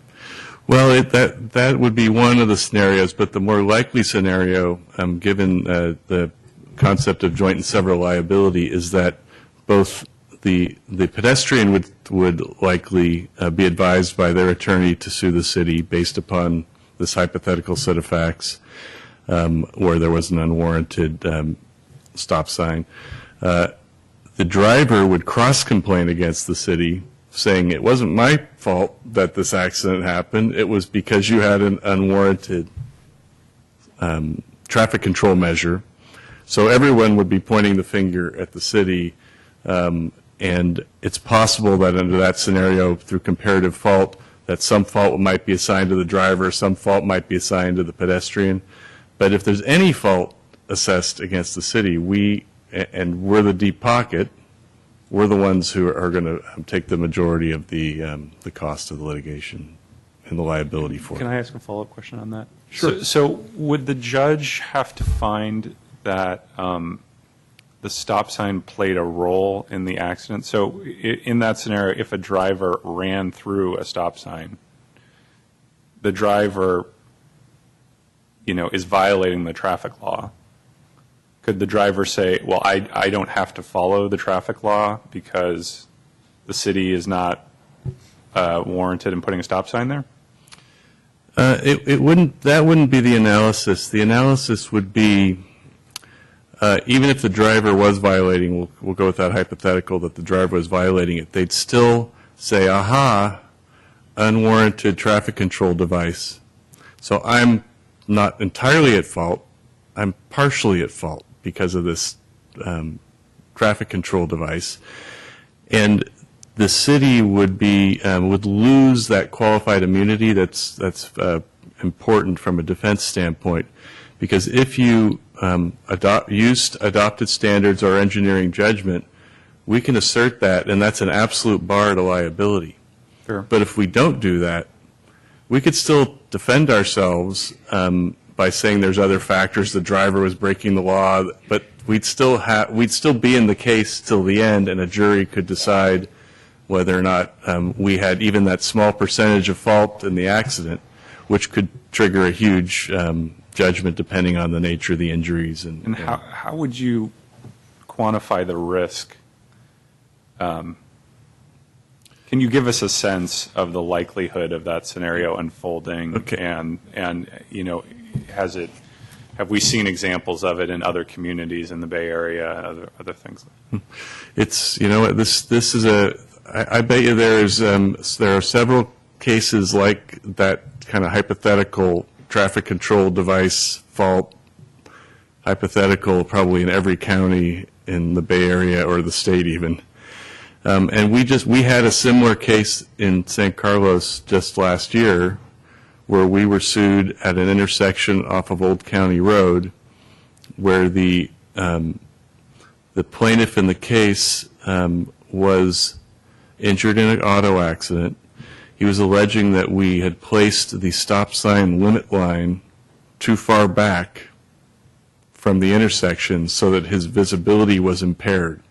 Well, that would be one of the scenarios, but the more likely scenario, given the concept of joint and several liability, is that both the pedestrian would likely be advised by their attorney to sue the city based upon this hypothetical set of facts where there was an unwarranted stop sign. The driver would cross-complain against the city, saying it wasn't my fault that this accident happened, it was because you had an unwarranted traffic control measure. So everyone would be pointing the finger at the city, and it's possible that under that scenario, through comparative fault, that some fault might be assigned to the driver, some fault might be assigned to the pedestrian. But if there's any fault assessed against the city, we're the deep pocket, we're the ones who are going to take the majority of the cost of the litigation and the liability for it. Can I ask a follow-up question on that? Sure. So would the judge have to find that the stop sign played a role in the accident? So in that scenario, if a driver ran through a stop sign, the driver, is violating the traffic law. Could the driver say, well, I don't have to follow the traffic law because the city is not warranted in putting a stop sign there? That wouldn't be the analysis. The analysis would be, even if the driver was violating, we'll go with that hypothetical that the driver was violating it, they'd still say, aha, unwarranted traffic control device. So I'm not entirely at fault, I'm partially at fault because of this traffic control device. And the city would lose that qualified immunity that's important from a defense standpoint, because if you used adopted standards or engineering judgment, we can assert that, and that's an absolute bar to liability. Sure. But if we don't do that, we could still defend ourselves by saying there's other factors, the driver was breaking the law, but we'd still be in the case till the end, and a jury could decide whether or not we had even that small percentage of fault in the accident, which could trigger a huge judgment depending on the nature of the injuries. And how would you quantify the risk? Can you give us a sense of the likelihood of that scenario unfolding? Okay. And have we seen examples of it in other communities in the Bay Area, other things? It's, this is I bet you there are several cases like that kind of hypothetical traffic control device fault, hypothetical probably in every county in the Bay Area or the state even. And we had a similar case in San Carlos just last year where we were sued at an intersection off of Old County Road where the plaintiff in the case was injured in an auto accident. He was alleging that we had placed the stop sign limit line too far back from the intersection so that his visibility was impaired.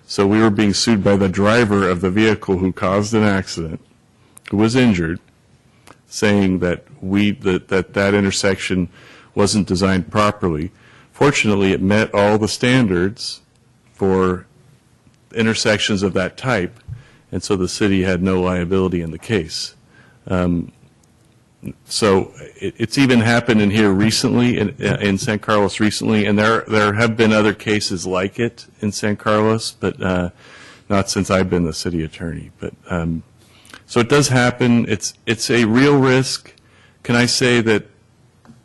So we were being sued by the driver of the vehicle who caused an accident, who was injured, saying that that intersection wasn't designed properly. Fortunately, it met all the standards for intersections of that type, and so the city had no liability in the case. So it's even happened in here recently, in San Carlos recently, and there have been other cases like it in San Carlos, but not since I've been the city attorney. But so it does happen. It's a real risk. Can I say that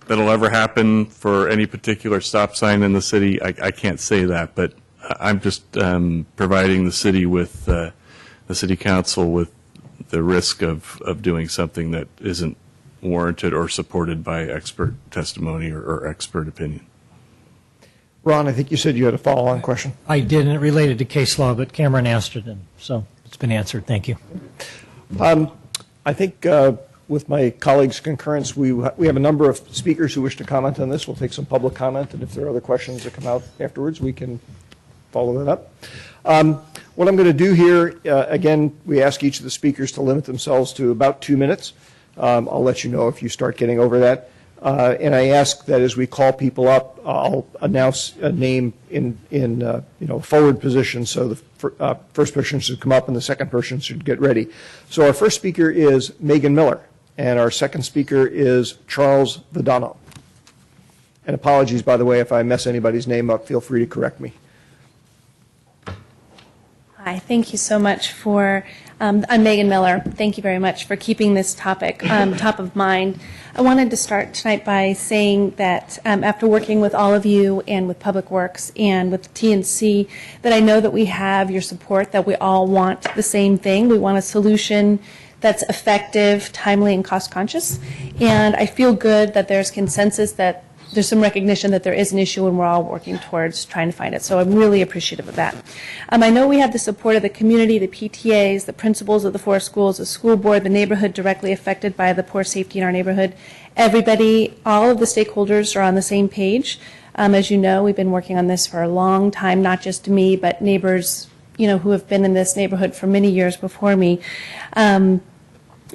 that'll ever happen for any particular stop sign in the city? I can't say that, but I'm just providing the city with the city council with the risk of doing something that isn't warranted or supported by expert testimony or expert opinion. Ron, I think you said you had a follow-on question. I didn't relate it to case law, but Cameron asked it, and so it's been answered. Thank you. I think with my colleagues' concurrence, we have a number of speakers who wish to comment on this. We'll take some public comment, and if there are other questions that come out afterwards, we can follow that up. What I'm going to do here, again, we ask each of the speakers to limit themselves to about 2 minutes. I'll let you know if you start getting over that. And I ask that as we call people up, I'll announce a name in forward position, so the first person should come up and the second person should get ready. So our first speaker is Megan Miller, and our second speaker is Charles Vidano. And apologies, by the way, if I mess anybody's name up, feel free to correct me. Hi, thank you so much for, I'm Megan Miller. Thank you very much for keeping this topic top of mind. I wanted to start tonight by saying that after working with all of you and with Public Works and with TNC, that I know that we have your support, that we all want the same thing. We want a solution that's effective, timely, and cost-conscious. And I feel good that there's consensus, that there's some recognition that there is an issue and we're all working towards trying to find it. So I'm really appreciative of that. I know we have the support of the community, the PTAs, the principals of the 4 schools, the school board, the neighborhood directly affected by the poor safety in our neighborhood. Everybody, all of the stakeholders are on the same page. As you know, we've been working on this for a long time, not just me, but neighbors, who have been in this neighborhood for many years before me.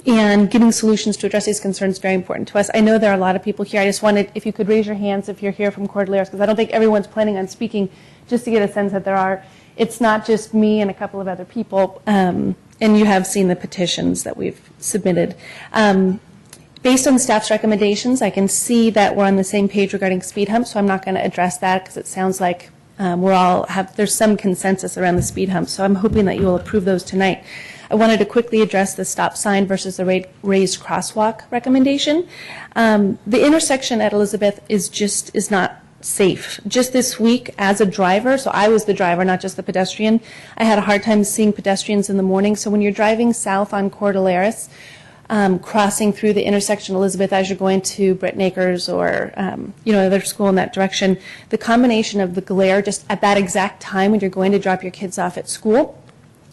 And getting solutions to address these concerns is very important to us. I know there are a lot of people here. I just wanted, if you could raise your hands if you're here from Cordilleras, because I don't think everyone's planning on speaking, just to get a sense that there are. It's not just me and a couple of other people, and you have seen the petitions that we've submitted. Based on the staff's recommendations, I can see that we're on the same page regarding speed humps, so I'm not going to address that because it sounds like there's some consensus around the speed humps, so I'm hoping that you will approve those tonight. I wanted to quickly address the stop sign versus the raised crosswalk recommendation. The intersection at Elizabeth is not safe. Just this week, as a driver, so I was the driver, not just the pedestrian, I had a hard time seeing pedestrians in the morning. So when you're driving south on Cordilleras, crossing through the intersection Elizabeth as you're going to Bretton Acres or another school in that direction, the combination of the glare just at that exact time when you're going to drop your kids off at school,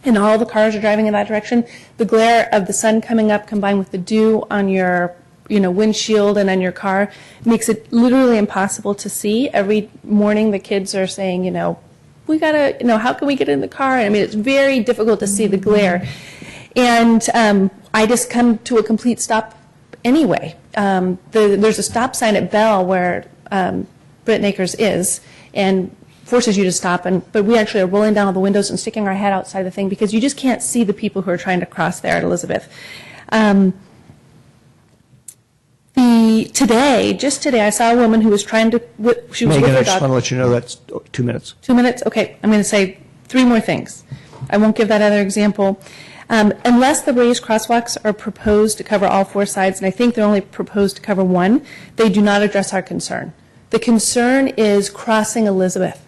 and all the cars are driving in that direction, the glare of the sun coming up combined with the dew on your windshield and on your car makes it literally impossible to see. Every morning the kids are saying, we gotta, how can we get in the car? I mean, it's very difficult to see the glare. And I just come to a complete stop anyway. There's a stop sign at Bell where Bretton Acres is, and forces you to stop, but we actually are rolling down all the windows and sticking our head outside the thing because you just can't see the people who are trying to cross there at Elizabeth. Just today, I saw a woman who was trying to, she was Megan, with her I just dog. want to let you know that's 2 minutes. 2 minutes? Okay, I'm going to say 3 more things. I won't give that other example. Unless the raised crosswalks are proposed to cover all 4 sides, and I think they're only proposed to cover 1, they do not address our concern. The concern is crossing Elizabeth.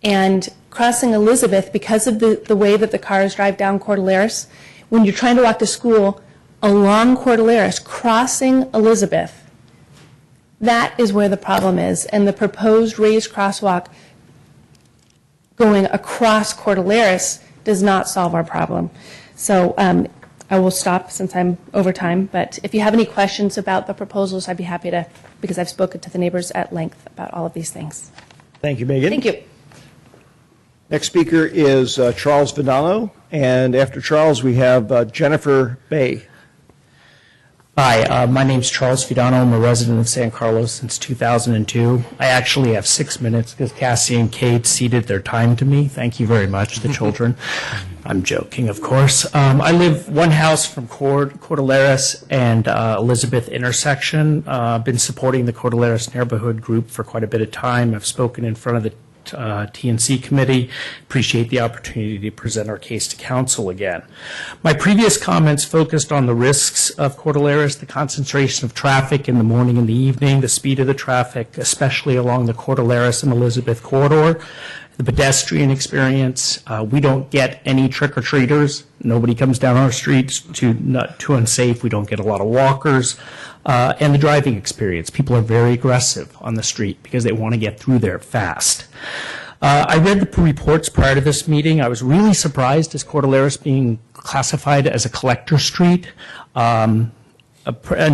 And crossing Elizabeth, because of the way that the cars drive down Cordilleras, when you're trying to walk to school along Cordilleras, crossing Elizabeth, that is where the problem is. And the proposed raised crosswalk going across Cordilleras does not solve our problem. So I will stop since I'm over time, but if you have any questions about the proposals, I'd be happy to, because I've spoken to the neighbors at length about all of these things. Thank you, Megan. Thank you. Next speaker is Charles Vidano, and after Charles, we have Jennifer Bay. Hi, my name's Charles Fidano. I'm a resident of San Carlos since 2002. I actually have 6 minutes because Cassie and Kate ceded their time to me. Thank you very much, the children. I'm joking, of course. I live one house from Cordilleras and Elizabeth intersection. I've been supporting the Cordilleras neighborhood group for quite a bit of time. I've spoken in front of the TNC committee. Appreciate the opportunity to present our case to council again. My previous comments focused on the risks of Cordilleras, the concentration of traffic in the morning and the evening, the speed of the traffic, especially along the Cordilleras and Elizabeth corridor, the pedestrian experience. We don't get any trick-or-treaters. Nobody comes down our streets too unsafe. We don't get a lot of walkers. And the driving experience. People are very aggressive on the street because they want to get through there fast. I read the reports prior to this meeting. I was really surprised as Cordilleras being classified as a collector street. An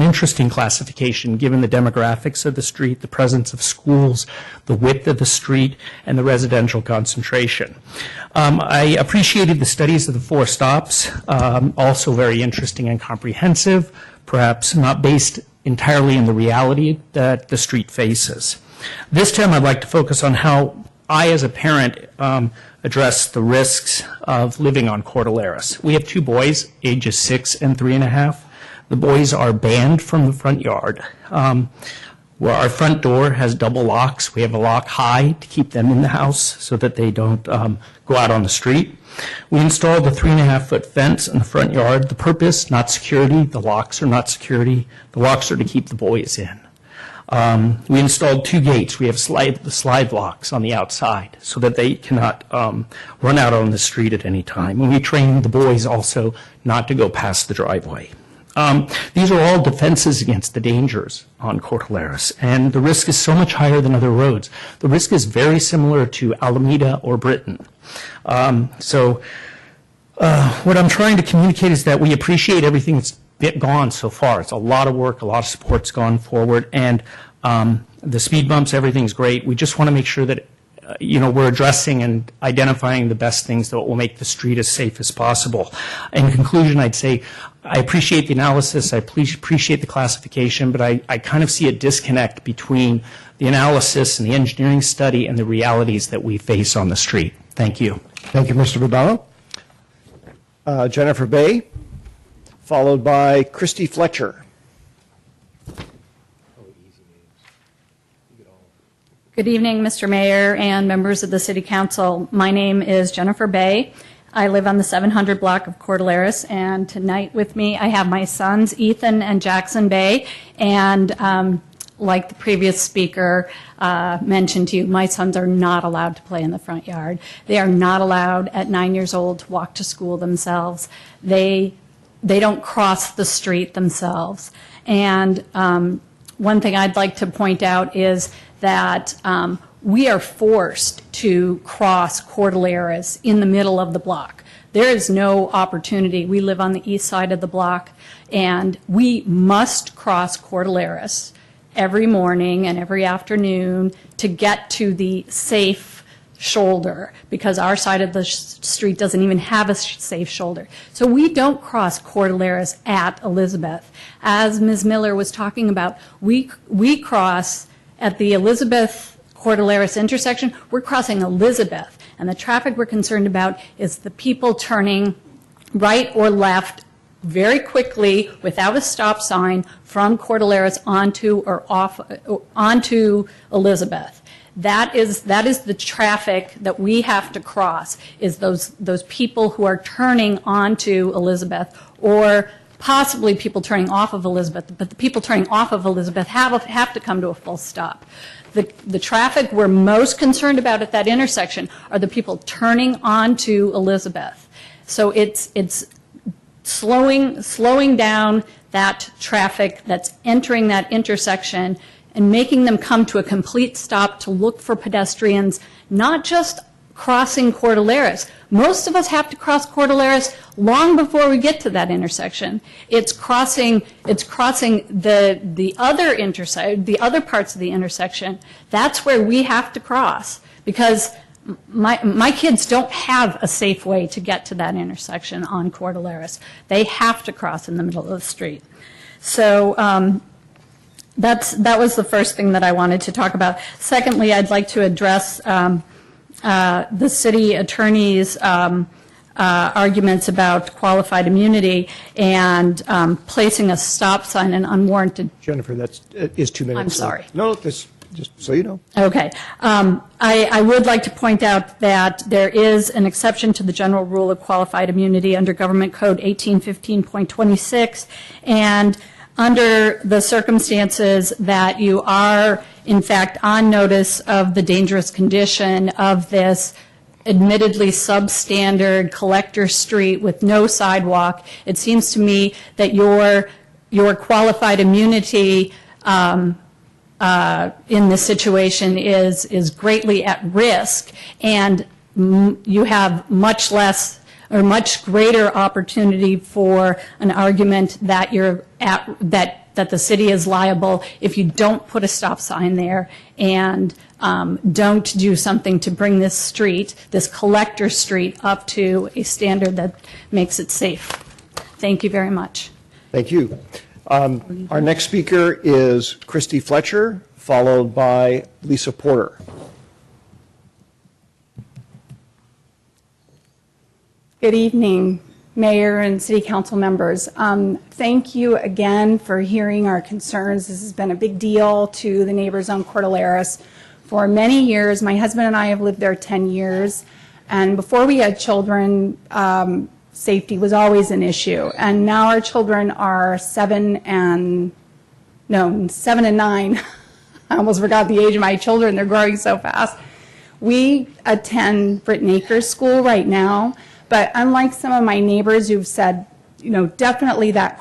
interesting classification given the demographics of the street, the presence of schools, the width of the street, and the residential concentration. I appreciated the studies of the 4 stops, also very interesting and comprehensive, perhaps not based entirely in the reality that the street faces. This time I'd like to focus on how I, as a parent, address the risks of living on Cordilleras. We have 2 boys, ages 6 and 3.5. The boys are banned from the front yard. Where our front door has double locks. We have a lock high to keep them in the house so that they don't go out on the street. We installed a 3.5-foot fence in the front yard. The purpose, not security. The locks are not security. The locks are to keep the boys in. We installed 2 gates. We have slide locks on the outside so that they cannot run out on the street at any time. And we train the boys also not to go past the driveway. These are all defenses against the dangers on Cordilleras, and the risk is so much higher than other roads. The risk is very similar to Alameda or Britain. What I'm trying to communicate is that we appreciate everything that's gone so far. It's a lot of work, a lot of support's gone forward, and the speed bumps, everything's great. We just want to make sure that we're addressing and identifying the best things that will make the street as safe as possible. In conclusion, I'd say I appreciate the analysis, I appreciate the classification, but I kind of see a disconnect between the analysis and the engineering study and the realities that we face on the street. Thank you. Thank you, Mr. Vidano. Jennifer Bay, followed by Christy Fletcher. Good evening, Mr. Mayor and members of the City Council. My name is Jennifer Bay. I live on the 700 block of Cordilleras, and tonight with me I have my sons, Ethan and Jackson Bay, and like the previous speaker mentioned to you, my sons are not allowed to play in the front yard. They are not allowed at 9 years old to walk to school themselves. They don't cross the street themselves. And one thing I'd like to point out is that we are forced to cross Cordilleras in the middle of the block. There is no opportunity. We live on the east side of the block, and we must cross Cordilleras every morning and every afternoon to get to the safe shoulder, because our side of the street doesn't even have a safe shoulder. So we don't cross Cordilleras at Elizabeth. As Ms. Miller was talking about, we cross at the Elizabeth Cordilleras intersection. We're crossing Elizabeth, and the traffic we're concerned about is the people turning right or left very quickly without a stop sign from Cordilleras onto Elizabeth. That is the traffic that we have to cross, is those people who are turning onto Elizabeth or possibly people turning off of Elizabeth, but the people turning off of Elizabeth have to come to a full stop. The traffic we're most concerned about at that intersection are the people turning onto Elizabeth. So it's slowing down that traffic that's entering that intersection and making them come to a complete stop to look for pedestrians, not just crossing Cordilleras. Most of us have to cross Cordilleras long before we get to that intersection. It's crossing the other parts of the intersection. That's where we have to cross, because my kids don't have a safe way to get to that intersection on Cordilleras. They have to cross in the middle of the street. So that was the first thing that I wanted to talk about. Secondly, I'd like to address the city attorney's arguments about qualified immunity and placing a stop sign in unwarranted. Jennifer, that is 2 minutes. I'm sorry. No, this, just so you know. Okay. I would like to point out that there is an exception to the general rule of qualified immunity under Government Code 1815.26, and under the circumstances that you are, in fact, on notice of the dangerous condition of this admittedly substandard collector street with no sidewalk, it seems to me that your qualified immunity in this situation is greatly at risk, and you have much less or much greater opportunity for an argument that that the city is liable if you don't put a stop sign there and don't do something to bring this street, this collector street, up to a standard that makes it safe. Thank you very much. Thank you. Our next speaker is Christy Fletcher, followed by Lisa Porter. Good evening, Mayor and City Council members. Thank you again for hearing our concerns. This has been a big deal to the neighbors on Cordilleras for many years. My husband and I have lived there 10 years, and before we had children, safety was always an issue. And now our children are 7 and 9. I almost forgot the age of my children. They're growing so fast. We attend Britton Acres School right now. But unlike some of my neighbors who've said, definitely that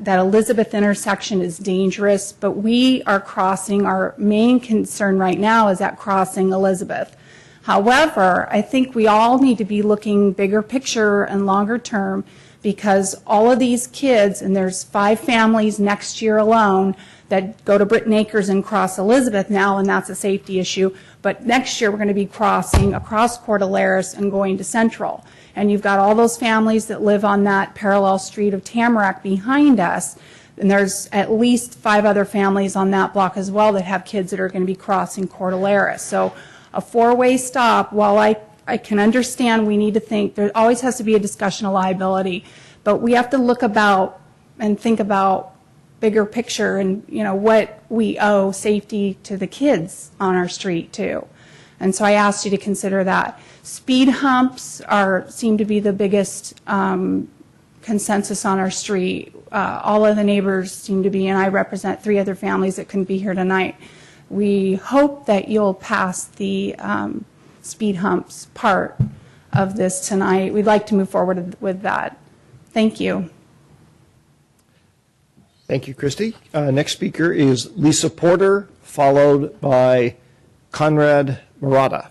Elizabeth intersection is dangerous, but we are crossing, our main concern right now is at crossing Elizabeth. However, I think we all need to be looking bigger picture and longer term, because all of these kids, and there's 5 families next year alone that go to Britton Acres and cross Elizabeth now, and that's a safety issue. But next year we're going to be crossing across Cordilleras and going to Central. And you've got all those families that live on that parallel street of Tamarack behind us. And there's at least 5 other families on that block as well that have kids that are going to be crossing Cordilleras. So a 4-way stop, while I can understand we need to think, there always has to be a discussion of liability, but we have to look about and think about bigger picture and what we owe safety to the kids on our street too. And so I asked you to consider that. Speed humps seem to be the biggest consensus on our street. All of the neighbors seem to be, and I represent 3 other families that couldn't be here tonight. We hope that you'll pass the speed humps part of this tonight. We'd like to move forward with that. Thank you. Thank you, Christy. Next speaker is Lisa Porter, followed by Conrad Murata.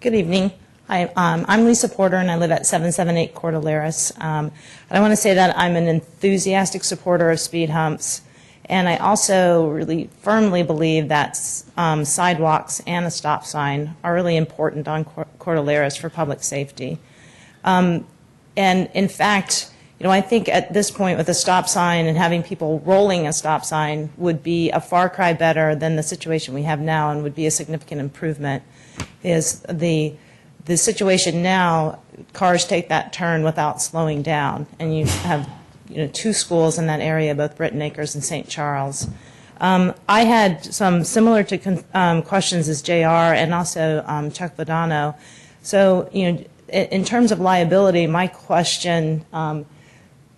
Good evening. I'm Lisa Porter, and I live at 778 Cordilleras. And I want to say that I'm an enthusiastic supporter of speed humps, and I also really firmly believe that sidewalks and a stop sign are really important on Cordilleras for public safety. And in fact, I think at this point with a stop sign and having people rolling a stop sign would be a far cry better than the situation we have now, and would be a significant improvement. Is the situation now, cars take that turn without slowing down, and you have 2 schools in that area, both Britton Acres and St. Charles. I had some similar to questions as JR and also Chuck Vadano. So in terms of liability, my question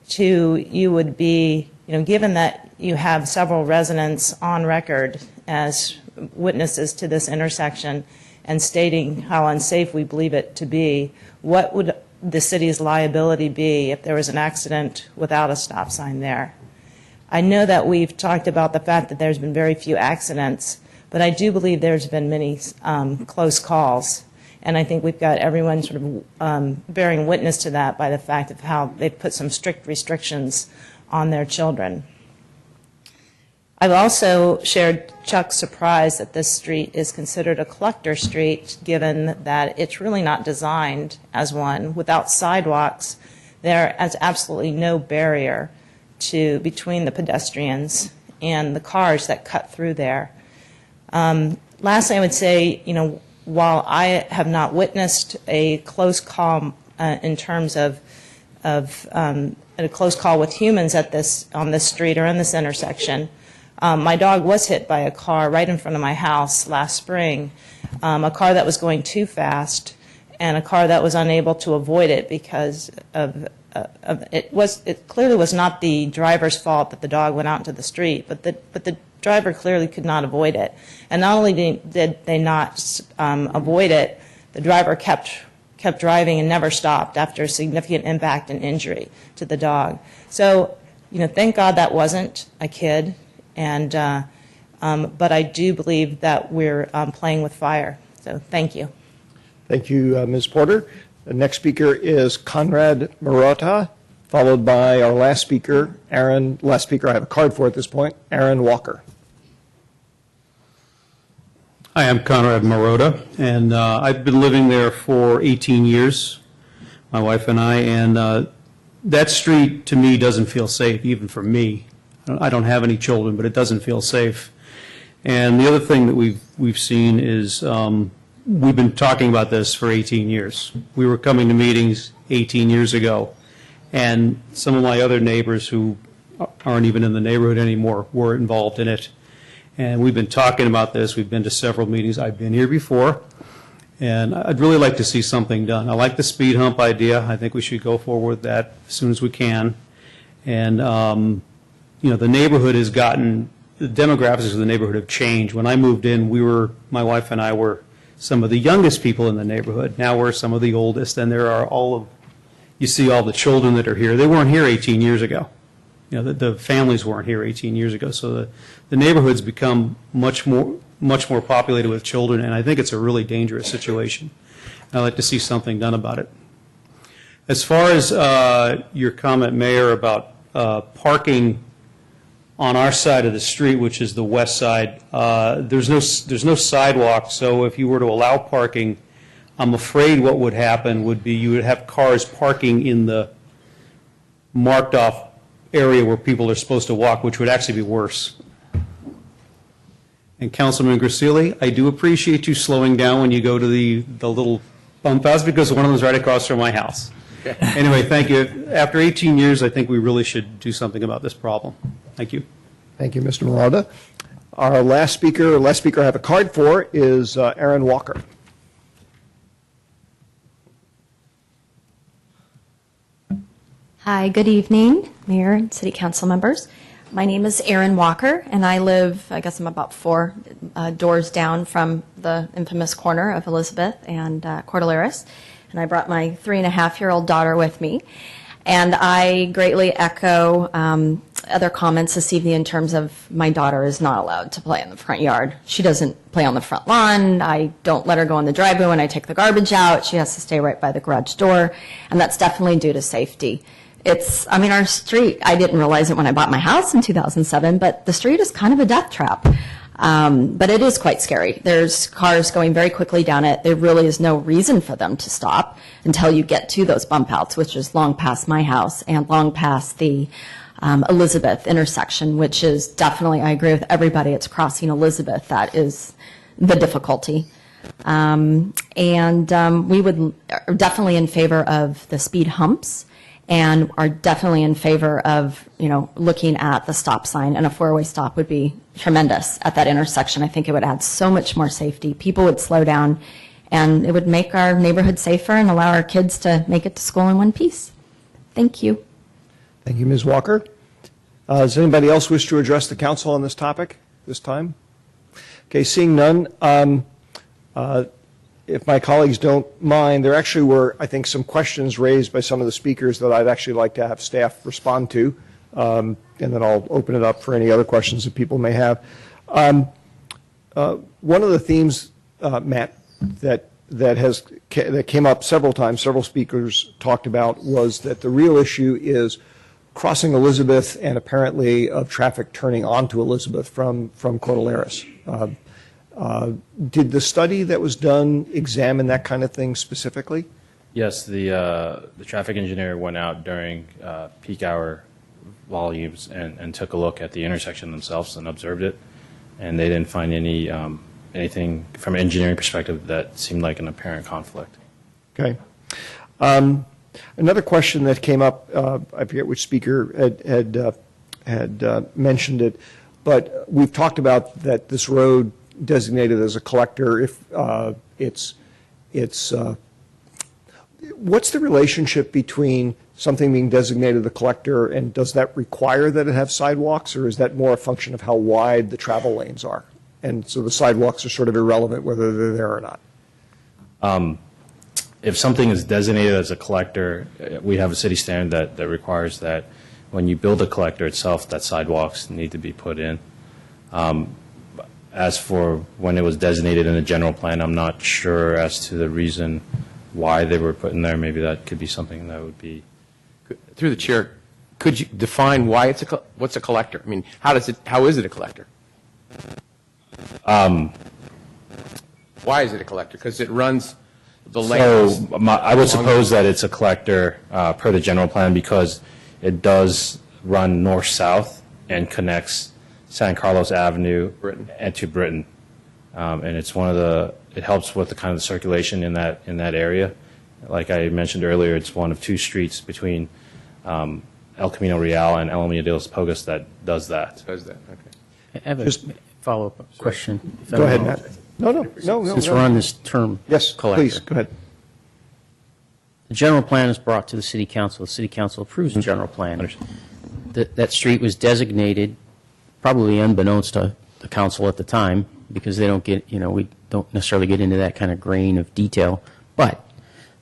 you would be, given that you have several residents on record as witnesses to this intersection and stating how unsafe we believe it to be, what would the city's liability be if there was an accident without a stop sign there? I know that we've talked about the fact that there's been very few accidents, but I do believe there's been many close calls. And I think we've got everyone sort of bearing witness to that by the fact of how they've put some strict restrictions on their children. I've also shared Chuck's surprise that this street is considered a collector street, given that it's really not designed as one. Without sidewalks, there is absolutely no barrier between the pedestrians and the cars that cut through there. Lastly, I would say, while I have not witnessed a close call in terms of a close call with humans on this street or in this intersection, my dog was hit by a car right in front of my house last spring, a car that was going too fast and a car that was unable to avoid it because it clearly was not the driver's fault that the dog went out into the street, but the driver clearly could not avoid it. And not only did they not avoid it, the driver kept driving and never stopped after a significant impact and injury to the dog. So, thank God that wasn't a kid. And but I do believe that we're playing with fire. So thank you. Thank you, Ms. Porter. The next speaker is Conrad Marotta, followed by our last speaker, I have a card for at this point, Aaron Walker. Hi, I'm Conrad Marotta, and I've been living there for 18 years, my wife and I, and that street to me doesn't feel safe, even for me. I don't have any children, but it doesn't feel safe. And the other thing that we've seen is we've been talking about this for 18 years. We were coming to meetings 18 years ago, and some of my other neighbors who aren't even in the neighborhood anymore were involved in it. And we've been talking about this. We've been to several meetings. I've been here before, and I'd really like to see something done. I like the speed hump idea. I think we should go forward with that as soon as we can. And the neighborhood has gotten, the demographics of the neighborhood have changed. When I moved in, my wife and I were some of the youngest people in the neighborhood. Now we're some of the oldest, and there are you see all the children that are here. They weren't here 18 years ago. The families weren't here 18 years ago. So the neighborhood's become much more populated with children, and I think it's a really dangerous situation. I'd like to see something done about it. As far as your comment, Mayor, about parking on our side of the street, which is the west side, there's no sidewalk, so if you were to allow parking, I'm afraid what would happen would be you would have cars parking in the marked off area where people are supposed to walk, which would actually be worse. And Councilman Grasili, I do appreciate you slowing down when you go to the little bump outs, because one of them is right across from my house. Anyway, thank you. After 18 years, I think we really should do something about this problem. Thank you. Thank you, Mr. Marotta. Our last speaker I have a card for is Aaron Walker. Hi, good evening, Mayor and City Council members. My name is Erin Walker, and I live, I guess I'm about 4 doors down from the infamous corner of Elizabeth and Cordilleras. And I brought my 3.5-year-old daughter with me. And I greatly echo other comments this evening in terms of my daughter is not allowed to play in the front yard. She doesn't play on the front lawn. I don't let her go in the driveway when I take the garbage out. She has to stay right by the garage door, and that's definitely due to safety. Our street, I didn't realize it when I bought my house in 2007, but the street is kind of a death trap. But it is quite scary. There's cars going very quickly down it. There really is no reason for them to stop until you get to those bump outs, which is long past my house and long past the Elizabeth intersection, which is definitely, I agree with everybody, it's crossing Elizabeth that is the difficulty. We are definitely in favor of the speed humps, and are definitely in favor of, looking at the stop sign, and a 4-way stop would be tremendous at that intersection. I think it would add so much more safety. People would slow down, and it would make our neighborhood safer and allow our kids to make it to school in one piece. Thank you. Thank you, Ms. Walker. Does anybody else wish to address the council on this topic this time? Okay, seeing none, if my colleagues don't mind, there actually were, I think, some questions raised by some of the speakers that I'd actually like to have staff respond to, and then I'll open it up for any other questions that people may have. One of the themes, Matt, that came up several times, several speakers talked about, was that the real issue is crossing Elizabeth and apparently of traffic turning onto Elizabeth from Cordilleras. Did the study that was done examine that kind of thing specifically? Yes, the traffic engineer went out during peak hour volumes and took a look at the intersection themselves and observed it, and they didn't find anything from an engineering perspective that seemed like an apparent conflict. Okay. Another question that came up, I forget which speaker had mentioned it, but we've talked about that this road designated as a collector, if what's the relationship between something being designated a collector, and does that require that it have sidewalks, or is that more a function of how wide the travel lanes are? And so the sidewalks are sort of irrelevant whether they're there or not. If something is designated as a collector, we have a city standard that requires that when you build a collector itself, that sidewalks need to be put in. As for when it was designated in the general plan, I'm not sure as to the reason why they were put in there. Maybe that could be something that would be. Through the chair, could you define why what's a collector? I mean, how is it a collector? Why is it a collector? Because it runs the lanes. So I would suppose that it's a collector per the general plan because it does run north-south and connects San Carlos Avenue and to Britain, and it's it helps with the kind of circulation in that area. Like I mentioned earlier, it's one of two streets between El Camino Real and El Camino de los Pogas that does that. Okay. I have a follow-up question. if I Go ahead, may. Matt. No. Since we're on this term, Yes, collector. please, go ahead. The general plan is brought to the city council. The city council approves the general plan. That street was designated, probably unbeknownst to the council at the time, because they don't get, we don't necessarily get into that kind of grain of detail. But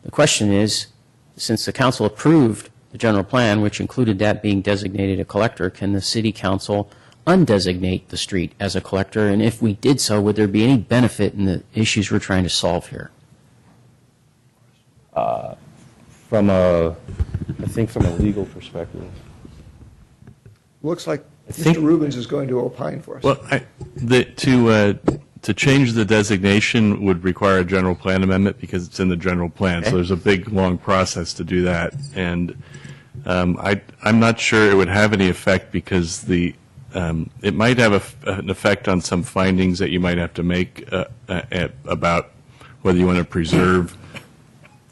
the question is, since the council approved the general plan, which included that being designated a collector, can the city council undesignate the street as a collector? And if we did so, would there be any benefit in the issues we're trying to solve here? I think from a legal perspective. Looks like Mr. Rubens is going to opine for us. Well, to change the designation would require a general plan amendment because it's in the general plan. So there's a big, long process to do that. And I'm not sure it would have any effect because it might have an effect on some findings that you might have to make about whether you want to preserve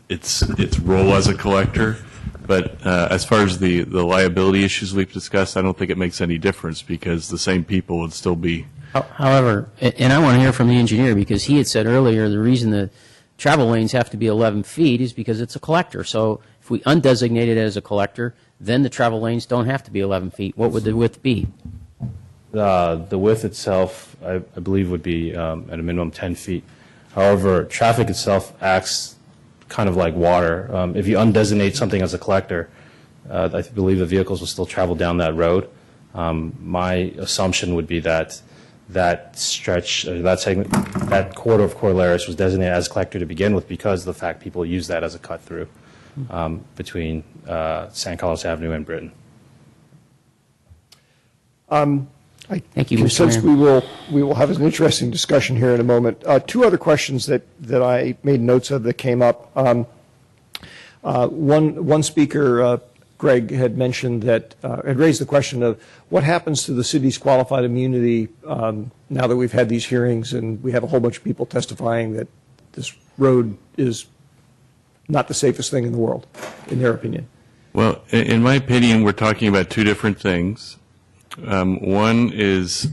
its role as a collector. But as far as the liability issues we've discussed, I don't think it makes any difference because the same people would still be. However, and I want to hear from the engineer because he had said earlier the reason the travel lanes have to be 11 feet is because it's a collector. So if we undesignate it as a collector, then the travel lanes don't have to be 11 feet. What would the width be? The width itself, I believe, would be at a minimum 10 feet. However, traffic itself acts kind of like water. If you undesignate something as a collector, I believe the vehicles will still travel down that road. My assumption would be that stretch, that quarter of Cordilleras was designated as a collector to begin with because of the fact people use that as a cut through between San Carlos Avenue and Britain. Thank you, Mr. Since Mayor. we will have an interesting discussion here in a moment. Two other questions that I made notes of that came up. One speaker, Greg, had mentioned that had raised the question of what happens to the city's qualified immunity now that we've had these hearings and we have a whole bunch of people testifying that this road is not the safest thing in the world, in their opinion. Well, in my opinion, we're talking about two different things. One is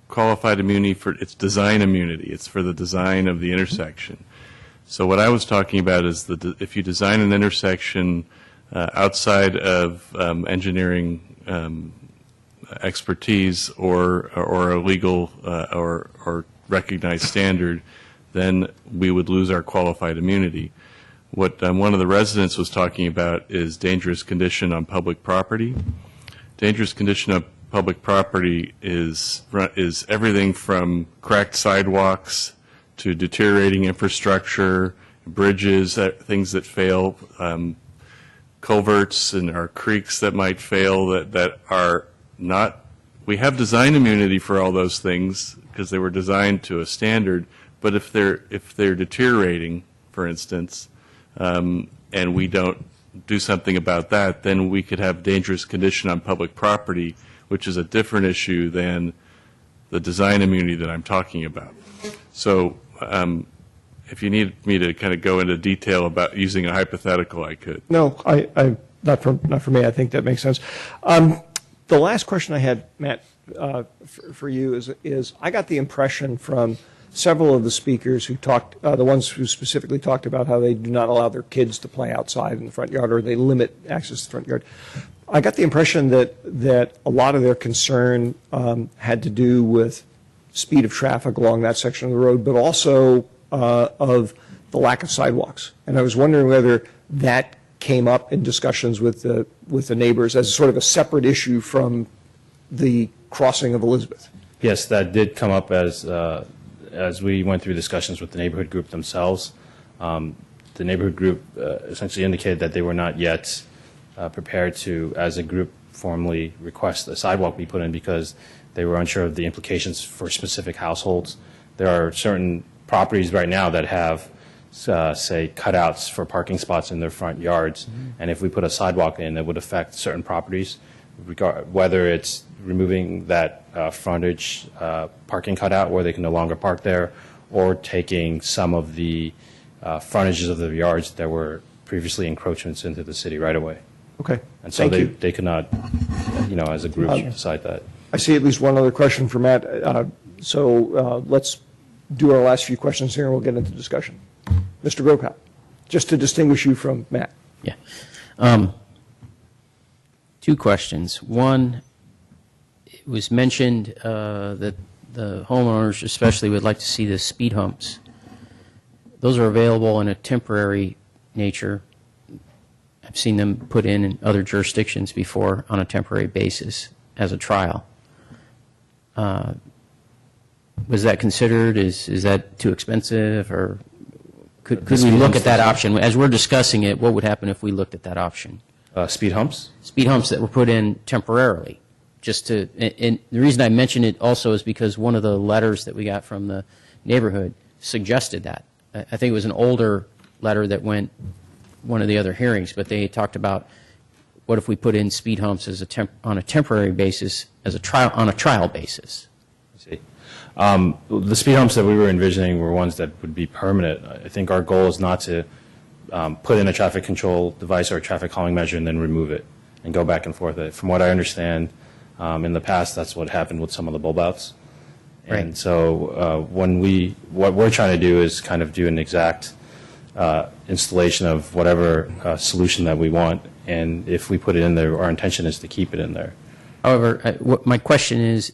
qualified immunity for its design immunity. It's for the design of the intersection. So what I was talking about is that if you design an intersection outside of engineering expertise or a legal or recognized standard, then we would lose our qualified immunity. What one of the residents was talking about is dangerous condition on public property. Dangerous condition on public property is everything from cracked sidewalks to deteriorating infrastructure, bridges, things that fail, culverts and our creeks that might fail that are not. We have design immunity for all those things because they were designed to a standard. But if they're deteriorating, for instance, and we don't do something about that, then we could have dangerous condition on public property, which is a different issue than the design immunity that I'm talking about. So if you need me to kind of go into detail about using a hypothetical, I could. No, I not for me. I think that makes sense. The last question I had, Matt, for you is I got the impression from several of the speakers who talked, the ones who specifically talked about how they do not allow their kids to play outside in the front yard, or they limit access to the front yard. I got the impression that a lot of their concern had to do with speed of traffic along that section of the road, but also of the lack of sidewalks. And I was wondering whether that came up in discussions with the neighbors as sort of a separate issue from the crossing of Elizabeth. Yes, that did come up as we went through discussions with the neighborhood group themselves. The neighborhood group essentially indicated that they were not yet prepared to, as a group, formally request a sidewalk be put in because they were unsure of the implications for specific households. There are certain properties right now that have, say, cutouts for parking spots in their front yards, and if we put a sidewalk in, it would affect certain properties, whether it's removing that frontage parking cutout where they can no longer park there, or taking some of the frontages of the yards that were previously encroachments into the city right away. Okay. And so Thank you. they could not, as a group, decide that. I see at least one other question for Matt. So let's do our last few questions here and we'll get into discussion. Mr. Grocott, just to distinguish you from Matt. Yeah. Two questions. One, it was mentioned that the homeowners especially would like to see the speed humps. Those are available in a temporary nature. I've seen them put in other jurisdictions before on a temporary basis as a trial. Was that considered? Is that too expensive, or could we look at that option? As we're discussing it, what would happen if we looked at that option? Speed humps? Speed humps that were put in temporarily. And the reason I mention it also is because one of the letters that we got from the neighborhood suggested that. I think it was an older letter that went one of the other hearings, but they talked about what if we put in speed humps as on a temporary basis, as a trial basis. I see. The speed humps that we were envisioning were ones that would be permanent. I think our goal is not to put in a traffic control device or a traffic calming measure and then remove it and go back and forth. From what I understand, in the past, that's what happened with some of the bulb outs. Right. And so what we're trying to do is kind of do an exact installation of whatever solution that we want. And if we put it in there, our intention is to keep it in there. However, my question is,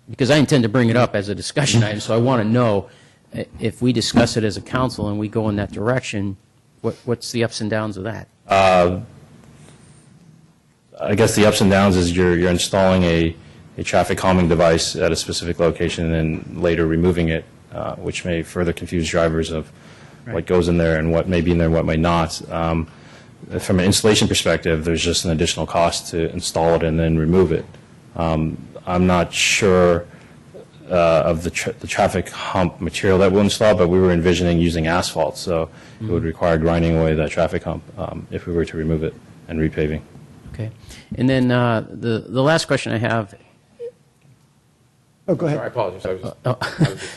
because I intend to bring it up as a discussion item, so I want to know if we discuss it as a council and we go in that direction, what's the ups and downs of that? I guess the ups and downs is you're installing a traffic calming device at a specific location and then later removing it, which may further confuse drivers of what goes in there and what may be in there and what may not. From an installation perspective, there's just an additional cost to install it and then remove it. I'm not sure of the traffic hump material that we'll install, but we were envisioning using asphalt, so it would require grinding away that traffic hump if we were to remove it and repaving. Okay. And then the last question I have. Oh, go ahead. Sorry, I apologize. I was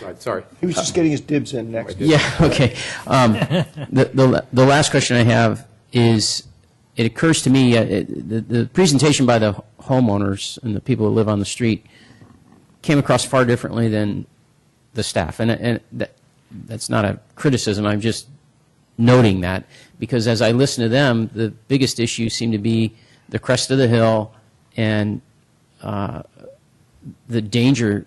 just, sorry. He was just getting his dibs in next. Yeah, okay. The last question I have is, it occurs to me, the presentation by the homeowners and the people who live on the street came across far differently than the staff. And that's not a criticism. I'm just noting that, because as I listen to them, the biggest issues seem to be the crest of the hill and the danger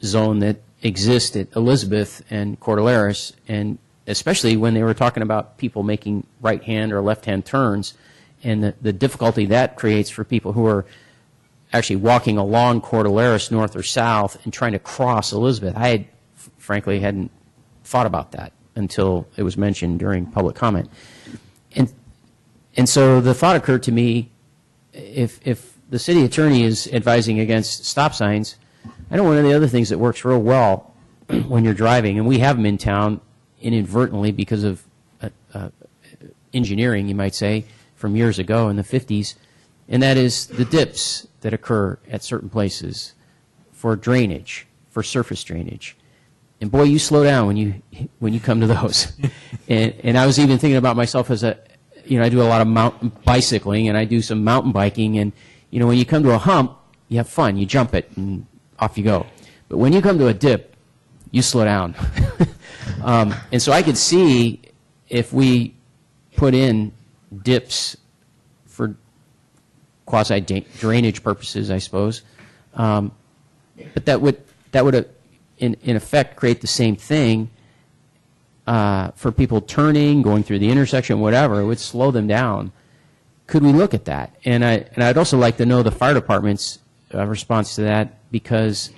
zone that exists at Elizabeth and Cordilleras, and especially when they were talking about people making right-hand or left-hand turns, and the difficulty that creates for people who are actually walking along Cordilleras north or south and trying to cross Elizabeth. I frankly hadn't thought about that until it was mentioned during public comment. And so the thought occurred to me, if the city attorney is advising against stop signs, I know one of the other things that works real well when you're driving, and we have them in town inadvertently because of engineering, you might say, from years ago in the 50s, and that is the dips that occur at certain places for drainage, for surface drainage. And boy, you slow down when you come to those. And I was even thinking about myself as I do a lot of mountain bicycling, and I do some mountain biking, and when you come to a hump, you have fun, you jump it, and off you go. But when you come to a dip, you slow down. And so I could see if we put in dips for quasi-drainage purposes, I suppose, but that would in effect create the same thing for people turning, going through the intersection, whatever. It would slow them down. Could we look at that? And I'd also like to know the fire department's response to that, because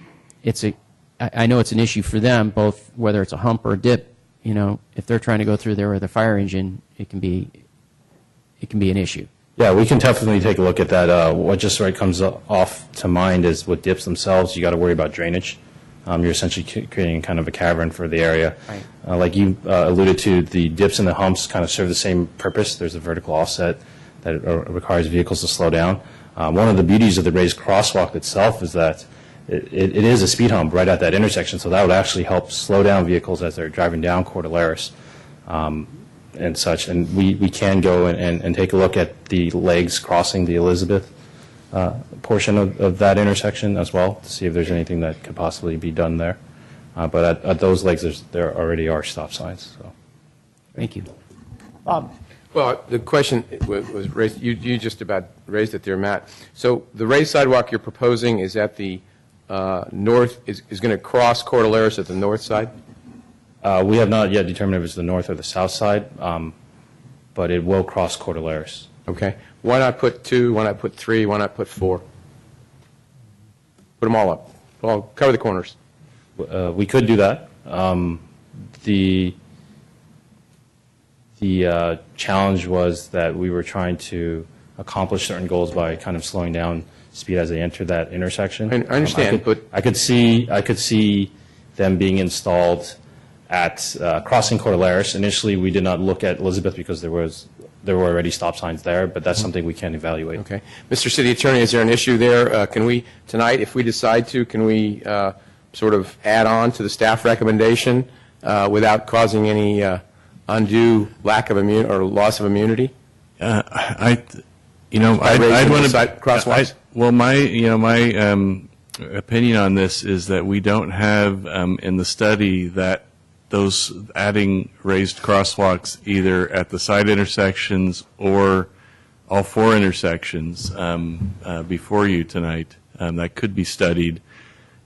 I know it's an issue for them, both whether it's a hump or a dip. If they're trying to go through there with a fire engine, it can be an issue. Yeah, we can definitely take a look at that. What just comes off to mind is with dips themselves, you got to worry about drainage. You're essentially creating kind of a cavern for the area. Right. Like you alluded to, the dips and the humps kind of serve the same purpose. There's a vertical offset that requires vehicles to slow down. One of the beauties of the raised crosswalk itself is that it is a speed hump right at that intersection, so that would actually help slow down vehicles as they're driving down Cordilleras and such. And we can go and take a look at the legs crossing the Elizabeth portion of that intersection as well to see if there's anything that could possibly be done there. But at those legs, there already are stop signs. So. Thank you. Bob. Well, the question was raised, you just about raised it there, Matt. So the raised sidewalk you're proposing is at the north, is going to cross Cordilleras at the north side? We have not yet determined if it's the north or the south side, but it will cross Cordilleras. Okay. Why not put 2, why not put 3, why not put 4? Put them all up. Well, cover the corners. We could do that. The challenge was that we were trying to accomplish certain goals by kind of slowing down speed as they enter that intersection. I understand, but I could see them being installed at crossing Cordilleras. Initially, we did not look at Elizabeth because there were already stop signs there, but that's something we can evaluate. Okay. Mr. City Attorney, is there an issue there? Can we, tonight, if we decide to, can we sort of add on to the staff recommendation without causing any undue lack of immunity or loss of immunity? I'd want to crosswalks. Well, my opinion on this is that we don't have in the study that those adding raised crosswalks either at the side intersections or all 4 intersections before you tonight. That could be studied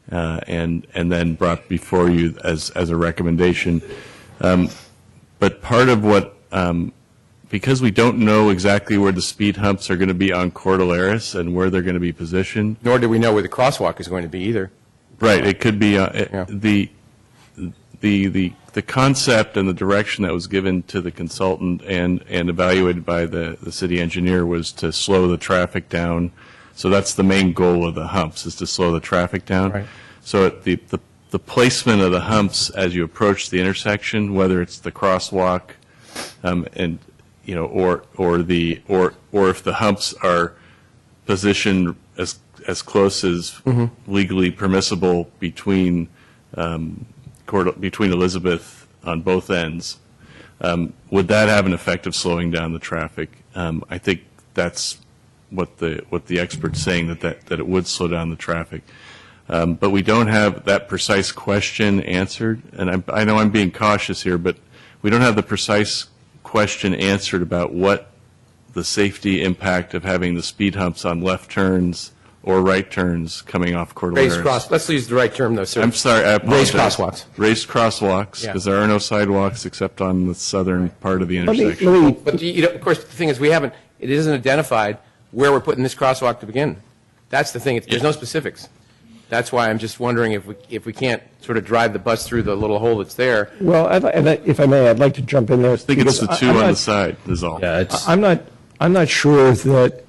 and then brought before you as a recommendation. But part of what, because we don't know exactly where the speed humps are going to be on Cordilleras and where they're going to be positioned. Nor do we know where the crosswalk is going to be either. Right. It could be the concept and the direction that was given to the consultant and evaluated by the city engineer was to slow the traffic down. So that's the main goal of the humps, is to slow the traffic down. Right. So the placement of the humps as you approach the intersection, whether it's the crosswalk, and or if the humps are positioned as close as legally permissible between Elizabeth on both ends, would that have an effect of slowing down the traffic? I think that's what the expert's saying, that it would slow down the traffic. But we don't have that precise question answered, and I know I'm being cautious here, but we don't have the precise question answered about what the safety impact of having the speed humps on left turns or right turns coming off Cordilleras. Let's use the right term, though, sir. I'm sorry, I apologize. Raised crosswalks. Raised crosswalks, Yeah. because there are no sidewalks except on the southern part of the intersection. But of course, the thing is, it isn't identified where we're putting this crosswalk to begin. That's the thing. There's no specifics. That's why I'm just wondering if we can't sort of drive the bus through the little hole that's there. Well, if I may, I'd like to jump in there. I think it's the two on the side is all. Yeah, I'm not sure that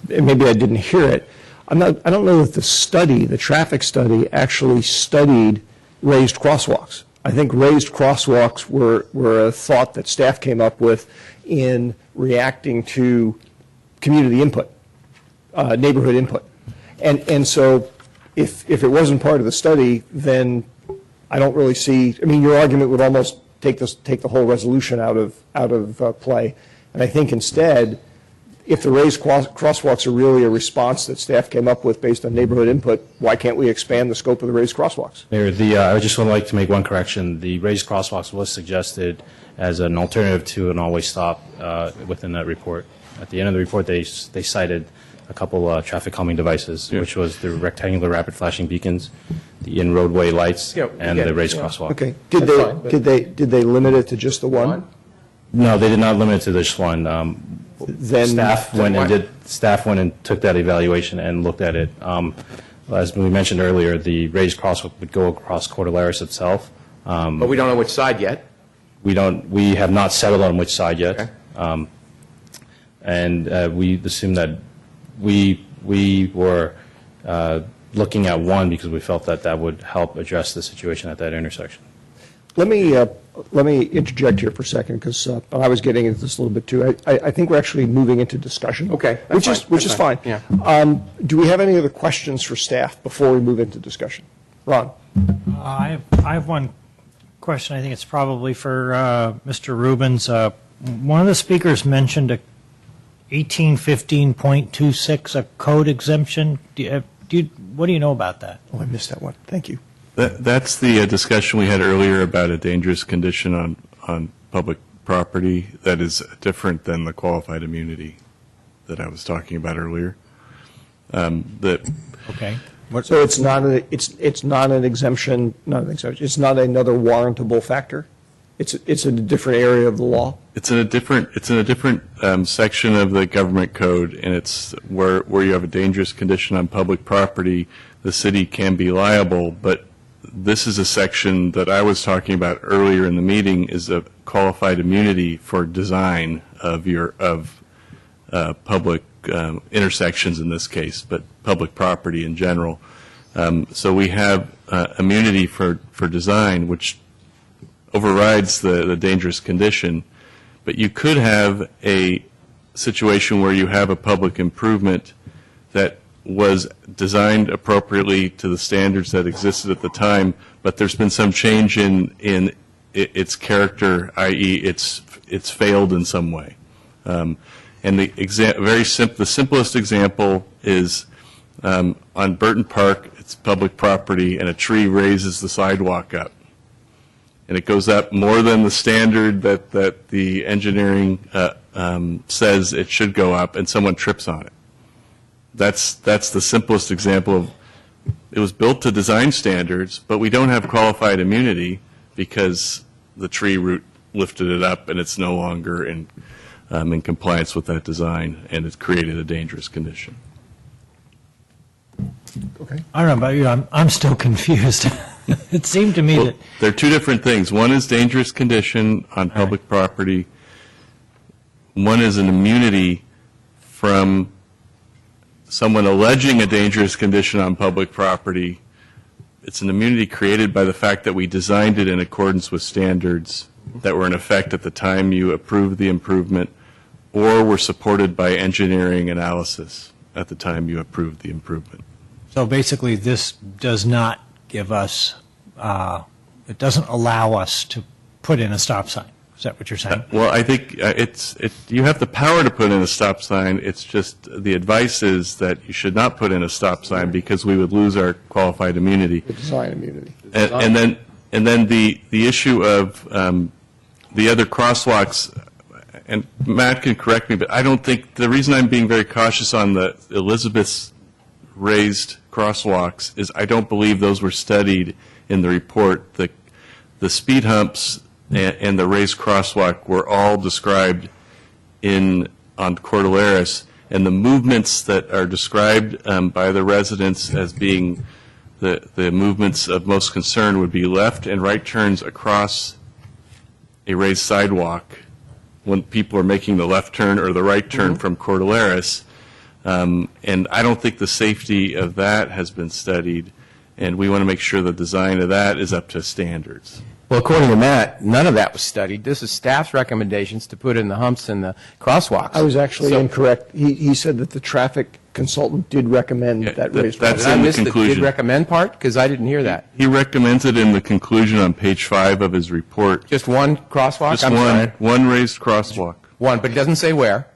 maybe I didn't hear it. I don't know that the traffic study actually studied raised crosswalks. I think raised crosswalks were a thought that staff came up with in reacting to community input, neighborhood input. And so if it wasn't part of the study, then I don't really see, I mean, your argument would almost take the whole resolution out of play. And I think instead, if the raised crosswalks are really a response that staff came up with based on neighborhood input, why can't we expand the scope of the raised crosswalks? Mayor, I just would like to make one correction. The raised crosswalks was suggested as an alternative to an always stop within that report. At the end of the report, they cited a couple traffic calming devices, which was the rectangular rapid flashing beacons, the in-roadway lights, and the raised crosswalk. Okay. Did they limit it to just the one? No, they did not limit it to just one. Staff went and took that evaluation and looked at it. As we mentioned earlier, the raised crosswalk would go across Cordilleras itself. But we don't know which side yet. We have not settled on which side yet. Okay. And we assumed that we were looking at one because we felt that would help address the situation at that intersection. Let me interject here for a second, because I was getting into this a little bit too. I think we're actually moving into discussion. Okay. Which is fine. Yeah. Do we have any other questions for staff before we move into discussion? Ron? I have one question. I think it's probably for Mr. Rubens. One of the speakers mentioned a 1815.26, a code exemption. What do you know about that? Oh, I missed that one. Thank you. That's the discussion we had earlier about a dangerous condition on public property that is different than the qualified immunity that I was talking about earlier. Okay. So it's not an exemption. It's not another warrantable factor. It's in a different area of the law. It's in a different section of the government code, and it's where you have a dangerous condition on public property, the city can be liable. But this is a section that I was talking about earlier in the meeting, is a qualified immunity for design of public intersections in this case, but public property in general. So we have immunity for design, which overrides the dangerous condition. But you could have a situation where you have a public improvement that was designed appropriately to the standards that existed at the time, but there's been some change in its character, i.e. it's failed in some way. And the simplest example is on Burton Park. It's public property, and a tree raises the sidewalk up, and it goes up more than the standard that the engineering says it should go up, and someone trips on it. That's the simplest example of, it was built to design standards, but we don't have qualified immunity because the tree root lifted it up and it's no longer in compliance with that design, and it's created a dangerous condition. Okay. I don't know about you. I'm still confused. It seemed to me that They're two different things. One is dangerous condition on public property. One is an immunity from someone alleging a dangerous condition on public property. It's an immunity created by the fact that we designed it in accordance with standards that were in effect at the time you approved the improvement, or were supported by engineering analysis at the time you approved the improvement. So basically, this does not give us, it doesn't allow us to put in a stop sign. Is that what you're saying? Well, I think you have the power to put in a stop sign. It's just the advice is that you should not put in a stop sign because we would lose our qualified immunity. The design immunity. And then the issue of the other crosswalks, and Matt can correct me, but I don't think, the reason I'm being very cautious on the Elizabeth's raised crosswalks is I don't believe those were studied in the report. The speed humps and the raised crosswalk were all described on Cordilleras, and the movements that are described by the residents as being the movements of most concern would be left and right turns across a raised sidewalk when people are making the left turn or the right turn from Cordilleras. And I don't think the safety of that has been studied, and we want to make sure the design of that is up to standards. Well, according to Matt, none of that was studied. This is staff's recommendations to put in the humps and the crosswalks. I was actually incorrect. He said that the traffic consultant did recommend that raised that's Did I in the miss the conclusion. did recommend part? Because I didn't hear that. He recommends it in the conclusion on page 5 of his report. Just one crosswalk? Just I'm sorry. one raised crosswalk. One, but it doesn't say where.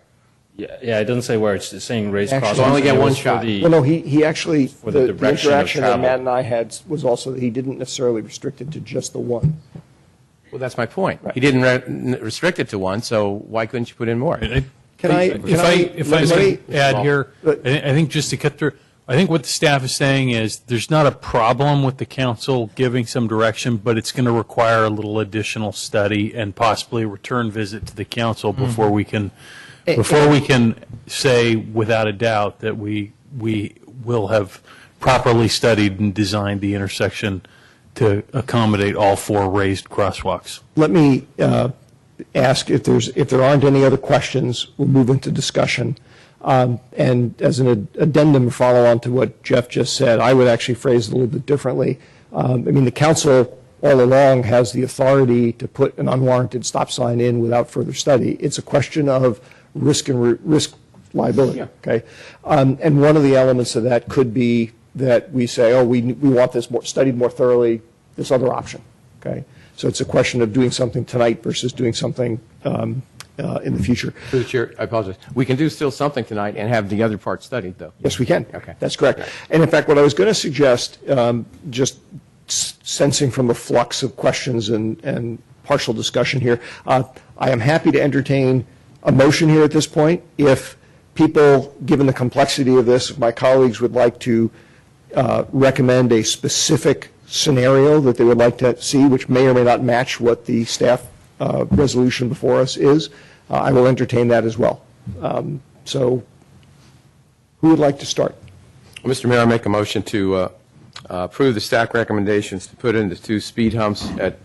Yeah, it doesn't say where. It's saying raised Actually, crosswalks. So only get It one was for shot. the- Well, no, he actually, For the the direction of interaction that travel. Matt and I had was also that he didn't necessarily restrict it to just the one. Well, that's my point. He didn't restrict it to one, so why couldn't you put in more? Can If I let me- may add here, I think just to cut through, I think what the staff is saying is there's not a problem with the council giving some direction, but it's going to require a little additional study and possibly a return visit to the council before we can say without a doubt that we will have properly studied and designed the intersection to accommodate all 4 raised crosswalks. Let me ask if there aren't any other questions, we'll move into discussion. And as an addendum or follow-on to what Jeff just said, I would actually phrase it a little bit differently. I mean, the council all along has the authority to put an unwarranted stop sign in without further study. It's a question of risk and risk liability, okay? And one of the elements of that could be that we say, oh, we want this studied more thoroughly, this other option, okay? So it's a question of doing something tonight versus doing something in the future. Through the chair, I apologize. We can do still something tonight and have the other part studied, though. Yes, we can. Okay. That's correct. And in fact, what I was going to suggest, just sensing from the flux of questions and partial discussion here, I am happy to entertain a motion here at this point. If people, given the complexity of this, if my colleagues would like to recommend a specific scenario that they would like to see, which may or may not match what the staff resolution before us is, I will entertain that as well. So who would like to start? Mr. Mayor, I make a motion to approve the staff recommendations to put in the 2 speed humps at,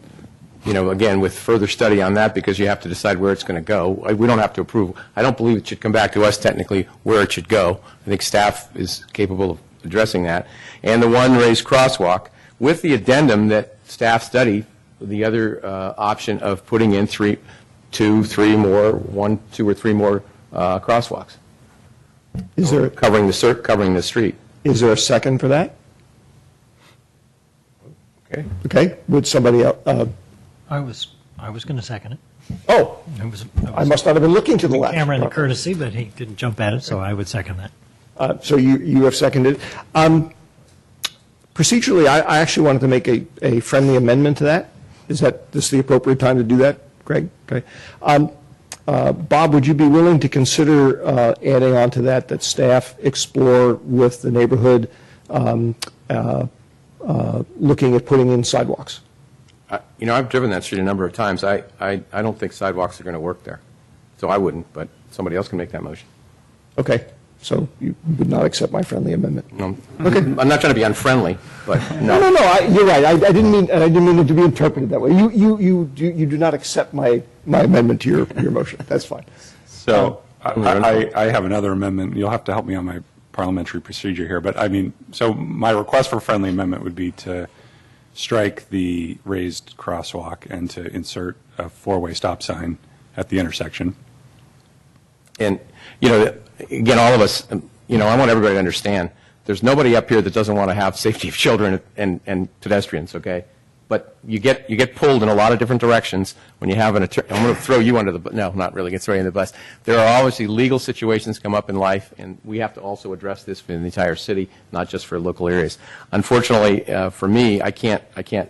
again, with further study on that, because you have to decide where it's going to go. We don't have to approve. I don't believe it should come back to us technically where it should go. I think staff is capable of addressing that. And the 1 raised crosswalk with the addendum that staff study the other option of putting in 2, 3 more, 1, 2 or 3 more crosswalks. Is there covering the street? Is there a second for that? Okay. Okay. Would somebody else? I was going to second it. Oh, I must not have been looking to the left. Camera and the courtesy, but he didn't jump at it, so I would second that. So you have seconded. Procedurally, I actually wanted to make a friendly amendment to that. Is this the appropriate time to do that, Greg? Okay. Bob, would you be willing to consider adding on to that staff explore with the neighborhood looking at putting in sidewalks? I've driven that street a number of times. I don't think sidewalks are going to work there. So I wouldn't, but somebody else can make that motion. Okay. So you would not accept my friendly amendment? No. Okay. I'm not trying to be unfriendly, but no. No, you're right. I didn't mean it to be interpreted that way. You do not accept my amendment to your motion. That's fine. So I have another amendment. You'll have to help me on my parliamentary procedure here. But so my request for friendly amendment would be to strike the raised crosswalk and to insert a 4-way stop sign at the intersection. And, again, all of us, I want everybody to understand, there's nobody up here that doesn't want to have safety of children and pedestrians, okay? But you get pulled in a lot of different directions when you have I'm going to throw you under the bus. No, not really, get thrown in the bus. There are obviously legal situations come up in life, and we have to also address this for the entire city, not just for local areas. Unfortunately, for me, I can't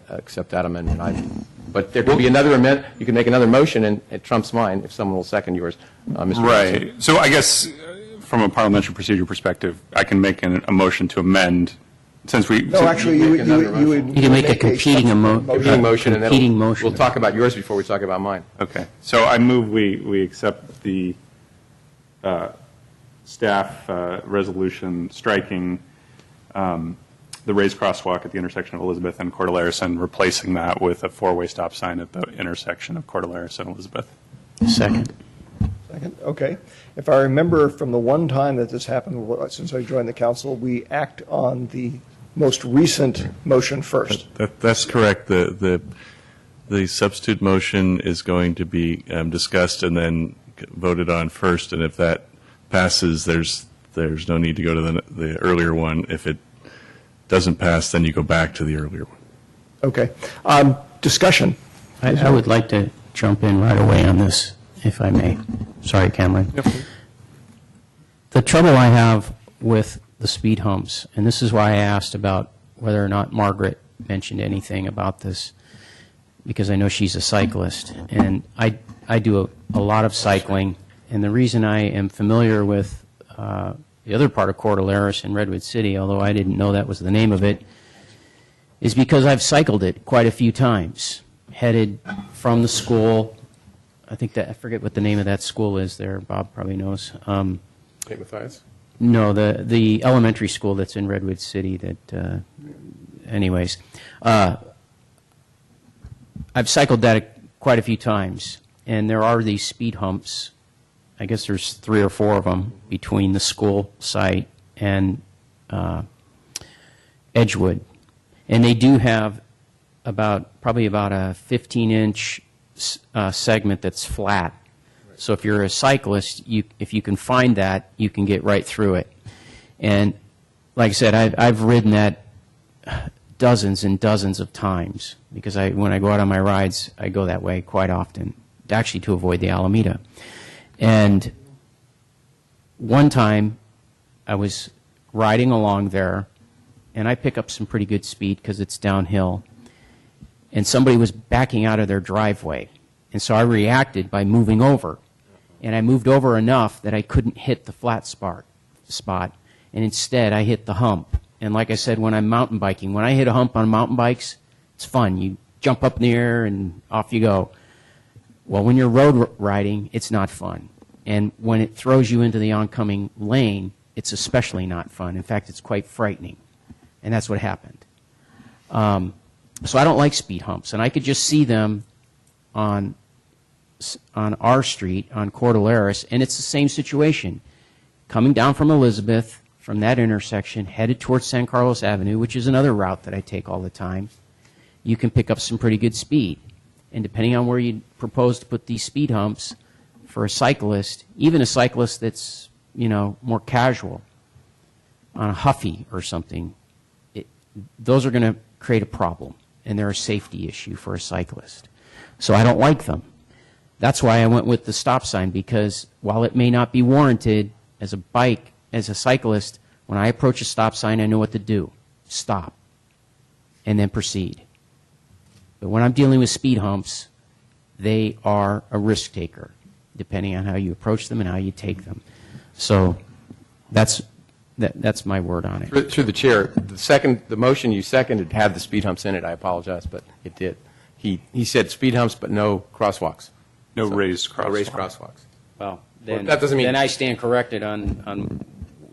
accept that amendment. But there could be another amendment, you can make another motion, and it trumps mine if someone will second yours, Mr. Right. So I guess from a parliamentary procedure perspective, I can make a motion to amend, since we. No, actually, you would You can make a competing Competing motion, and then competing motion. we'll talk about yours before we talk about mine. Okay. So I move we accept the staff resolution striking the raised crosswalk at the intersection of Elizabeth and Cordilleras and replacing that with a four-way stop sign at the intersection of Cordilleras and Elizabeth. Second. Second, okay. If I remember from the one time that this happened, since I joined the council, we act on the most recent motion first. That's correct. The substitute motion is going to be discussed and then voted on first, and if that passes, there's no need to go to the earlier one. If it doesn't pass, then you go back to the earlier one. Okay. Discussion. I would like to jump in right away on this, if I may. Sorry, Cameron. The trouble I have with the speed humps, and this is why I asked about whether or not Margaret mentioned anything about this, because I know she's a cyclist, and I do a lot of cycling, and the reason I am familiar with the other part of Cordilleras in Redwood City, although I didn't know that was the name of it, is because I've cycled it quite a few times, headed from the school. I forget what the name of that school is there. Bob probably knows. St. Matthias? No, the elementary school that's in Redwood City that, anyways. I've cycled that quite a few times, and there are these speed humps. I guess there's 3 or 4 of them between the school site and Edgewood. And they do have probably about a 15-inch segment that's flat. So if you're a cyclist, if you can find that, you can get right through it. And like I said, I've ridden that dozens and dozens of times because when I go out on my rides, I go that way quite often, actually to avoid the Alameda. And one time, I was riding along there, and I pick up some pretty good speed because it's downhill, and somebody was backing out of their driveway. And so I reacted by moving over, and I moved over enough that I couldn't hit the flat spot, and instead I hit the hump. And like I said, when I'm mountain biking, when I hit a hump on mountain bikes, it's fun. You jump up in the air, and off you go. Well, when you're road riding, it's not fun. And when it throws you into the oncoming lane, it's especially not fun. In fact, it's quite frightening. And that's what happened. So I don't like speed humps. And I could just see them on our street, on Cordilleras, and it's the same situation. Coming down from Elizabeth, from that intersection, headed towards San Carlos Avenue, which is another route that I take all the time, you can pick up some pretty good speed. And depending on where you propose to put these speed humps for a cyclist, even a cyclist that's, more casual, on a Huffy or something, those are going to create a problem, and they're a safety issue for a cyclist. So I don't like them. That's why I went with the stop sign, because while it may not be warranted as a cyclist, when I approach a stop sign, I know what to do. Stop, and then proceed. But when I'm dealing with speed humps, they are a risk taker, depending on how you approach them and how you take them. So that's my word on it. Through the chair, the motion you seconded had the speed humps in it. I apologize, but it did. He said speed humps, but no crosswalks. No raised crosswalks. No raised crosswalks. Well, then, that doesn't mean then I stand corrected on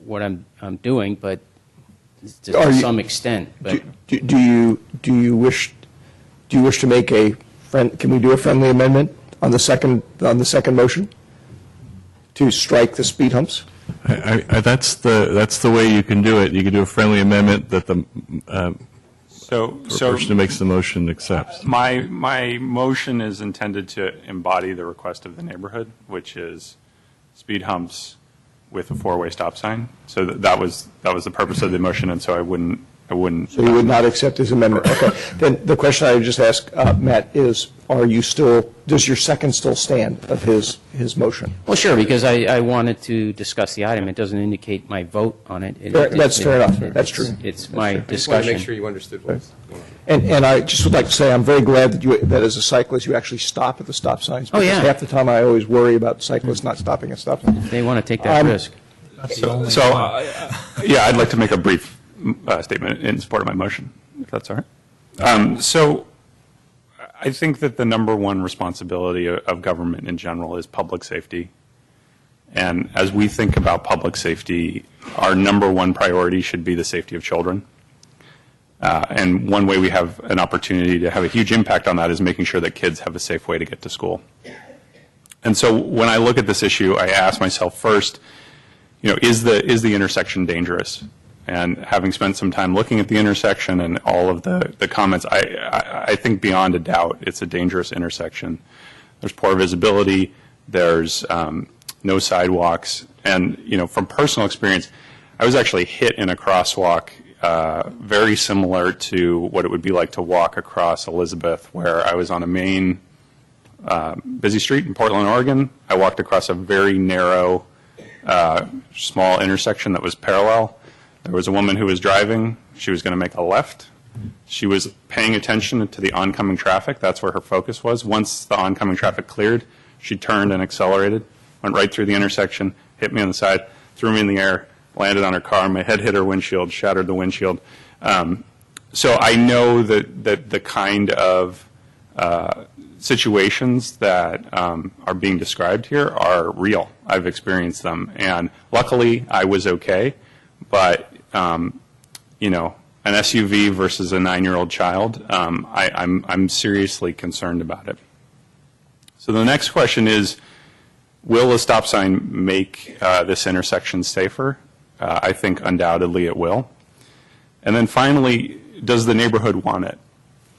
what I'm doing, but to some extent. But Do you wish to make can we do a friendly amendment on the second motion to strike the speed humps? That's the way you can do it. You can do a friendly amendment that the person who makes the motion accepts. My motion is intended to embody the request of the neighborhood, which is speed humps with a four-way stop sign. So that was the purpose of the motion, and so I wouldn't I wouldn't. So you would not accept his amendment? Okay. Then the question I would just ask, Matt, is does your second still stand of his motion? Well, sure, because I wanted to discuss the item. It doesn't indicate my vote on it. That's fair enough. That's true. It's my I just want to discussion. make sure you understood what was going on. And I just would like to say I'm very glad that as a cyclist you actually stop at the stop signs. Oh, yeah. Because half the time I always worry about cyclists not stopping at stop signs. They want to take that risk. Yeah, I'd like to make a brief statement in support of my motion, if that's all right. So I think that the number one responsibility of government in general is public safety. And as we think about public safety, our number one priority should be the safety of children. And one way we have an opportunity to have a huge impact on that is making sure that kids have a safe way to get to school. And so when I look at this issue, I ask myself first, is the intersection dangerous? And having spent some time looking at the intersection and all of the comments, I think beyond a doubt it's a dangerous intersection. There's poor visibility, there's no sidewalks, and from personal experience, I was actually hit in a crosswalk very similar to what it would be like to walk across Elizabeth, where I was on a main busy street in Portland, Oregon. I walked across a very narrow, small intersection that was parallel. There was a woman who was driving. She was going to make a left. She was paying attention to the oncoming traffic. That's where her focus was. Once the oncoming traffic cleared, she turned and accelerated, went right through the intersection, hit me on the side, threw me in the air, landed on her car. My head hit her windshield, shattered the windshield. So I know that the kind of situations that are being described here are real. I've experienced them. And luckily, I was okay. But, an SUV versus a 9-year-old child, I'm seriously concerned about it. So the next question is, will a stop sign make this intersection safer? I think undoubtedly it will. And then finally, does the neighborhood want it?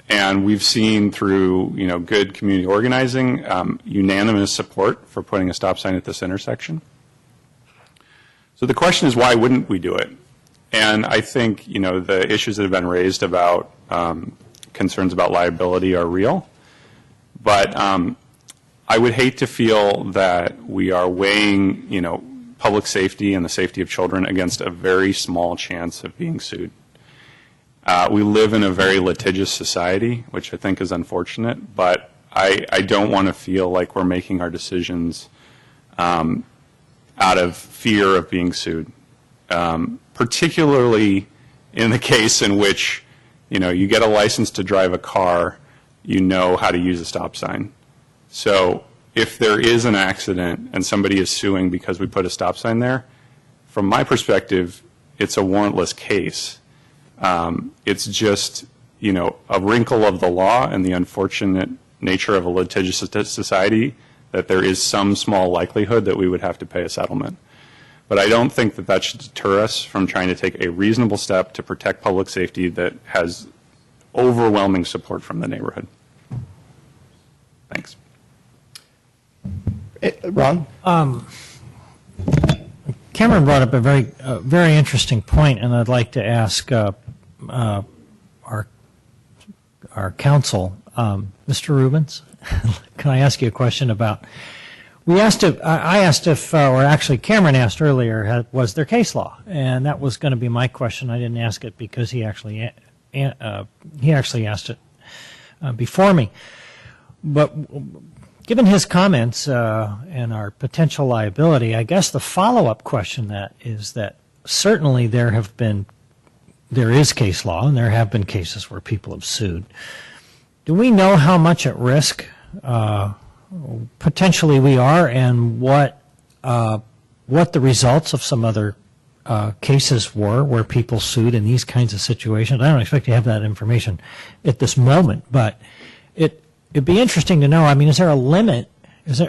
And we've seen through, good community organizing, unanimous support for putting a stop sign at this intersection. So the question is, why wouldn't we do it? And I think, the issues that have been raised about concerns about liability are real. But I would hate to feel that we are weighing, public safety and the safety of children against a very small chance of being sued. We live in a very litigious society, which I think is unfortunate, but I don't want to feel like we're making our decisions out of fear of being sued, particularly in the case in which, you get a license to drive a car, you know how to use a stop sign. So if there is an accident and somebody is suing because we put a stop sign there, from my perspective, it's a warrantless case. It's just, a wrinkle of the law and the unfortunate nature of a litigious society that there is some small likelihood that we would have to pay a settlement. But I don't think that should deter us from trying to take a reasonable step to protect public safety that has overwhelming support from the neighborhood. Thanks. Ron? Cameron brought up a very interesting point, and I'd like to ask our counsel, Mr. Rubens. Can I ask you a question about? I asked if, or actually Cameron asked earlier, was there case law, and that was going to be my question. I didn't ask it because he actually asked it before me, but. Given his comments and our potential liability, I guess the follow-up question is that certainly there is case law and there have been cases where people have sued. Do we know how much at risk potentially we are, and what the results of some other cases were where people sued in these kinds of situations? I don't expect to have that information at this moment, but it'd be interesting to know. I mean, is there a limit?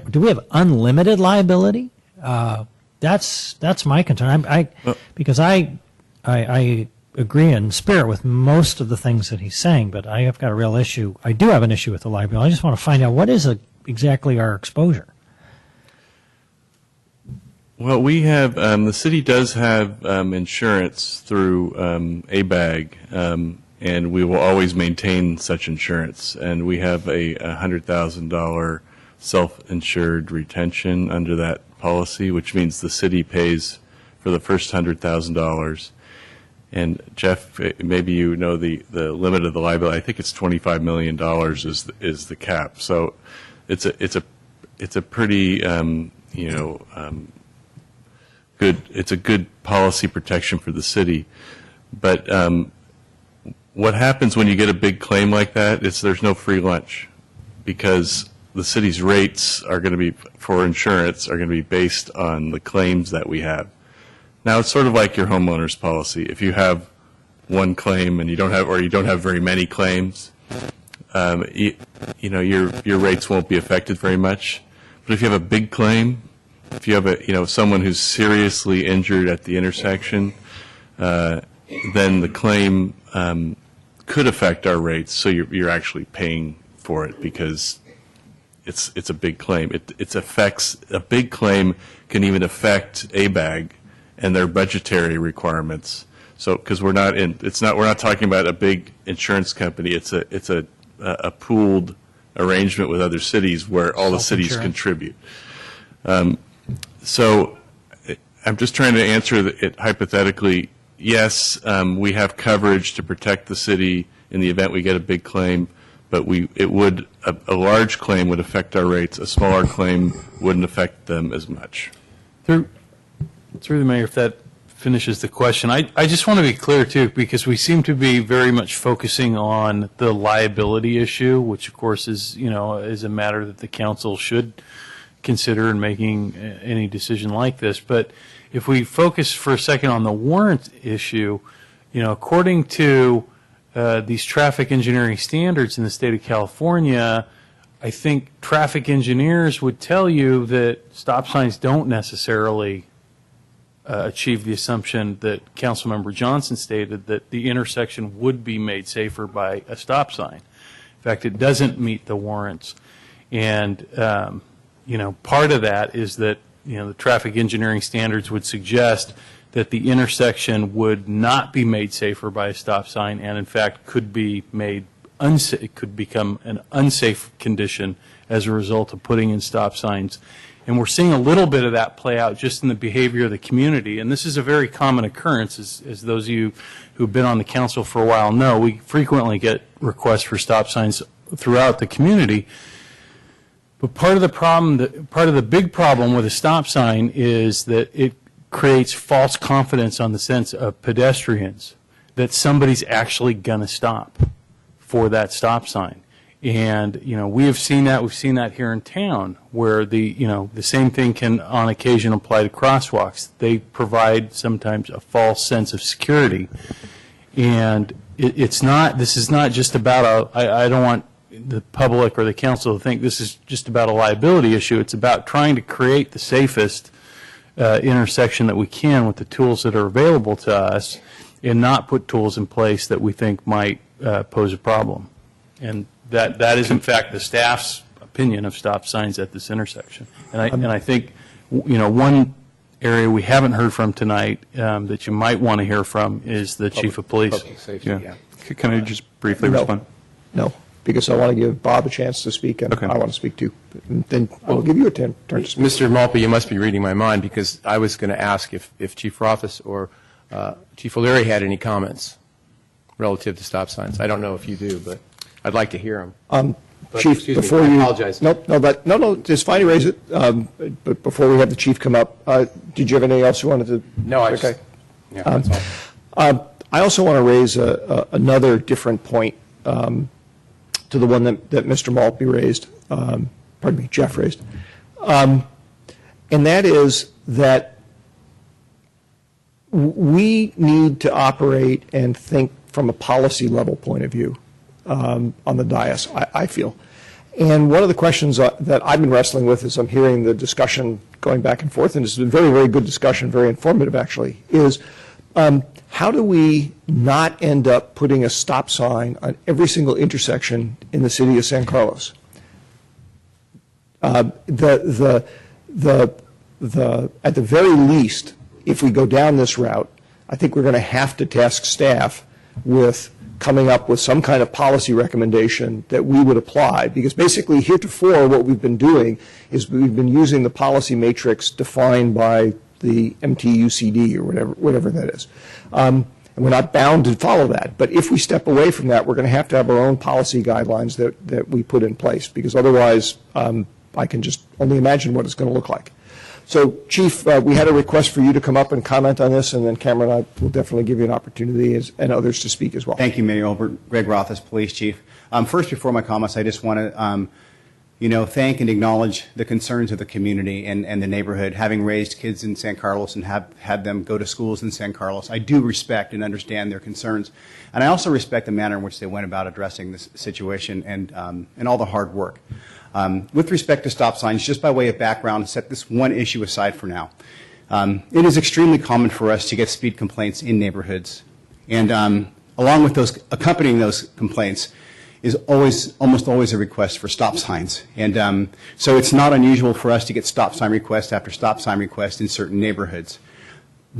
Do we have unlimited liability? That's my concern. Because I agree in spirit with most of the things that he's saying, but I have got a real issue. I do have an issue with the liability. I just want to find out what is exactly our exposure. Well, we have, the city does have insurance through ABAG, and we will always maintain such insurance. And we have a $100,000 self-insured retention under that policy, which means the city pays for the first $100,000. And Jeff, maybe you know the limit of the liability. I think it's $25 million is the cap. So it's a pretty good. It's a good policy protection for the city. But what happens when you get a big claim like that is there's no free lunch, because the city's rates are going to be for insurance are going to be based on the claims that we have. Now, it's sort of like your homeowner's policy. If you have one claim and you don't have very many claims, your rates won't be affected very much. But if you have a big claim, if you have someone who's seriously injured at the intersection, then the claim could affect our rates. So you're actually paying for it because it's a big claim. It affects a big claim can even affect ABAG and their budgetary requirements. So, because we're not talking about a big insurance company. It's a pooled arrangement with other cities where all the cities contribute. So, I'm just trying to answer it hypothetically. Yes, we have coverage to protect the city in the event we get a big claim, but a large claim would affect our rates. A smaller claim wouldn't affect them as much. Through the mayor, if that finishes the question, I just want to be clear too, because we seem to be very much focusing on the liability issue, which of course is a matter that the council should consider in making any decision like this. But if we focus for a second on the warrant issue, according to these traffic engineering standards in the state of California, I think traffic engineers would tell you that stop signs don't necessarily achieve the assumption that Councilmember Johnson stated, that the intersection would be made safer by a stop sign. In fact, it doesn't meet the warrants. And, part of that is that, the traffic engineering standards would suggest that the intersection would not be made safer by a stop sign, and in fact could be made unsafe, could become an unsafe condition as a result of putting in stop signs. And we're seeing a little bit of that play out just in the behavior of the community. And this is a very common occurrence, as those of you who've been on the council for a while know. We frequently get requests for stop signs throughout the community. But part of the big problem with a stop sign is that it creates false confidence on the sense of pedestrians that somebody's actually going to stop for that stop sign. And, we have seen that. We've seen that here in town, where the same thing can on occasion apply to crosswalks. They provide sometimes a false sense of security. And this is not just about I don't want the public or the council to think this is just about a liability issue. It's about trying to create the safest intersection that we can with the tools that are available to us, and not put tools in place that we think might pose a problem. And that is in fact the staff's opinion of stop signs at this intersection. And I think one area we haven't heard from tonight that you might want to hear from is the chief of police. Public safety, yeah. Can I just briefly respond? No, because I want to give Bob a chance to speak, and I want to speak too. And then I'll give you a turn to speak. Mr. Malpe, you must be reading my mind, because I was going to ask if Chief Rothfuss or Chief O'Leary had any comments relative to stop signs. I don't know if you do, but I'd like to hear them. Chief, before you... I apologize. No, it's fine to raise it. But before we have the chief come up, did you have anything else you wanted to... No, I just... Yeah, that's all. I also want to raise another different point to the one that Mr. Malpe raised, Jeff raised. And that is that we need to operate and think from a policy level point of view on the dais, I feel. And one of the questions that I've been wrestling with as I'm hearing the discussion going back and forth, and it's a very, very good discussion, very informative actually, is how do we not end up putting a stop sign on every single intersection in the city of San Carlos? The at the very least, if we go down this route, I think we're going to have to task staff with coming up with some kind of policy recommendation that we would apply, because basically heretofore what we've been doing is we've been using the policy matrix defined by the MTUCD or whatever that is. And we're not bound to follow that. But if we step away from that, we're going to have our own policy guidelines that we put in place, because otherwise I can just only imagine what it's going to look like. So, Chief, we had a request for you to come up and comment on this, and then Cameron and I will definitely give you an opportunity and others to speak as well. Thank you, Mayor Olbert. Greg Rothis, Police Chief. First, before my comments, I just want to thank and acknowledge the concerns of the community and the neighborhood. Having raised kids in San Carlos and have had them go to schools in San Carlos, I do respect and understand their concerns. And I also respect the manner in which they went about addressing this situation and all the hard work. With respect to stop signs, just by way of background, set this one issue aside for now. It is extremely common for us to get speed complaints in neighborhoods. And along with accompanying those complaints is almost always a request for stop signs. And so it's not unusual for us to get stop sign request after stop sign request in certain neighborhoods.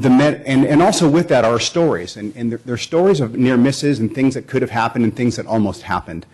And also with that are stories. And there are stories of near misses and things that could have happened and things that almost happened.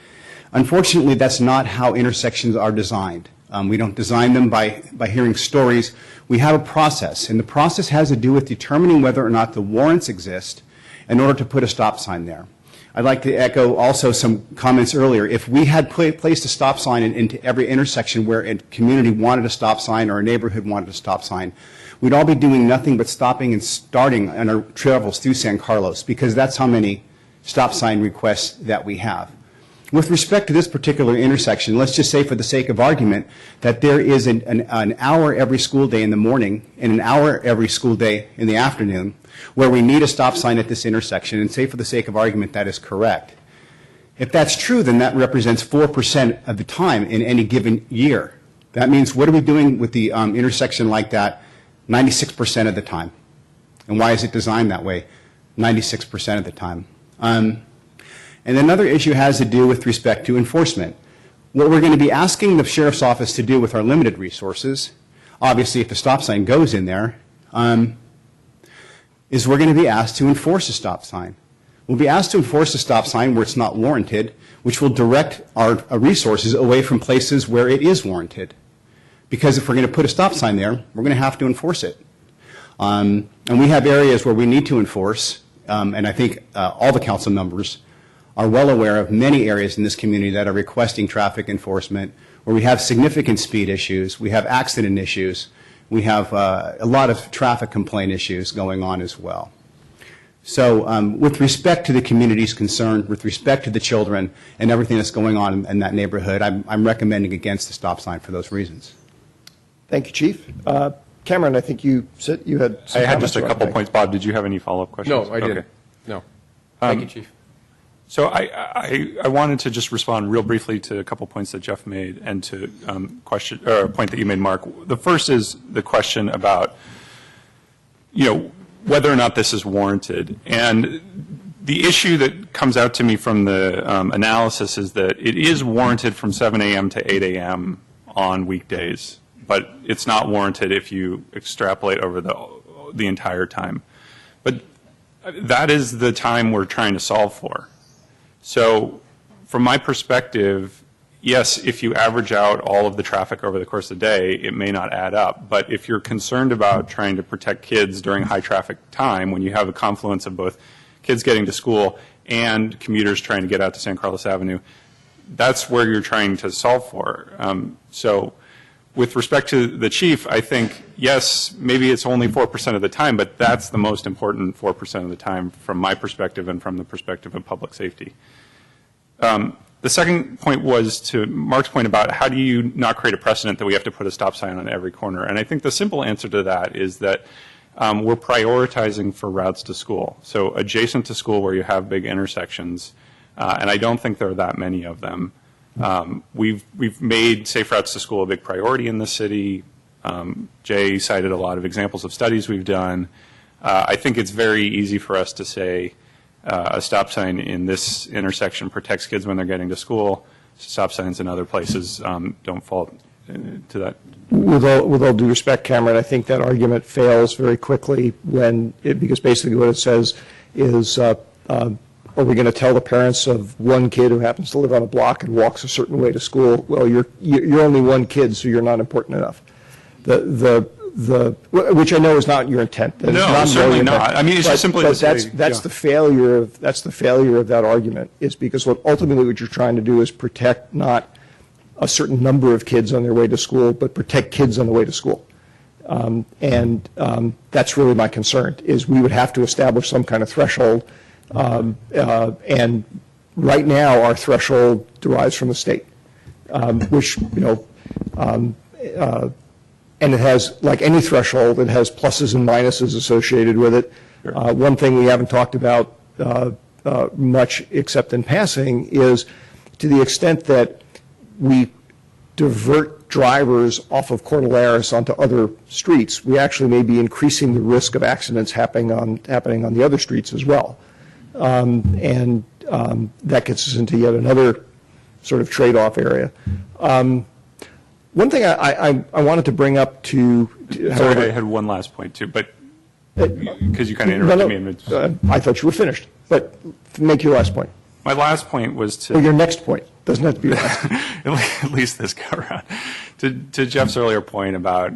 Unfortunately, that's not how intersections are designed. We don't design them by hearing stories. We have a process, and the process has to do with determining whether or not the warrants exist in order to put a stop sign there. I'd like to echo also some comments earlier. If we had placed a stop sign into every intersection where a community wanted a stop sign or a neighborhood wanted a stop sign, we'd all be doing nothing but stopping and starting on our travels through San Carlos, because that's how many stop sign requests that we have. With respect to this particular intersection, let's just say for the sake of argument that there is an hour every school day in the morning and an hour every school day in the afternoon where we need a stop sign at this intersection, and say for the sake of argument that is correct. If that's true, then that represents 4% of the time in any given year. That means what are we doing with the intersection like that 96% of the time? And why is it designed that way 96% of the time? And another issue has to do with respect to enforcement. What we're going to be asking the Sheriff's Office to do with our limited resources, obviously if the stop sign goes in there, is we're going to be asked to enforce a stop sign. We'll be asked to enforce a stop sign where it's not warranted, which will direct our resources away from places where it is warranted. Because if we're going to put a stop sign there, we're going to have to enforce it. And we have areas where we need to enforce, and I think all the council members are well aware of many areas in this community that are requesting traffic enforcement, where we have significant speed issues, we have accident issues, we have a lot of traffic complaint issues going on as well. So with respect to the community's concern, with respect to the children and everything that's going on in that neighborhood, I'm recommending against the stop sign for those reasons. Thank you, Chief. Cameron, I think you said you had some I had comments just a couple points. Bob, did you have any follow-up questions? No, I didn't. Okay. No. Thank you, Chief. So I wanted to just respond real briefly to a couple points that Jeff made and to a point that you made, Mark. The first is the question about, whether or not this is warranted. And the issue that comes out to me from the analysis is that it is warranted from 7 a.m. to 8 a.m. on weekdays, but it's not warranted if you extrapolate over the entire time. But that is the time we're trying to solve for. So from my perspective, yes, if you average out all of the traffic over the course of the day, it may not add up. But if you're concerned about trying to protect kids during high traffic time, when you have a confluence of both kids getting to school and commuters trying to get out to San Carlos Avenue, that's where you're trying to solve for. So with respect to the chief, I think, yes, maybe it's only 4% of the time, but that's the most important 4% of the time from my perspective and from the perspective of public safety. The second point was to Mark's point about how do you not create a precedent that we have to put a stop sign on every corner. And I think the simple answer to that is that we're prioritizing for routes to school. So adjacent to school where you have big intersections, and I don't think there are that many of them. We've made safe routes to school a big priority in the city. Jay cited a lot of examples of studies we've done. I think it's very easy for us to say a stop sign in this intersection protects kids when they're getting to school. Stop signs in other places don't fall to that. With all due respect, Cameron, I think that argument fails very quickly because basically what it says is, are we going to tell the parents of one kid who happens to live on a block and walks a certain way to school, well, you're only one kid, so you're not important enough. Which I know is not your intent. That is No, certainly your intent. not. I mean, it's just simply to say, that's yeah. the failure of that argument, is because ultimately what you're trying to do is protect not a certain number of kids on their way to school, but protect kids on the way to school. That's really my concern, is we would have to establish some kind of threshold. And right now, our threshold derives from the state, which, and it has, like any threshold, it has pluses and minuses associated with it. One thing we haven't talked about much, except in passing, is to the extent that we divert drivers off of Cordilleras onto other streets, we actually may be increasing the risk of accidents happening on the other streets as well. And that gets us into yet another sort of trade-off area. One thing I wanted to bring up to Sorry, I had one last point too, but because you kind of interrupted me. I thought you were finished, but make your last point. My last point was to... Or your next point. Doesn't have to be your last. At least this go around. To Jeff's earlier point about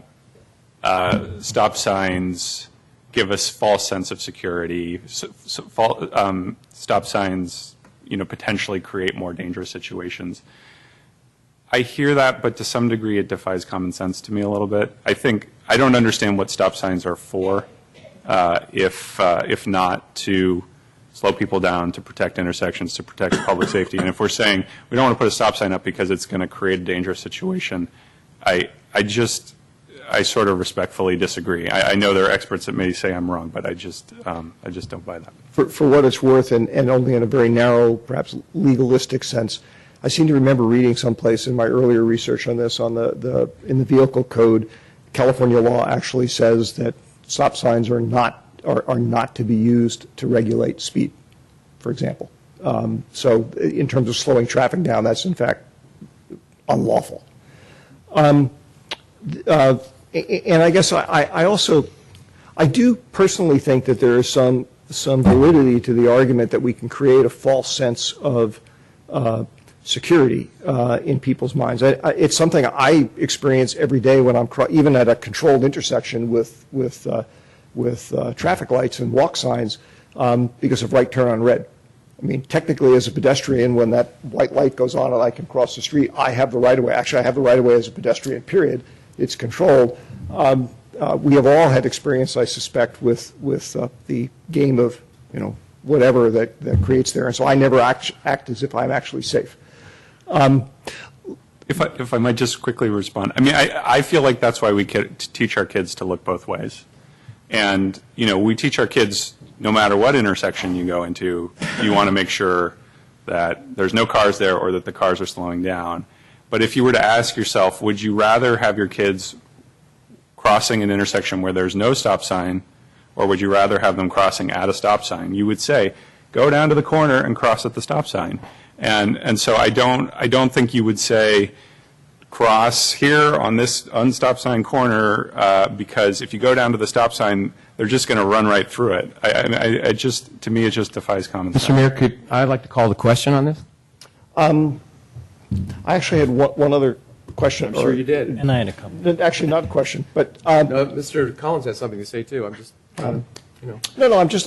stop signs give us false sense of security, stop signs, potentially create more dangerous situations. I hear that, but to some degree it defies common sense to me a little bit. I don't understand what stop signs are for, if not to slow people down, to protect intersections, to protect public safety. And if we're saying we don't want to put a stop sign up because it's going to create a dangerous situation, I sort of respectfully disagree. I know there are experts that may say I'm wrong, but I just don't buy that. For what it's worth, and only in a very narrow, perhaps legalistic sense, I seem to remember reading someplace in my earlier research on this, in the vehicle code, California law actually says that stop signs are not to be used to regulate speed, for example. So in terms of slowing traffic down, that's in fact unlawful. And I guess I do personally think that there is some validity to the argument that we can create a false sense of security in people's minds. It's something I experience every day when I'm even at a controlled intersection with traffic lights and walk signs because of right turn on red. I mean, technically, as a pedestrian, when that white light goes on and I can cross the street, I have the right of way. Actually, I have the right of way as a pedestrian, period. It's controlled. We have all had experience, I suspect, with the game of, whatever that creates there. And so I never act as if I'm actually safe. If I might just quickly respond. I mean, I feel like that's why we teach our kids to look both ways. And, we teach our kids, no matter what intersection you go into, you want to make sure that there's no cars there or that the cars are slowing down. But if you were to ask yourself, would you rather have your kids crossing an intersection where there's no stop sign, or would you rather have them crossing at a stop sign? You would say, go down to the corner and cross at the stop sign. And so I don't think you would say, cross here on this unstop sign corner, because if you go down to the stop sign, they're just going to run right through it. To me, it just defies common sense. Mr. Mayor, I'd like to call the question on this. I actually had one other question. I'm sure you did. And I had a couple. Actually, not a question, but no, Mr. Collins has something to say too. I'm just,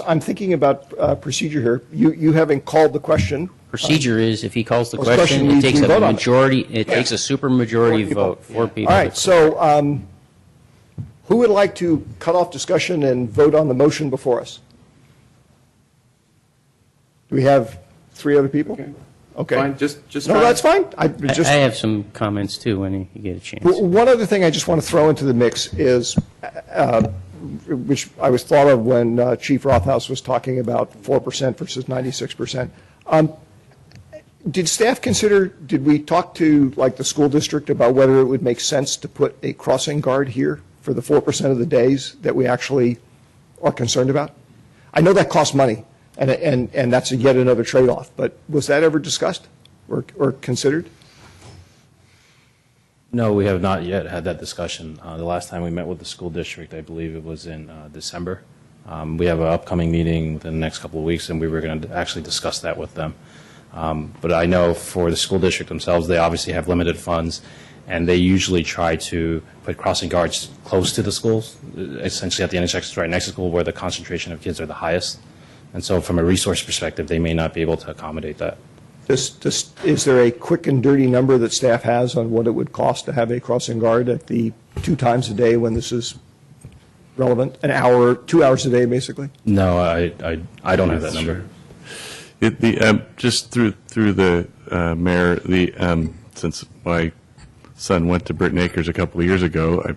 I'm thinking about procedure here. You having called the question. Procedure is if he calls the Well, the question, question it takes we a vote on it. majority. It takes a super majority vote. 4 people. All right. So, who would like to cut off discussion and vote on the motion before us? Do we have 3 other people? Okay. Fine, just no, fine. that's fine. I have some comments too when you get a chance. One other thing I just want to throw into the mix is, which I was thought of when Chief Rothaus was talking about 4% versus 96%. Did staff consider, did we talk to the school district about whether it would make sense to put a crossing guard here for the 4% of the days that we actually are concerned about? I know that costs money, and that's yet another trade-off, but was that ever discussed or considered? No, we have not yet had that discussion. The last time we met with the school district, I believe it was in December. We have an upcoming meeting within the next couple of weeks, and we were going to actually discuss that with them. But I know for the school district themselves, they obviously have limited funds, and they usually try to put crossing guards close to the schools, essentially at the intersections right next to school where the concentration of kids are the highest. And so from a resource perspective, they may not be able to accommodate that. Is there a quick and dirty number that staff has on what it would cost to have a crossing guard at the 2 times a day when this is relevant? An hour, 2 hours a day, basically? No, I don't have that number. Just through the mayor, since my son went to Burton Acres a couple of years ago,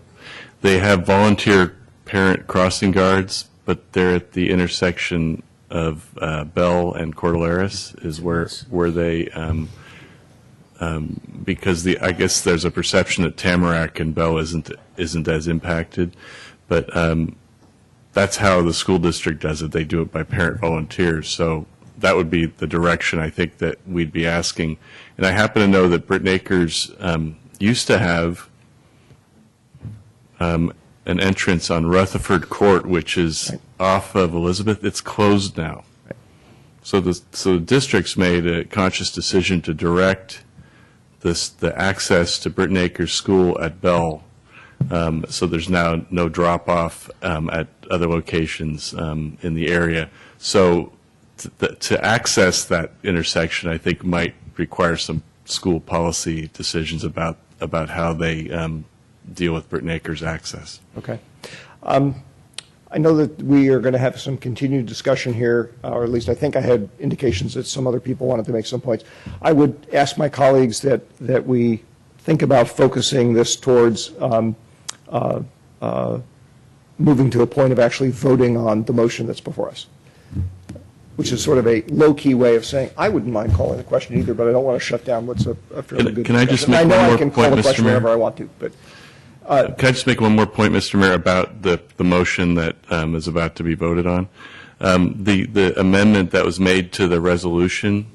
they have volunteer parent crossing guards, but they're at the intersection of Bell and Cordilleras is where they because I guess there's a perception that Tamarack and Bell isn't as impacted, but that's how the school district does it. They do it by parent volunteers. So that would be the direction I think that we'd be asking. And I happen to know that Burton Acres used to have an entrance on Rutherford Court, which is off of Elizabeth. It's closed now. So the district's made a conscious decision to direct the access to Burton Acres School at Bell. So there's now no drop-off at other locations in the area. So to access that intersection, I think might require some school policy decisions about how they deal with Burton Acres access. Okay. I know that we are going to have some continued discussion here, or at least I think I had indications that some other people wanted to make some points. I would ask my colleagues that we think about focusing this towards moving to a point of actually voting on the motion that's before us, which is sort of a low-key way of saying, I wouldn't mind calling the question either, but I don't want to shut down what's a fairly good Can I just discussion. make I know one I more can point, call the Mr. question Mayor? whenever I want to, but Can I just make one more point, Mr. Mayor, about the motion that is about to be voted on? The amendment that was made to the resolution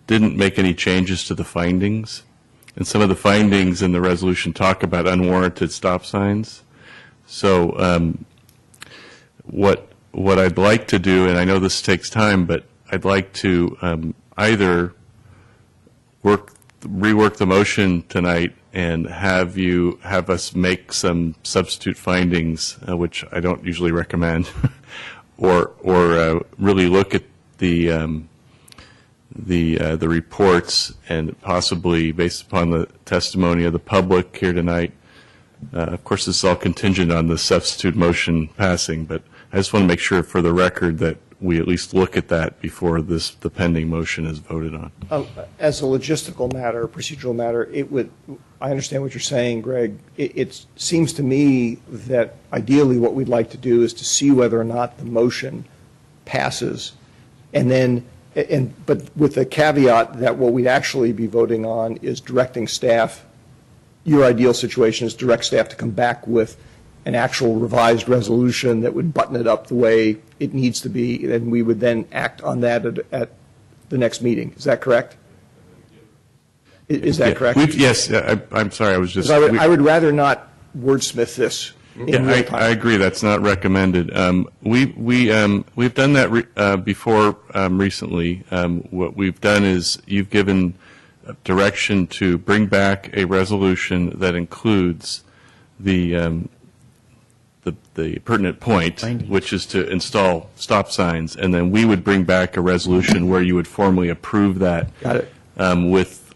didn't make any changes to the findings, and some of the findings in the resolution talk about unwarranted stop signs. So what I'd like to do, and I know this takes time, but I'd like to either rework the motion tonight and have us make some substitute findings, which I don't usually recommend, or really look at the reports and possibly, based upon the testimony of the public here tonight. Of course, this is all contingent on the substitute motion passing, but I just want to make sure for the record that we at least look at that before the pending motion is voted on. as a logistical matter, procedural matter, I understand what you're saying, Greg. It seems to me that ideally what we'd like to do is to see whether or not the motion passes, but with the caveat that what we'd actually be voting on is directing staff. Your ideal situation is direct staff to come back with an actual revised resolution that would button it up the way it needs to be, and we would then act on that at the next meeting. Is that correct? Is that correct? Yes, I'm sorry, I was just... I would rather not wordsmith this in real time. I agree, that's not recommended. We've done that before recently. What we've done is you've given direction to bring back a resolution that includes the pertinent point, which is to install stop signs, and then we would bring back a resolution where you would formally approve that. Got it.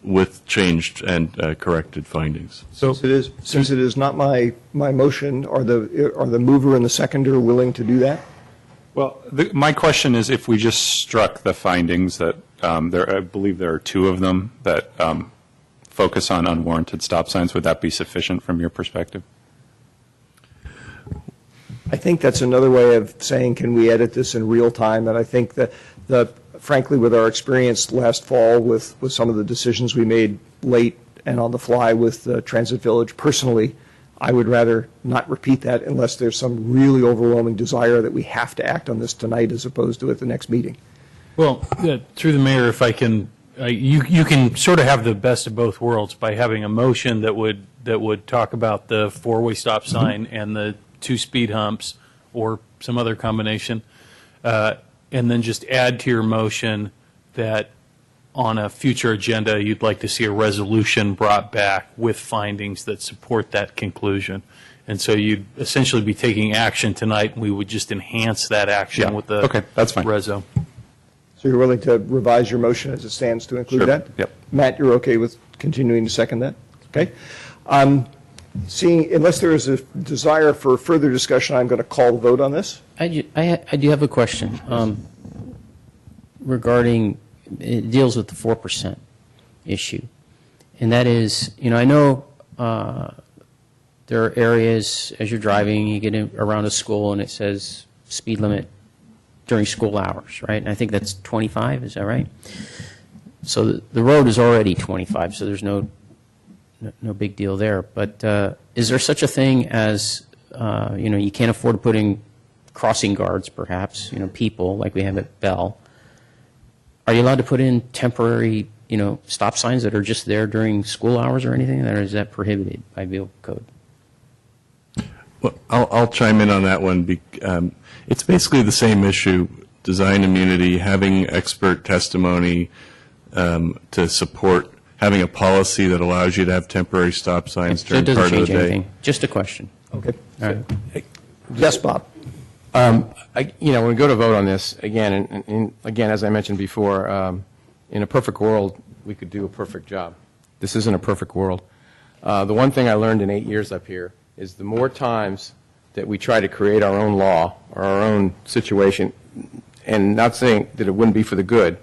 With changed and corrected findings. So since it is not my motion, are the mover and the seconder willing to do that? Well, my question is if we just struck the findings that I believe there are 2 of them that focus on unwarranted stop signs, would that be sufficient from your perspective? I think that's another way of saying, can we edit this in real time? And I think that frankly, with our experience last fall with some of the decisions we made late and on the fly with Transit Village, personally, I would rather not repeat that unless there's some really overwhelming desire that we have to act on this tonight as opposed to at the next meeting. Well, through the mayor, if I can, you can sort of have the best of both worlds by having a motion that would that would talk about the four-way stop sign and the 2 speed humps or some other combination, and then just add to your motion that on a future agenda, you'd like to see a resolution brought back with findings that support that conclusion. And so you'd essentially be taking action tonight, and we would just enhance that action with the Okay, that's fine. reso. So you're willing to revise your motion as it stands to include Sure. that? Yep. Matt, you're okay with continuing to second that? Okay. Unless there is a desire for further discussion, I'm going to call the vote on this. I do have a question regarding, it deals with the 4% issue. And that is, I know there are areas, as you're driving, you get around a school and it says speed limit during school hours, right? And I think that's 25, is that right? So the road is already 25, so there's no big deal there. But is there such a thing as, you can't afford to put in crossing guards, perhaps, people like we have at Bell. Are you allowed to put in temporary, stop signs that are just there during school hours or anything, or is that prohibited by vehicle code? Well, I'll chime in on that one. It's basically the same issue, design immunity, having expert testimony to support having a policy that allows you to have temporary stop signs So during it doesn't part of the change day. anything. Just a question. Okay. All right. Yes, Bob. When we go to vote on this, again, and again, as I mentioned before, in a perfect world, we could do a perfect job. This isn't a perfect world. The one thing I learned in 8 years up here is the more times that we try to create our own law or our own situation, and not saying that it wouldn't be for the good,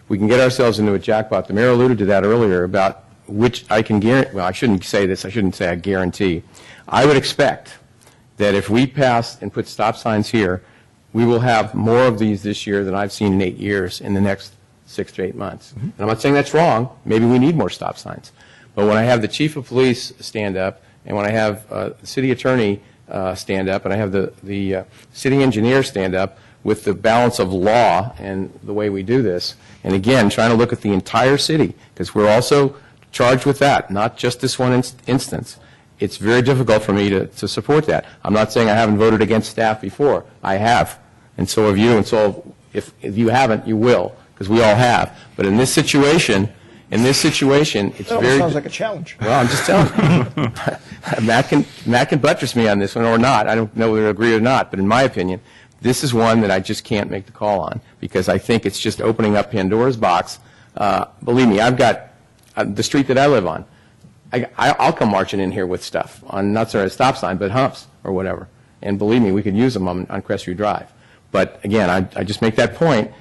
we can get ourselves into a jackpot. The mayor alluded to that earlier about which I can guarantee, well, I shouldn't say this, I shouldn't say I guarantee. I would expect that if we pass and put stop signs here, we will have more of these this year than I've seen in 8 years in the next 6 to 8 months. And I'm not saying that's wrong. Maybe we need more stop signs. But when I have the chief of police stand up, and when I have the city attorney stand up, and I have the city engineer stand up with the balance of law and the way we do this, and again, trying to look at the entire city, because we're also charged with that, not just this one instance. It's very difficult for me to support that. I'm not saying I haven't voted against staff before. I have, and so have you, and so if you haven't, you will, because we all have. But in this situation, it's That very... sounds like a challenge. Well, I'm just telling you. Matt can buttress me on this one or not. I don't know whether to agree or not, but in my opinion, this is one that I just can't make the call on because I think it's just opening up Pandora's box. Believe me, I've got the street that I live on. I'll come marching in here with stuff on, not sorry, a stop sign, but humps or whatever. And believe me, we could use them on Crestview Drive. But again, I just make that point.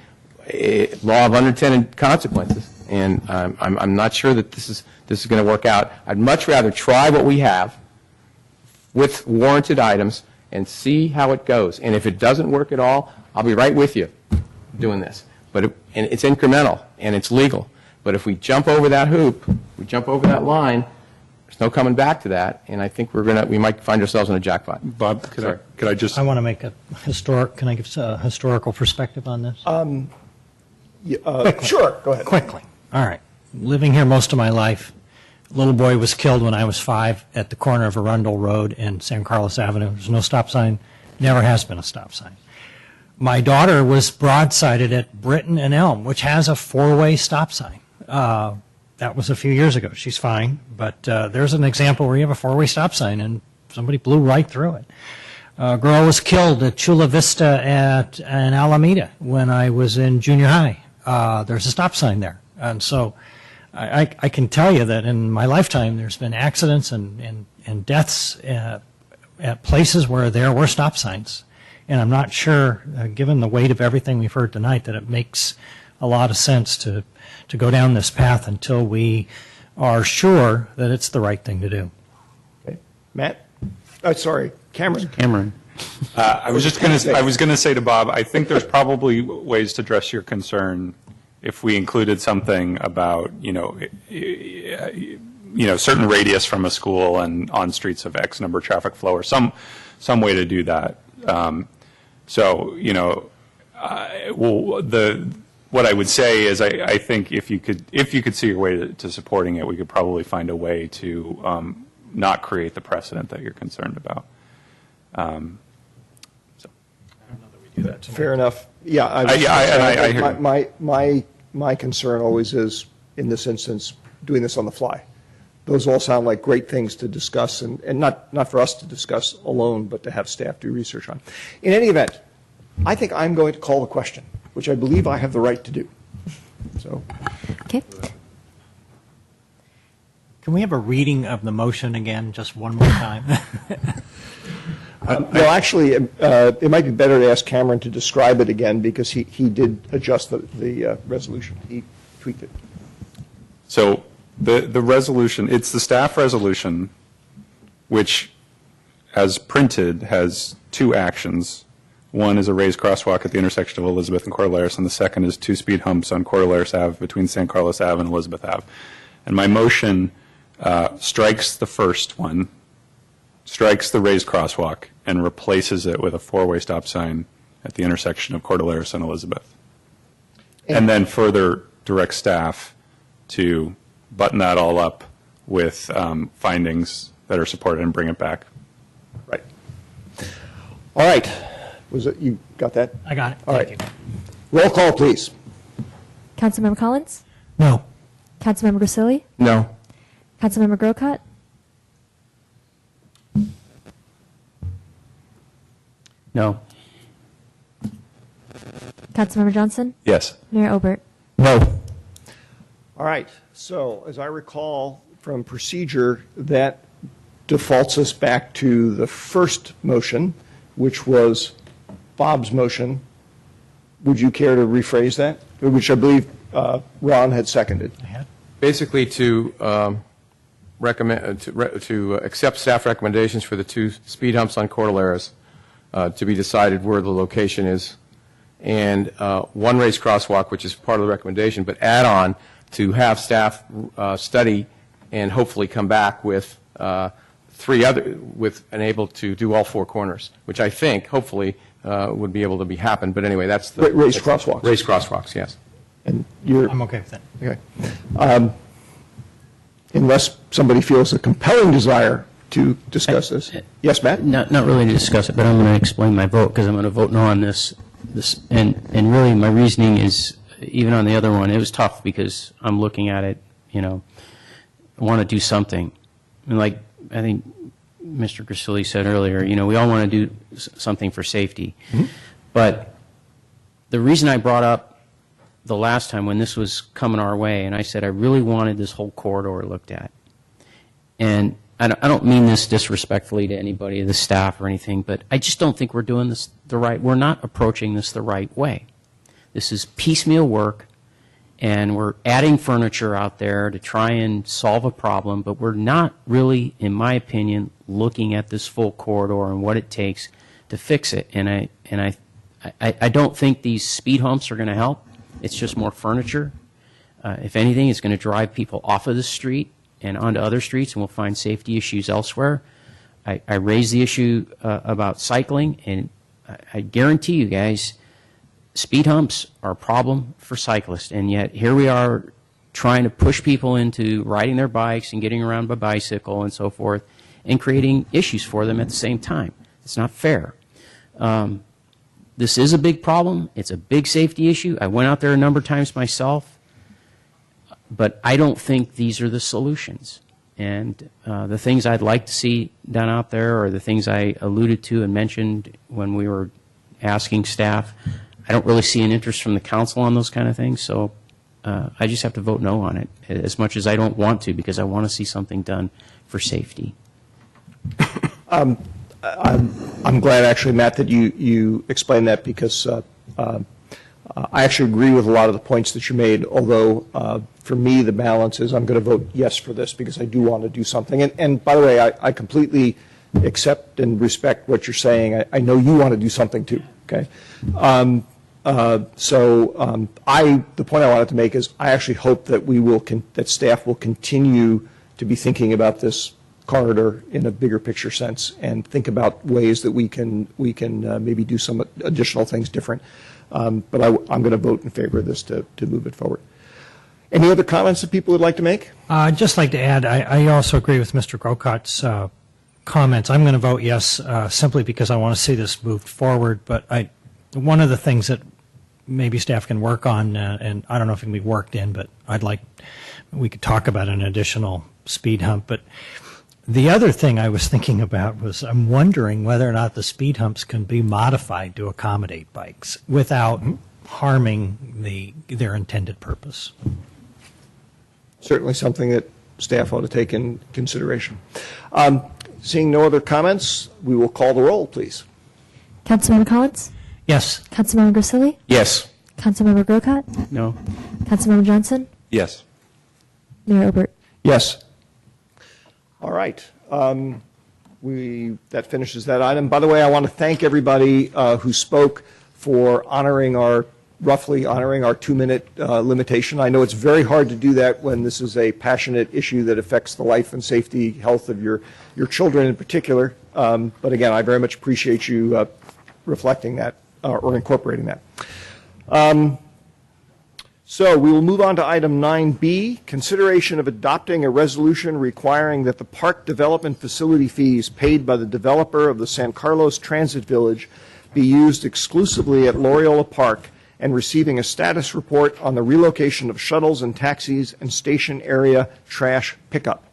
Law of unintended consequences. And I'm not sure that this is going to work out. I'd much rather try what we have with warranted items and see how it goes. And if it doesn't work at all, I'll be right with you doing this. But and it's incremental and it's legal. But if we jump over that hoop, we jump over that line, there's no coming back to that. And I think we might find ourselves in a jackpot. Bob, could I just... I want to make can I give a historical perspective on this? Sure, go ahead. Quickly. All right. Living here most of my life, a little boy was killed when I was 5 at the corner of Arundel Road and San Carlos Avenue. There's no stop sign. Never has been a stop sign. My daughter was broadsided at Britton and Elm, which has a 4-way stop sign. That was a few years ago. She's fine. But there's an example where you have a 4-way stop sign and somebody blew right through it. A girl was killed at Chula Vista in Alameda when I was in junior high. There's a stop sign there. And so I can tell you that in my lifetime there's been accidents and deaths at places where there were stop signs. And I'm not sure, given the weight of everything we've heard tonight, that it makes a lot of sense to go down this path until we are sure that it's the right thing to do. Okay. Matt? Sorry, Cameron. Cameron. I was going to say to Bob, I think there's probably ways to address your concern if we included something about, certain radius from a school and on streets of X number traffic flow or some way to do that. What I would say is I think if you could see your way to supporting it, we could probably find a way to not create the precedent that you're concerned about. Fair enough. Yeah, I hear you. my concern always is, in this instance, doing this on the fly. Those all sound like great things to discuss, and not for us to discuss alone, but to have staff do research on. In any event, I think I'm going to call the question, which I believe I have the right to do. So, Okay. Can we have a reading of the motion again, just one more time? well, actually, it might be better to ask Cameron to describe it again, because he did adjust the resolution. He tweaked it. So the resolution, it's the staff resolution, which, as printed, has two actions. One is a raised crosswalk at the intersection of Elizabeth and Cordilleras, and the second is 2 speed humps on Cordilleras Ave between San Carlos Ave and Elizabeth Ave. And my motion strikes the first one, strikes the raised crosswalk, and replaces it with a 4-way stop sign at the intersection of Cordilleras and Elizabeth. And then further direct staff to button that all up with findings that are supported and bring it back. Right. All right. Was it, you got that? I got it. All Thank right. Roll call, please. Councilmember Collins? No. Councilmember Grisilli? No. Councilmember Grocott? No. Councilmember Johnson? Yes. Mayor Obert? No. All right. So, as I recall from procedure, that defaults us back to the first motion, which was Bob's motion. Would you care to rephrase that? Which I believe Ron had seconded. Basically, to recommend to accept staff recommendations for the 2 speed humps on Cordilleras, to be decided where the location is, and 1 raised crosswalk, which is part of the recommendation, but add on to have staff study and hopefully come back with 3 other, and able to do all 4 corners, which I think, hopefully, would be able to be happen. But anyway, that's the Raised crosswalks. Raised crosswalks, yes. And you're I'm okay with that. okay. Unless somebody feels a compelling desire to discuss this. Yes, Matt? Not really to discuss it, but I'm going to explain my vote, because I'm going to vote no on this. And really, my reasoning is, even on the other one, it was tough, because I'm looking at it, I want to do something. And like I think Mr. Grisilli said earlier, we all want to do something for safety. Mm-hmm. But the reason I brought up the last time when this was coming our way, and I said I really wanted this whole corridor looked at. And I don't mean this disrespectfully to anybody, the staff or anything, but I just don't think we're doing this we're not approaching this the right way. This is piecemeal work, and we're adding furniture out there to try and solve a problem, but we're not really, in my opinion, looking at this full corridor and what it takes to fix it. And I don't think these speed humps are going to help. It's just more furniture. If anything, it's going to drive people off of the street and onto other streets, and we'll find safety issues elsewhere. I raised the issue about cycling, and I guarantee you guys, speed humps are a problem for cyclists, and yet here we are trying to push people into riding their bikes and getting around by bicycle and so forth, and creating issues for them at the same time. It's not fair. This is a big problem. It's a big safety issue. I went out there a number of times myself, but I don't think these are the solutions. And the things I'd like to see done out there are the things I alluded to and mentioned when we were asking staff. I don't really see an interest from the council on those kind of things, so I just have to vote no on it, as much as I don't want to, because I want to see something done for safety. I'm glad, actually, Matt, that you explained that, because I actually agree with a lot of the points that you made, although for me the balance is I'm going to vote yes for this, because I do want to do something. And by the way, I completely accept and respect what you're saying. I know you want to do something too, okay? The point I wanted to make is I actually hope that that staff will continue to be thinking about this corridor in a bigger picture sense, and think about ways that we can maybe do some additional things different. But I'm going to vote in favor of this to move it forward. Any other comments that people would like to make? I'd just like to add, I also agree with Mr. Grocot's comments. I'm going to vote yes simply because I want to see this moved forward. But one of the things that maybe staff can work on, and I don't know if it can be worked in, but we could talk about an additional speed hump. But the other thing I was thinking about was I'm wondering whether or not the speed humps can be modified to accommodate bikes without harming their intended purpose. Certainly something that staff ought to take in consideration. Seeing no other comments, we will call the roll, please. Councilmember Collins? Yes. Councilmember Grisilli? Yes. Councilmember Grocott? No. Councilmember Johnson? Yes. Mayor Obert? Yes. All right. That finishes that item. By the way, I want to thank everybody who spoke for roughly honoring our 2-minute limitation. I know it's very hard to do that when this is a passionate issue that affects the life and safety, health of your children in particular. But again, I very much appreciate you reflecting that or incorporating that. So we will move on to item 9B, consideration of adopting a resolution requiring that the park development facility fees paid by the developer of the San Carlos Transit Village be used exclusively at Loyola Park and receiving a status report on the relocation of shuttles and taxis and station area trash pickup.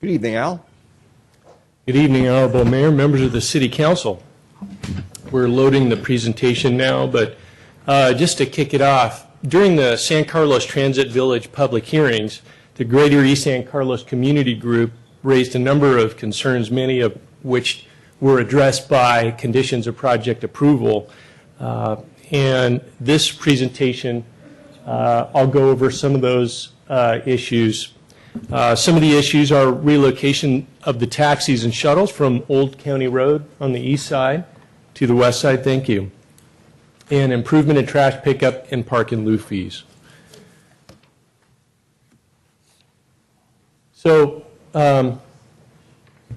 Good evening, Al. Good evening, Honorable Mayor, members of the City Council. We're loading the presentation now, but just to kick it off, during the San Carlos Transit Village public hearings, the Greater East San Carlos Community Group raised a number of concerns, many of which were addressed by conditions of project approval. And this presentation, I'll go over some of those issues. Some of the issues are relocation of the taxis and shuttles from Old County Road on the east side to the west side, thank you, and improvement in trash pickup and park and lieu fees. So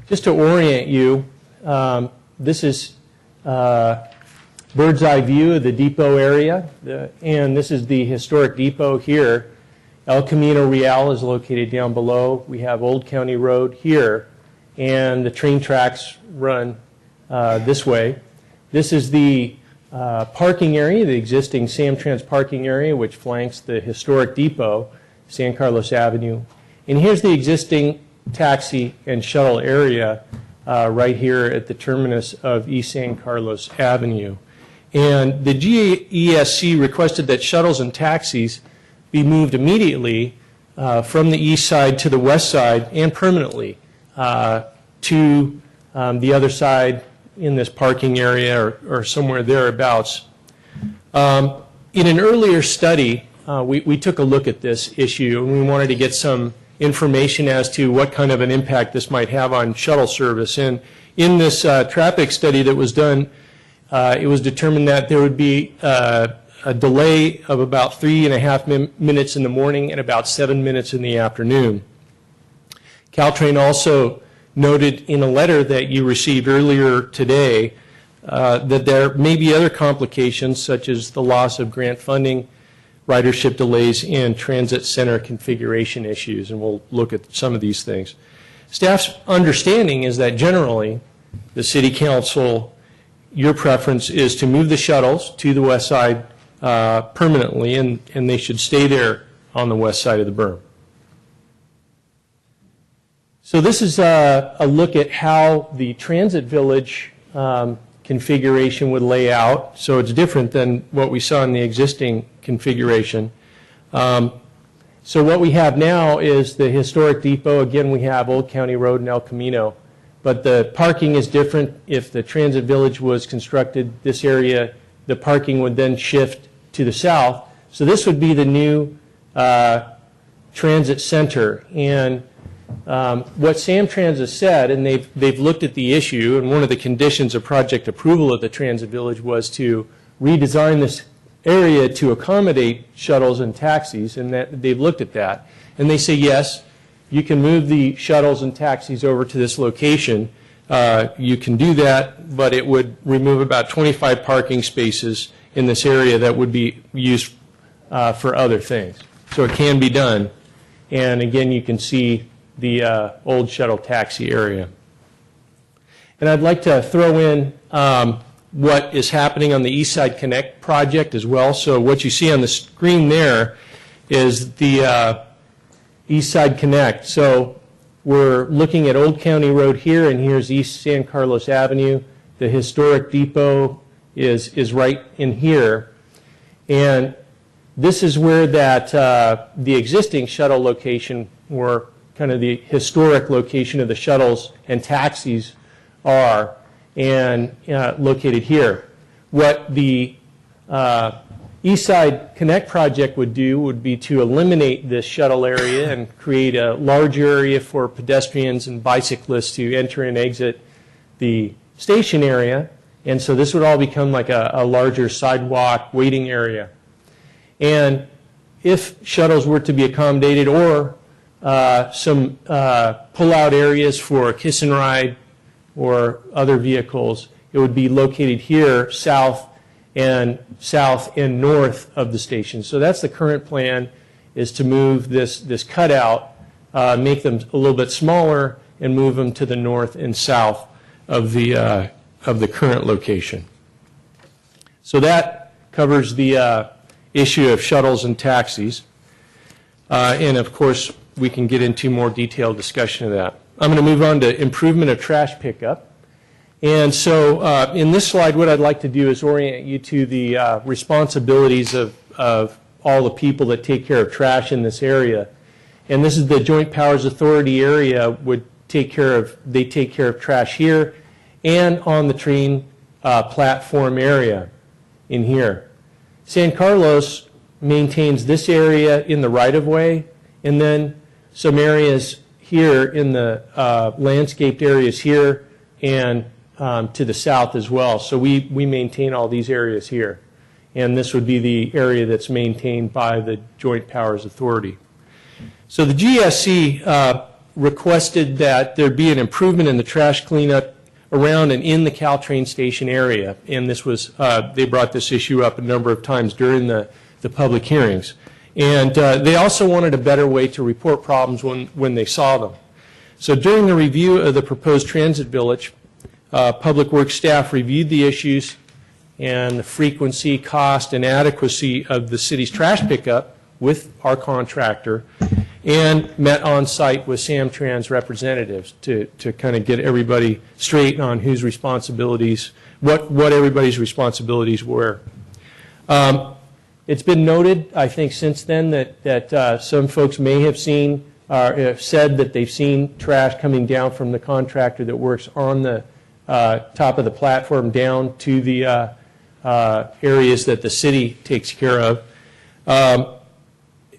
just to orient you, this is bird's eye view of the depot area, and this is the historic depot here. El Camino Real is located down below. We have Old County Road here, and the train tracks run this way. This is the parking area, the existing Samtrans parking area, which flanks the historic depot, San Carlos Avenue. And here's the existing taxi and shuttle area right here at the terminus of East San Carlos Avenue. And the GESC requested that shuttles and taxis be moved immediately from the east side to the west side and permanently to the other side in this parking area or somewhere thereabouts. In an earlier study, we took a look at this issue and we wanted to get some information as to what kind of an impact this might have on shuttle service. And in this traffic study that was done, it was determined that there would be a delay of about 3.5 minutes in the morning and about 7 minutes in the afternoon. Caltrain also noted in a letter that you received earlier today that there may be other complications such as the loss of grant funding, ridership delays, and transit center configuration issues, and we'll look at some of these things. Staff's understanding is that generally the City Council, your preference is to move the shuttles to the west side permanently, and they should stay there on the west side of the berm. So this is a look at how the transit village configuration would lay out. So it's different than what we saw in the existing configuration. So what we have now is the historic depot. Again, we have Old County Road and El Camino. But the parking is different. If the transit village was constructed, this area, the parking would then shift to the south. So this would be the new transit center. And what Samtrans has said, and they've looked at the issue, and one of the conditions of project approval of the transit village was to redesign this area to accommodate shuttles and taxis, and that they've looked at that. And they say, yes, you can move the shuttles and taxis over to this location. You can do that, but it would remove about 25 parking spaces in this area that would be used for other things. So it can be done. And again, you can see the old shuttle taxi area. And I'd like to throw in what is happening on the Eastside Connect project as well. So what you see on the screen there is the Eastside Connect. So we're looking at Old County Road here, and here's East San Carlos Avenue. The historic depot is right in here. And this is where that the existing shuttle location, or kind of the historic location of the shuttles and taxis are, and located here. What the Eastside Connect project would do would be to eliminate this shuttle area and create a large area for pedestrians and bicyclists to enter and exit the station area. And so this would all become like a larger sidewalk waiting area. And if shuttles were to be accommodated, or some pull-out areas for kiss and ride or other vehicles, it would be located here south and north of the station. So that's the current plan, is to move this cutout, make them a little bit smaller, and move them to the north and south of the current location. So that covers the issue of shuttles and taxis. And of course, we can get into more detailed discussion of that. I'm going to move on to improvement of trash pickup. And so in this slide, what I'd like to do is orient you to the responsibilities of all the people that take care of trash in this area. And this is the Joint Powers Authority area they take care of trash here and on the train platform area in here. San Carlos maintains this area in the right-of-way, and then some areas here in the landscaped areas here, and to the south as well. So we maintain all these areas here. And this would be the area that's maintained by the Joint Powers Authority. So the GSC requested that there be an improvement in the trash cleanup around and in the Caltrain station area. And this was, they brought this issue up a number of times during the public hearings. And they also wanted a better way to report problems when they saw them. So during the review of the proposed transit village, Public Works staff reviewed the issues and the frequency, cost, and adequacy of the city's trash pickup with our contractor, and met on site with Samtrans representatives to kind of get everybody straight on whose responsibilities, what everybody's responsibilities were. It's been noted, I think, since then that some folks may have seen, have said that they've seen trash coming down from the contractor that works on the top of the platform down to the areas that the city takes care of.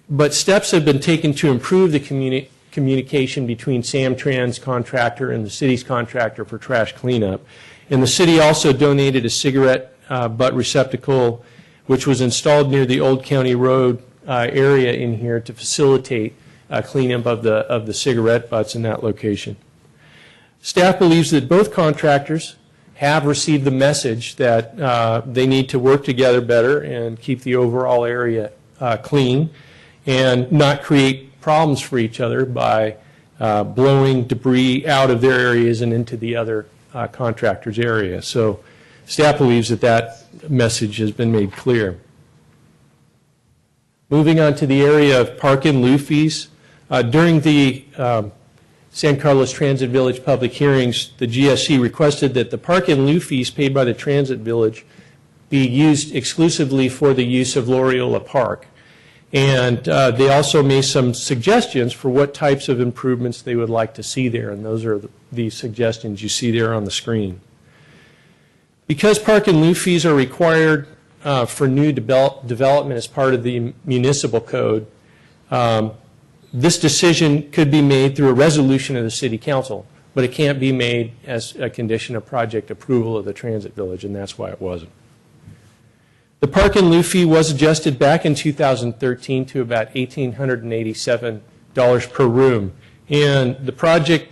But steps have been taken to improve the communication between Samtrans contractor and the city's contractor for trash cleanup. And the city also donated a cigarette butt receptacle, which was installed near the Old County Road area in here to facilitate cleanup of the cigarette butts in that location. Staff believes that both contractors have received the message that they need to work together better and keep the overall area clean and not create problems for each other by blowing debris out of their areas and into the other contractor's area. So staff believes that message has been made clear. Moving on to the area of park and lieu fees. During the San Carlos Transit Village public hearings, the GSC requested that the park and lieu fees paid by the Transit Village be used exclusively for the use of Loreola Park. And they also made some suggestions for what types of improvements they would like to see there, and those are the suggestions you see there on the screen. Because park and lieu fees are required for new development as part of the municipal code, this decision could be made through a resolution of the City Council, but it can't be made as a condition of project approval of the Transit Village, and that's why it wasn't. The park and lieu fee was adjusted back in 2013 to about $1,887 per room, and the project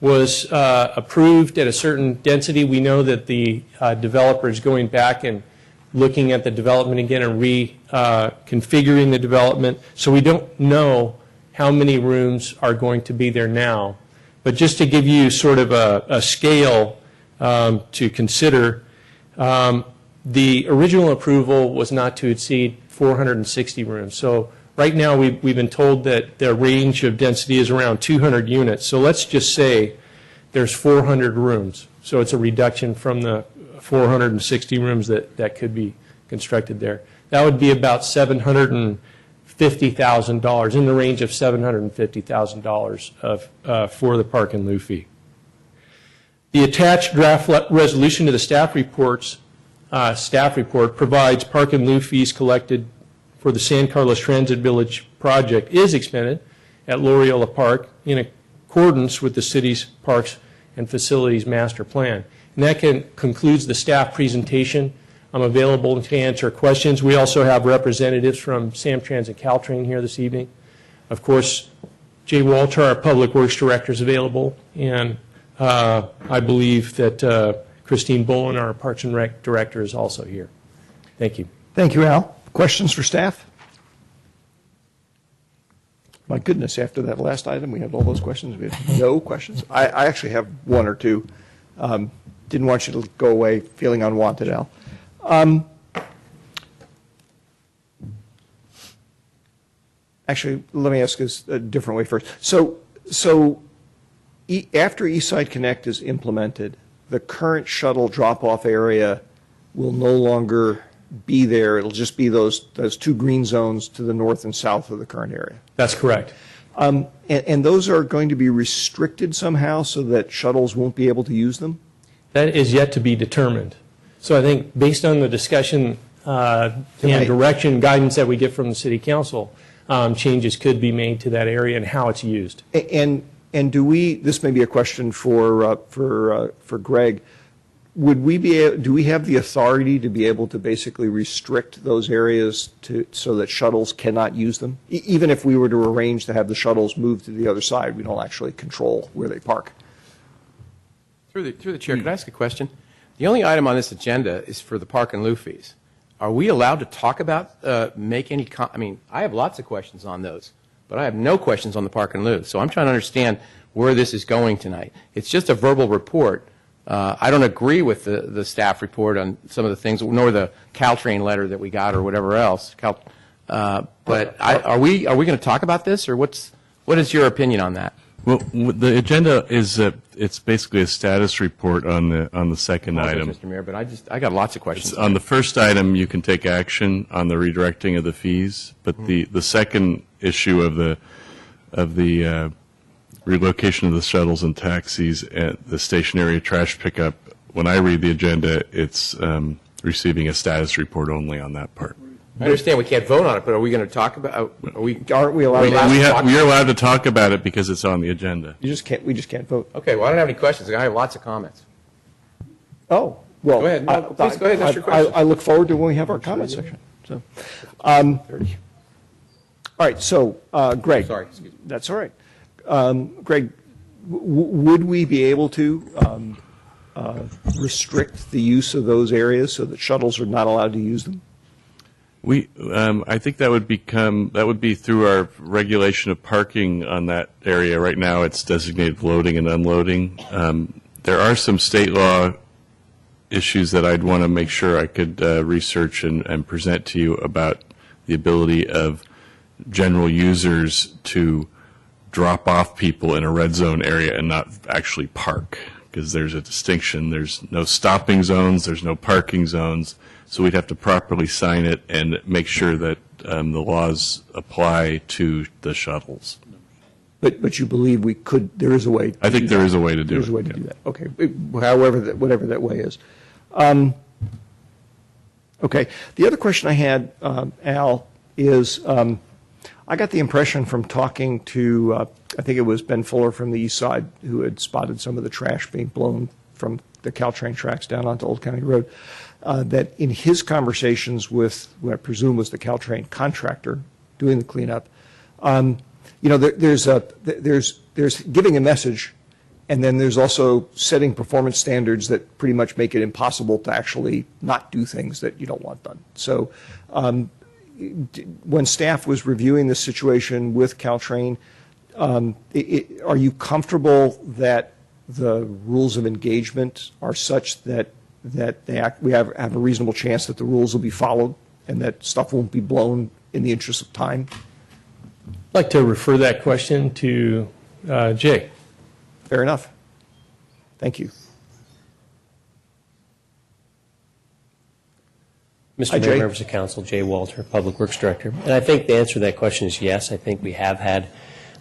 was approved at a certain density. We know that the developer is going back and looking at the development again and reconfiguring the development. So we don't know how many rooms are going to be there now. But just to give you sort of a scale to consider, the original approval was not to exceed 460 rooms. So right now we've been told that the range of density is around 200 units. So let's just say there's 400 rooms. So it's a reduction from the 460 rooms that could be constructed there. That would be about $750,000, in the range of $750,000 for the park and lieu fee. The attached draft resolution to the staff report provides park and lieu fees collected for the San Carlos Transit Village project is expended at Loreola Park in accordance with the city's Parks and Facilities Master Plan. And that concludes the staff presentation. I'm available to answer questions. We also have representatives from Samtrans and Caltrain here this evening. Of course, Jay Walter, our Public Works Director, is available, and I believe that Christine Bolin, our Parks and Rec Director, is also here. Thank you. Thank you, Al. Questions for staff? My goodness, after that last item, we had all those questions. We have no questions. I actually have one or two. Didn't want you to go away feeling unwanted, Al. Actually, let me ask this a different way first. So after Eastside Connect is implemented, the current shuttle drop-off area will no longer be there. It'll just be those two green zones to the north and south of the current area. That's correct. And those are going to be restricted somehow so that shuttles won't be able to use them? That is yet to be determined. So I think based on the discussion and direction, guidance that we get from the City Council, changes could be made to that area and how it's used. And do we, this may be a question for Greg, do we have the authority to be able to basically restrict those areas so that shuttles cannot use them? Even if we were to arrange to have the shuttles move to the other side, we don't actually control where they park. Through the chair, could I ask a question? The only item on this agenda is for the park and lieu fees. Are we allowed to talk about, make any, I mean, I have lots of questions on those, but I have no questions on the park and lieu. So I'm trying to understand where this is going tonight. It's just a verbal report. I don't agree with the staff report on some of the things, nor the Caltrain letter that we got or whatever else. But are we going to talk about this, or what is your opinion on that? Well, the agenda is it's basically a status report on the second item. Mr. Mayor, but I got lots of questions. On the first item, you can take action on the redirecting of the fees, but the second issue of the relocation of the shuttles and taxis at the station area trash pickup, when I read the agenda, it's receiving a status report only on that part. I understand we can't vote on it, but are we going to talk about? Aren't we allowed? We're allowed to talk about it because it's on the agenda. We just can't vote. Okay. Well, I don't have any questions. I have lots of comments. Oh, well. Go ahead. No, please go ahead. That's your question. I look forward to when we have our comment section. So, all right. So, Greg. Sorry. Excuse me. That's all right. Greg, would we be able to restrict the use of those areas so that shuttles are not allowed to use them? I think that would be through our regulation of parking on that area. Right now, it's designated loading and unloading. There are some state law issues that I'd want to make sure I could research and present to you about the ability of general users to drop off people in a red zone area and not actually park, because there's a distinction. There's no stopping zones, there's no parking zones, so we'd have to properly sign it and make sure that the laws apply to the shuttles. But you believe we could, there is a way. I think there is a way to do it. There's a way to do that. Okay. Whatever that way is. Okay. The other question I had, Al, is I got the impression from talking to, I think it was Ben Fuller from the east side, who had spotted some of the trash being blown from the Caltrain tracks down onto Old County Road, that in his conversations with what I presume was the Caltrain contractor doing the cleanup, there's giving a message And then there's also setting performance standards that pretty much make it impossible to actually not do things that you don't want done. So when staff was reviewing the situation with Caltrain, are you comfortable that the rules of engagement are such that we have a reasonable chance that the rules will be followed and that stuff won't be blown in the interest of time? I'd like to refer that question to Jay. Fair enough. Thank you. Mr. Hi, Mayor, Jay. members of council, Jay Walter, Public Works Director. And I think the answer to that question is yes. I think we have had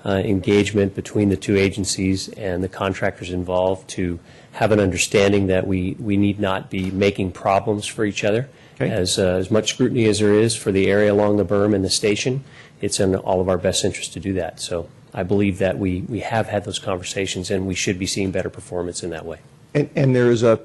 engagement between the two agencies and the contractors involved to have an understanding that we need not be making problems for each other. Okay. As much scrutiny as there is for the area along the berm and the station, it's in all of our best interest to do that. So I believe that we have had those conversations, and we should be seeing better performance in that way. And there is a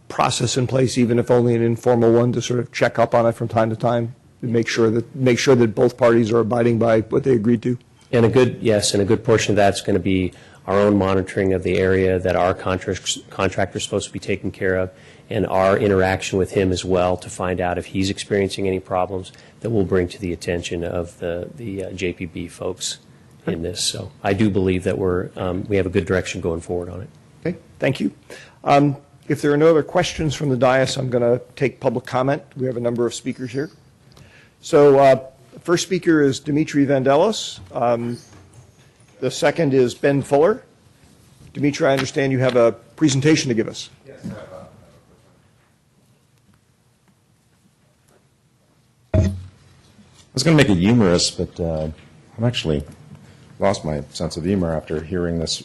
process in place, even if only an informal one, to sort of check up on it from time to time, to make sure that both parties are abiding by what they agreed to? And a good portion of that's going to be our own monitoring of the area that our contractor is supposed to be taking care of, and our interaction with him as well to find out if he's experiencing any problems that we'll bring to the attention of the JPB folks in this. So I do believe that we have a good direction going forward on it. Okay, thank you. If there are no other questions from the dais, I'm going to take public comment. We have a number of speakers here. So first speaker is Dimitri Vandelos. The second is Ben Fuller. Dimitri, I understand you have a presentation to give us. Yes, I was going to make it humorous, but I've actually lost my sense of humor after hearing this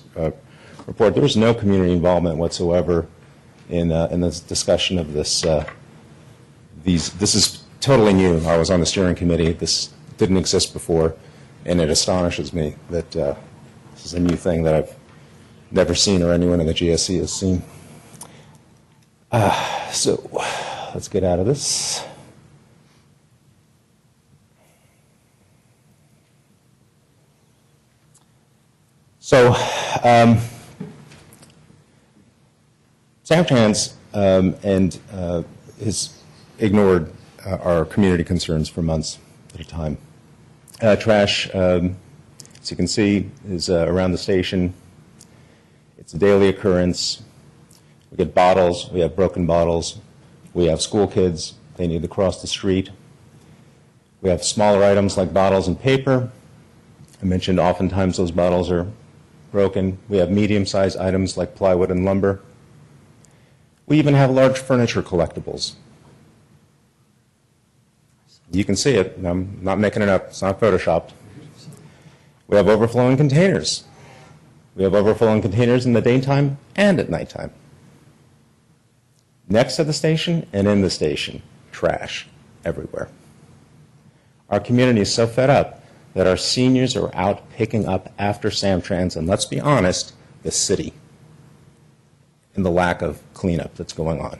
report. There was no community involvement whatsoever in this discussion of this. This is totally new. I was on the steering committee. This didn't exist before, and it astonishes me that this is a new thing that I've never seen or anyone in the GSC has seen. So let's get out of this. So, Samtrans has ignored our community concerns for months at a time. Trash, as you can see, is around the station. It's a daily occurrence. We get bottles. We have broken bottles. We have school kids. They need to cross the street. We have smaller items like bottles and paper. I mentioned oftentimes those bottles are broken. We have medium-sized items like plywood and lumber. We even have large furniture collectibles. You can see it. I'm not making it up. It's not photoshopped. We have overflowing containers. We have overflowing containers in the daytime and at nighttime. Next to the station and in the station, trash everywhere. Our community is so fed up that our seniors are out picking up after Samtrans, and let's be honest, the city, and the lack of cleanup that's going on.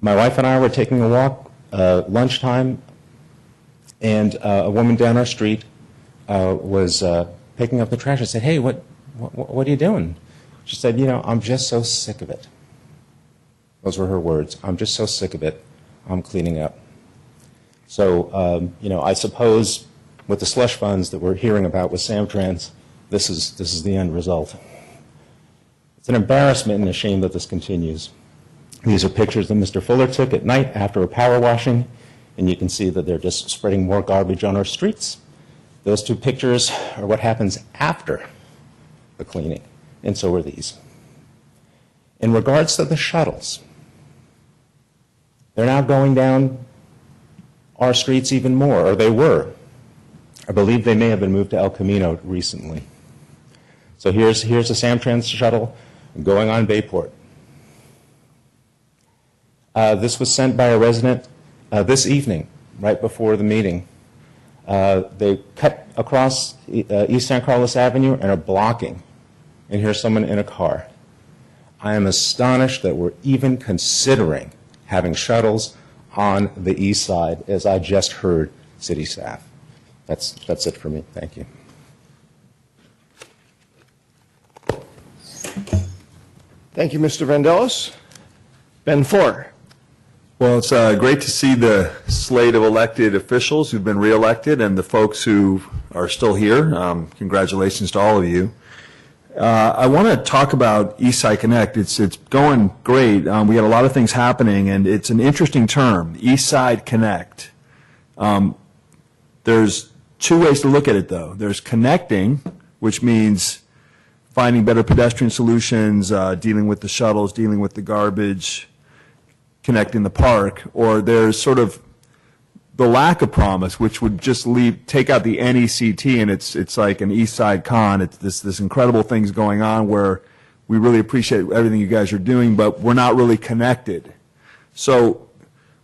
My wife and I were taking a walk lunchtime, and a woman down our street was picking up the trash. I said, "Hey, what are you doing?" She said, "I'm just so sick of it." Those were her words. "I'm just so sick of it. I'm cleaning up." So, I suppose with the slush funds that we're hearing about with Samtrans, this is the end result. It's an embarrassment and a shame that this continues. These are pictures that Mr. Fuller took at night after a power washing, and you can see that they're just spreading more garbage on our streets. Those two pictures are what happens after the cleaning, and so are these. In regards to the shuttles, they're now going down our streets even more, or they were. I believe they may have been moved to El Camino recently. So here's a Samtrans shuttle going on Bayport. This was sent by a resident this evening, right before the meeting. They cut across East San Carlos Avenue and are blocking. And here's someone in a car. I am astonished that we're even considering having shuttles on the east side, as I just heard city staff. That's it for me. Thank you. Thank you, Mr. Vandellis. Ben Fuller. Well, it's great to see the slate of elected officials who've been reelected and the folks who are still here. Congratulations to all of you. I want to talk about Eastside Connect. It's going great. We got a lot of things happening, and it's an interesting term, Eastside Connect. There's two ways to look at it, though. There's connecting, which means finding better pedestrian solutions, dealing with the shuttles, dealing with the garbage, connecting the park, or there's sort of the lack of promise, which would just take out the NECT, and it's like an East Side Con. It's this incredible things going on where we really appreciate everything you guys are doing, but we're not really connected. So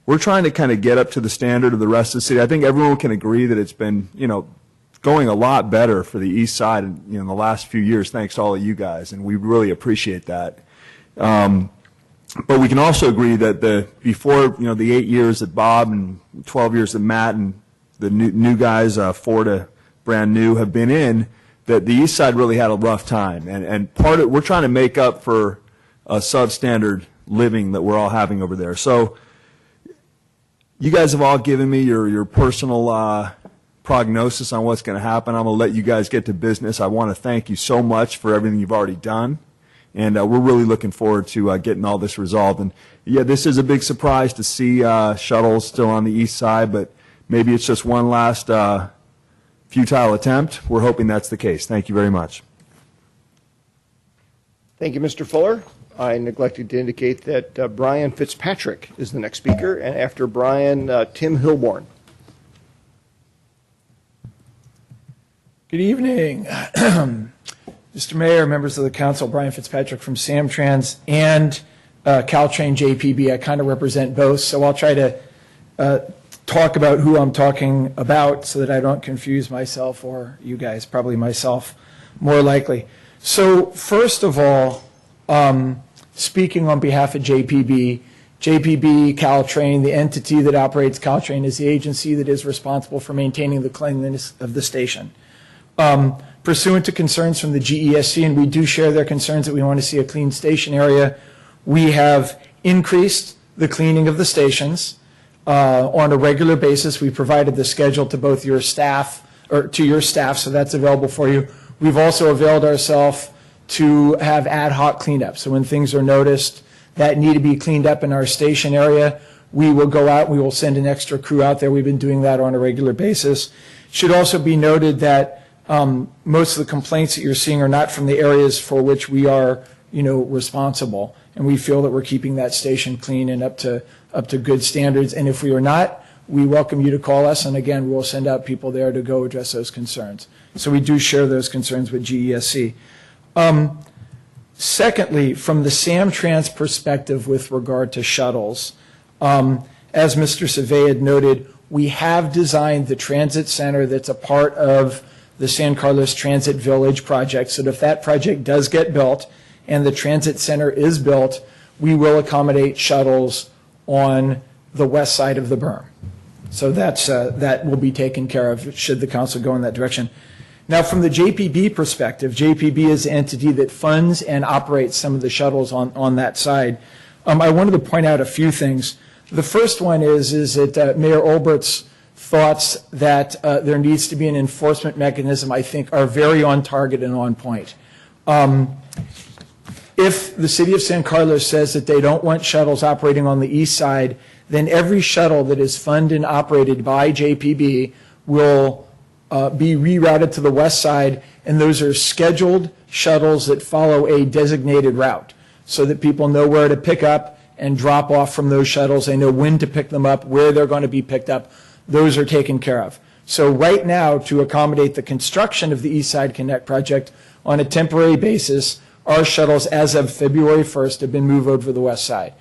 we're trying to kind of get up to the standard of the rest of the city. I think everyone can agree that it's been, going a lot better for the East Side in the last few years, thanks to all of you guys, and we really appreciate that. But we can also agree that before the 8 years that Bob and 12 years that Matt and the new guys, 4 to brand new, have been in, that the East Side really had a rough time, and we're trying to make up for a substandard living that we're all having over there. So you guys have all given me your personal prognosis on what's going to happen. I'm going to let you guys get to business. I want to thank you so much for everything you've already done. And we're really looking forward to getting all this resolved. And, yeah, this is a big surprise to see shuttles still on the east side, but maybe it's just one last futile attempt. We're hoping that's the case. Thank you very much. Thank you, Mr. Fuller. I neglected to indicate that Brian Fitzpatrick is the next speaker, and after Brian, Tim Hilborn. Good evening. Mr. Mayor, members of the council, Brian Fitzpatrick from Samtrans and Caltrain JPB. I kind of represent both, so I'll try to talk about who I'm talking about so that I don't confuse myself or you guys, probably myself more likely. So first of all, speaking on behalf of JPB, Caltrain, the entity that operates Caltrain, is the agency that is responsible for maintaining the cleanliness of the station. Pursuant to concerns from the GESC, and we do share their concerns that we want to see a clean station area, we have increased the cleaning of the stations on a regular basis. We provided the schedule to both your staff, or to your staff, so that's available for you. We've also availed ourselves to have ad hoc cleanup. So when things are noticed that need to be cleaned up in our station area, we will go out, we will send an extra crew out there. We've been doing that on a regular basis. It should also be noted that most of the complaints that you're seeing are not from the areas for which we are, responsible, and we feel that we're keeping that station clean and up to good standards. And if we are not, we welcome you to call us, and again, we will send out people there to go address those concerns. So we do share those concerns with GESC. Secondly, from the Samtrans perspective with regard to shuttles, as Mr. Savay had noted, we have designed the transit center that's a part of the San Carlos Transit Village project, so that if that project does get built and the transit center is built, we will accommodate shuttles on the west side of the berm. So that will be taken care of should the council go in that direction. Now, from the JPB perspective, JPB is the entity that funds and operates some of the shuttles on that side. I wanted to point out a few things. The first one is that Mayor Olbert's thoughts that there needs to be an enforcement mechanism, I think, are very on target and on point. If the city of San Carlos says that they don't want shuttles operating on the east side, then every shuttle that is funded and operated by JPB will be rerouted to the west side, and those are scheduled shuttles that follow a designated route so that people know where to pick up and drop off from those shuttles. They know when to pick them up, where they're going to be picked up. Those are taken care of. So right now, to accommodate the construction of the East Side Connect project on a temporary basis, our shuttles, as of February 1st, have been moved over to the west side.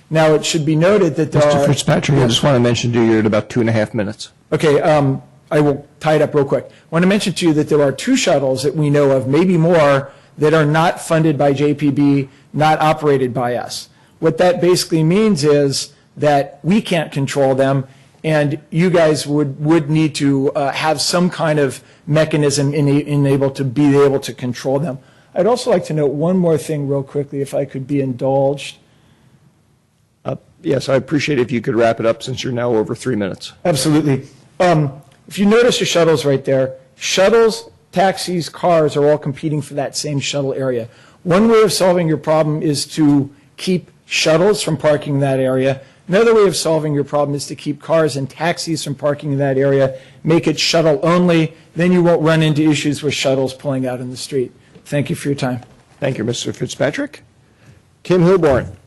Now, it should be noted that there Mr. Fitzpatrick, I just want to mention to you, you're at about 2.5 minutes. Okay, I will tie it up real quick. I want to mention to you that there are 2 shuttles that we know of, maybe more, that are not funded by JPB, not operated by us. What that basically means is that we can't control them, and you guys would need to have some kind of mechanism in able to be able to control them. I'd also like to note one more thing real quickly, if I could be indulged. Yes, I appreciate it if you could wrap it up since you're now over 3 minutes. Absolutely. If you notice the shuttles right there, shuttles, taxis, cars are all competing for that same shuttle area. One way of solving your problem is to keep shuttles from parking in that area. Another way of solving your problem is to keep cars and taxis from parking in that area, make it shuttle only, then you won't run into issues with shuttles pulling out in the street. Thank you for your time. Thank you, Mr. Fitzpatrick. Kim Hilborn.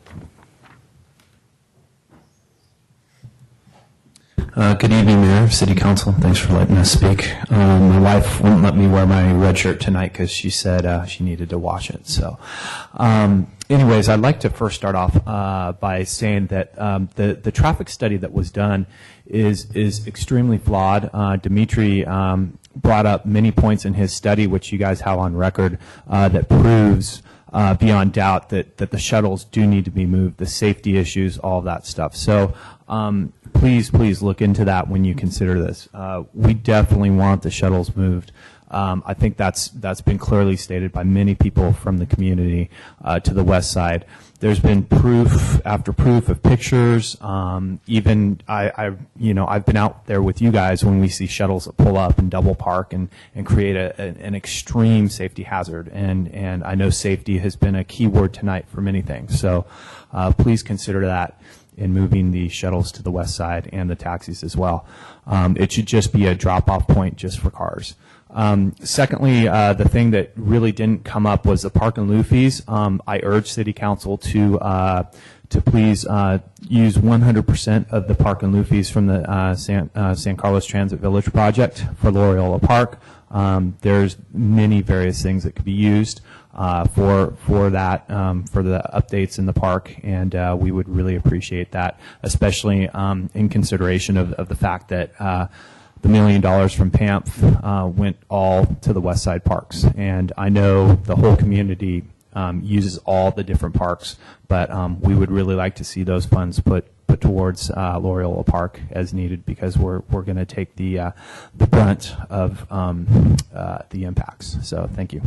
Good evening, Mayor, City Council. Thanks for letting us speak. My wife wouldn't let me wear my red shirt tonight because she said she needed to wash it. So, anyways, I'd like to first start off by saying that the traffic study that was done is extremely flawed. Dimitri brought up many points in his study, which you guys have on record, that proves beyond doubt that the shuttles do need to be moved, the safety issues, all of that stuff. So please look into that when you consider this. We definitely want the shuttles moved. I think that's been clearly stated by many people from the community to the west side. There's been proof after proof of pictures. Even I've been out there with you guys when we see shuttles that pull up and double park and create an extreme safety hazard. And I know safety has been a key word tonight for many things. So please consider that in moving the shuttles to the west side and the taxis as well. It should just be a drop-off point just for cars. Secondly, the thing that really didn't come up was the park and lieu fees. I urge City Council to please use 100% of the park and lieu fees from the San Carlos Transit Village project for Loyola Park. There's many various things that could be used for that, for the updates in the park, and we would really appreciate that, especially in consideration of the fact that the $1 million from PAMF went all to the West Side parks. And I know the whole community uses all the different parks, but we would really like to see those funds put towards Loyola Park as needed, because we're going to take the brunt of the impacts. So thank you.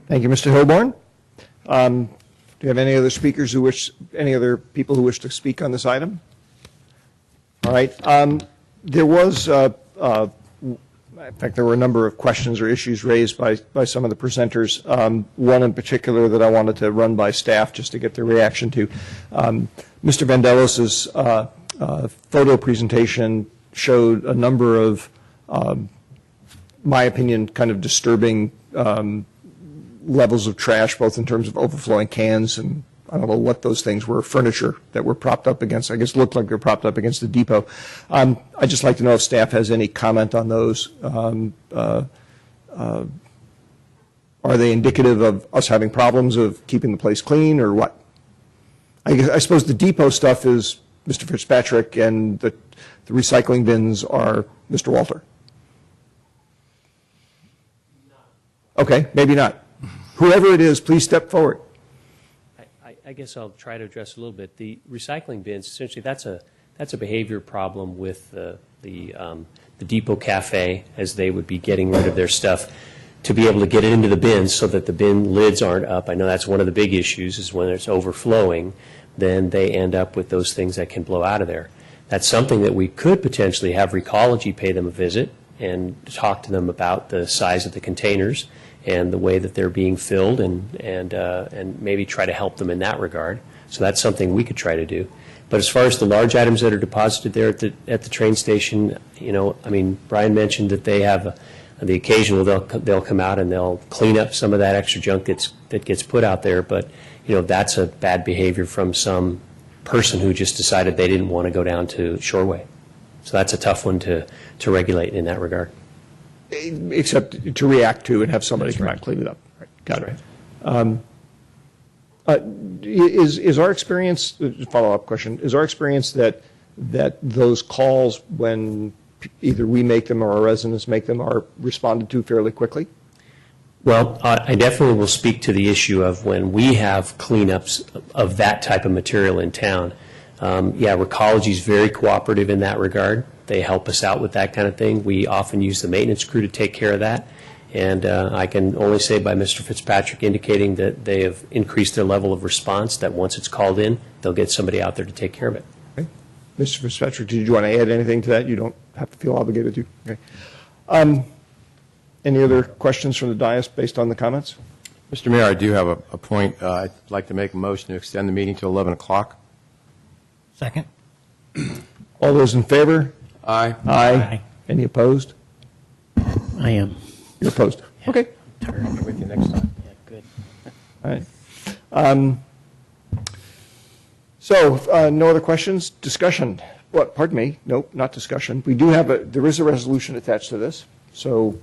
Thank you, Mr. Hilborn. Do you have any other speakers any other people who wish to speak on this item? All right. There was, in fact, there were a number of questions or issues raised by some of the presenters. One in particular that I wanted to run by staff just to get their reaction to. Mr. Vandelos's photo presentation showed a number of, my opinion, kind of disturbing levels of trash, both in terms of overflowing cans and I don't know what those things were, furniture that were propped up against, I guess looked like they're propped up against the depot. I'd just like to know if staff has any comment on those. Are they indicative of us having problems of keeping the place clean or what? I suppose the depot stuff is Mr. Fitzpatrick and the recycling bins are Mr. Walter. Okay, maybe not. Whoever it is, please step forward. I guess I'll try to address a little bit. The recycling bins, essentially, that's a behavior problem with the Depot Cafe, as they would be getting rid of their stuff, to be able to get it into the bins so that the bin lids aren't up. I know that's one of the big issues, is when it's overflowing, then they end up with those things that can blow out of there. That's something that we could potentially have Recology pay them a visit and talk to them about the size of the containers and the way that they're being filled, and maybe try to help them in that regard. So that's something we could try to do. But as far as the large items that are deposited there at the train station, I mean, Brian mentioned that they have the occasional they'll come out and they'll clean up some of that extra junk that gets put out there. But that's a bad behavior from some person who just decided they didn't want to go down to Shoreway. So that's a tough one to regulate in that regard. Except to react to and have somebody come out and clean it up. Right. Got it. Is our experience, follow-up question, is our experience that those calls, when either we make them or our residents make them, are responded to fairly quickly? Well, I definitely will speak to the issue of when we have cleanups of that type of material in town. Recology is very cooperative in that regard. They help us out with that kind of thing. We often use the maintenance crew to take care of that. And I can only say by Mr. Fitzpatrick indicating that they have increased their level of response, that once it's called in, they'll get somebody out there to take care of it. Okay. Mr. Fitzpatrick, did you want to add anything to that? You don't have to feel obligated to. Okay. Any other questions from the dais based on the comments? Mr. Mayor, I do have a point. I'd like to make a motion to extend the meeting to 11 o'clock. Second. All those in favor? Aye. Aye. Any opposed? I am. You're opposed? Okay. I'm with you next time. Yeah, good. All right. So, no other questions? Discussion? What? Pardon me. Nope, not discussion. We do have there is a resolution attached to this. So,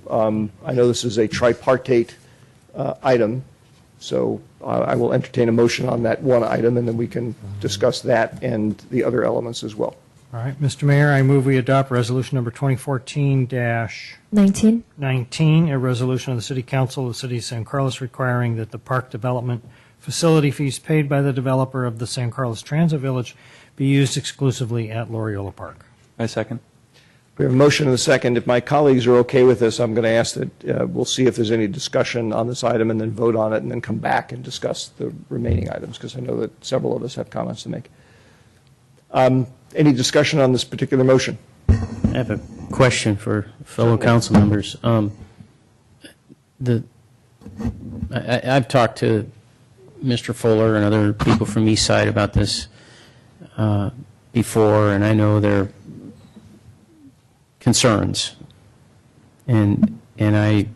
I know this is a tripartite item. So, I will entertain a motion on that one item, and then we can discuss that and the other elements as well. All right, Mr. Mayor, I move we adopt resolution number 2014-19, 19. a resolution of the City Council of the City of San Carlos requiring that the park development facility fees paid by the developer of the San Carlos Transit Village be used exclusively at Loriola Park. I second. We have a motion and a second. If my colleagues are okay with this, I'm going to ask that we'll see if there's any discussion on this item and then vote on it and then come back and discuss the remaining items, because I know that several of us have comments to make. Any discussion on this particular motion? I have a question for fellow council members. I've talked to Mr. Fuller and other people from East Side about this before, and I know their concerns, and I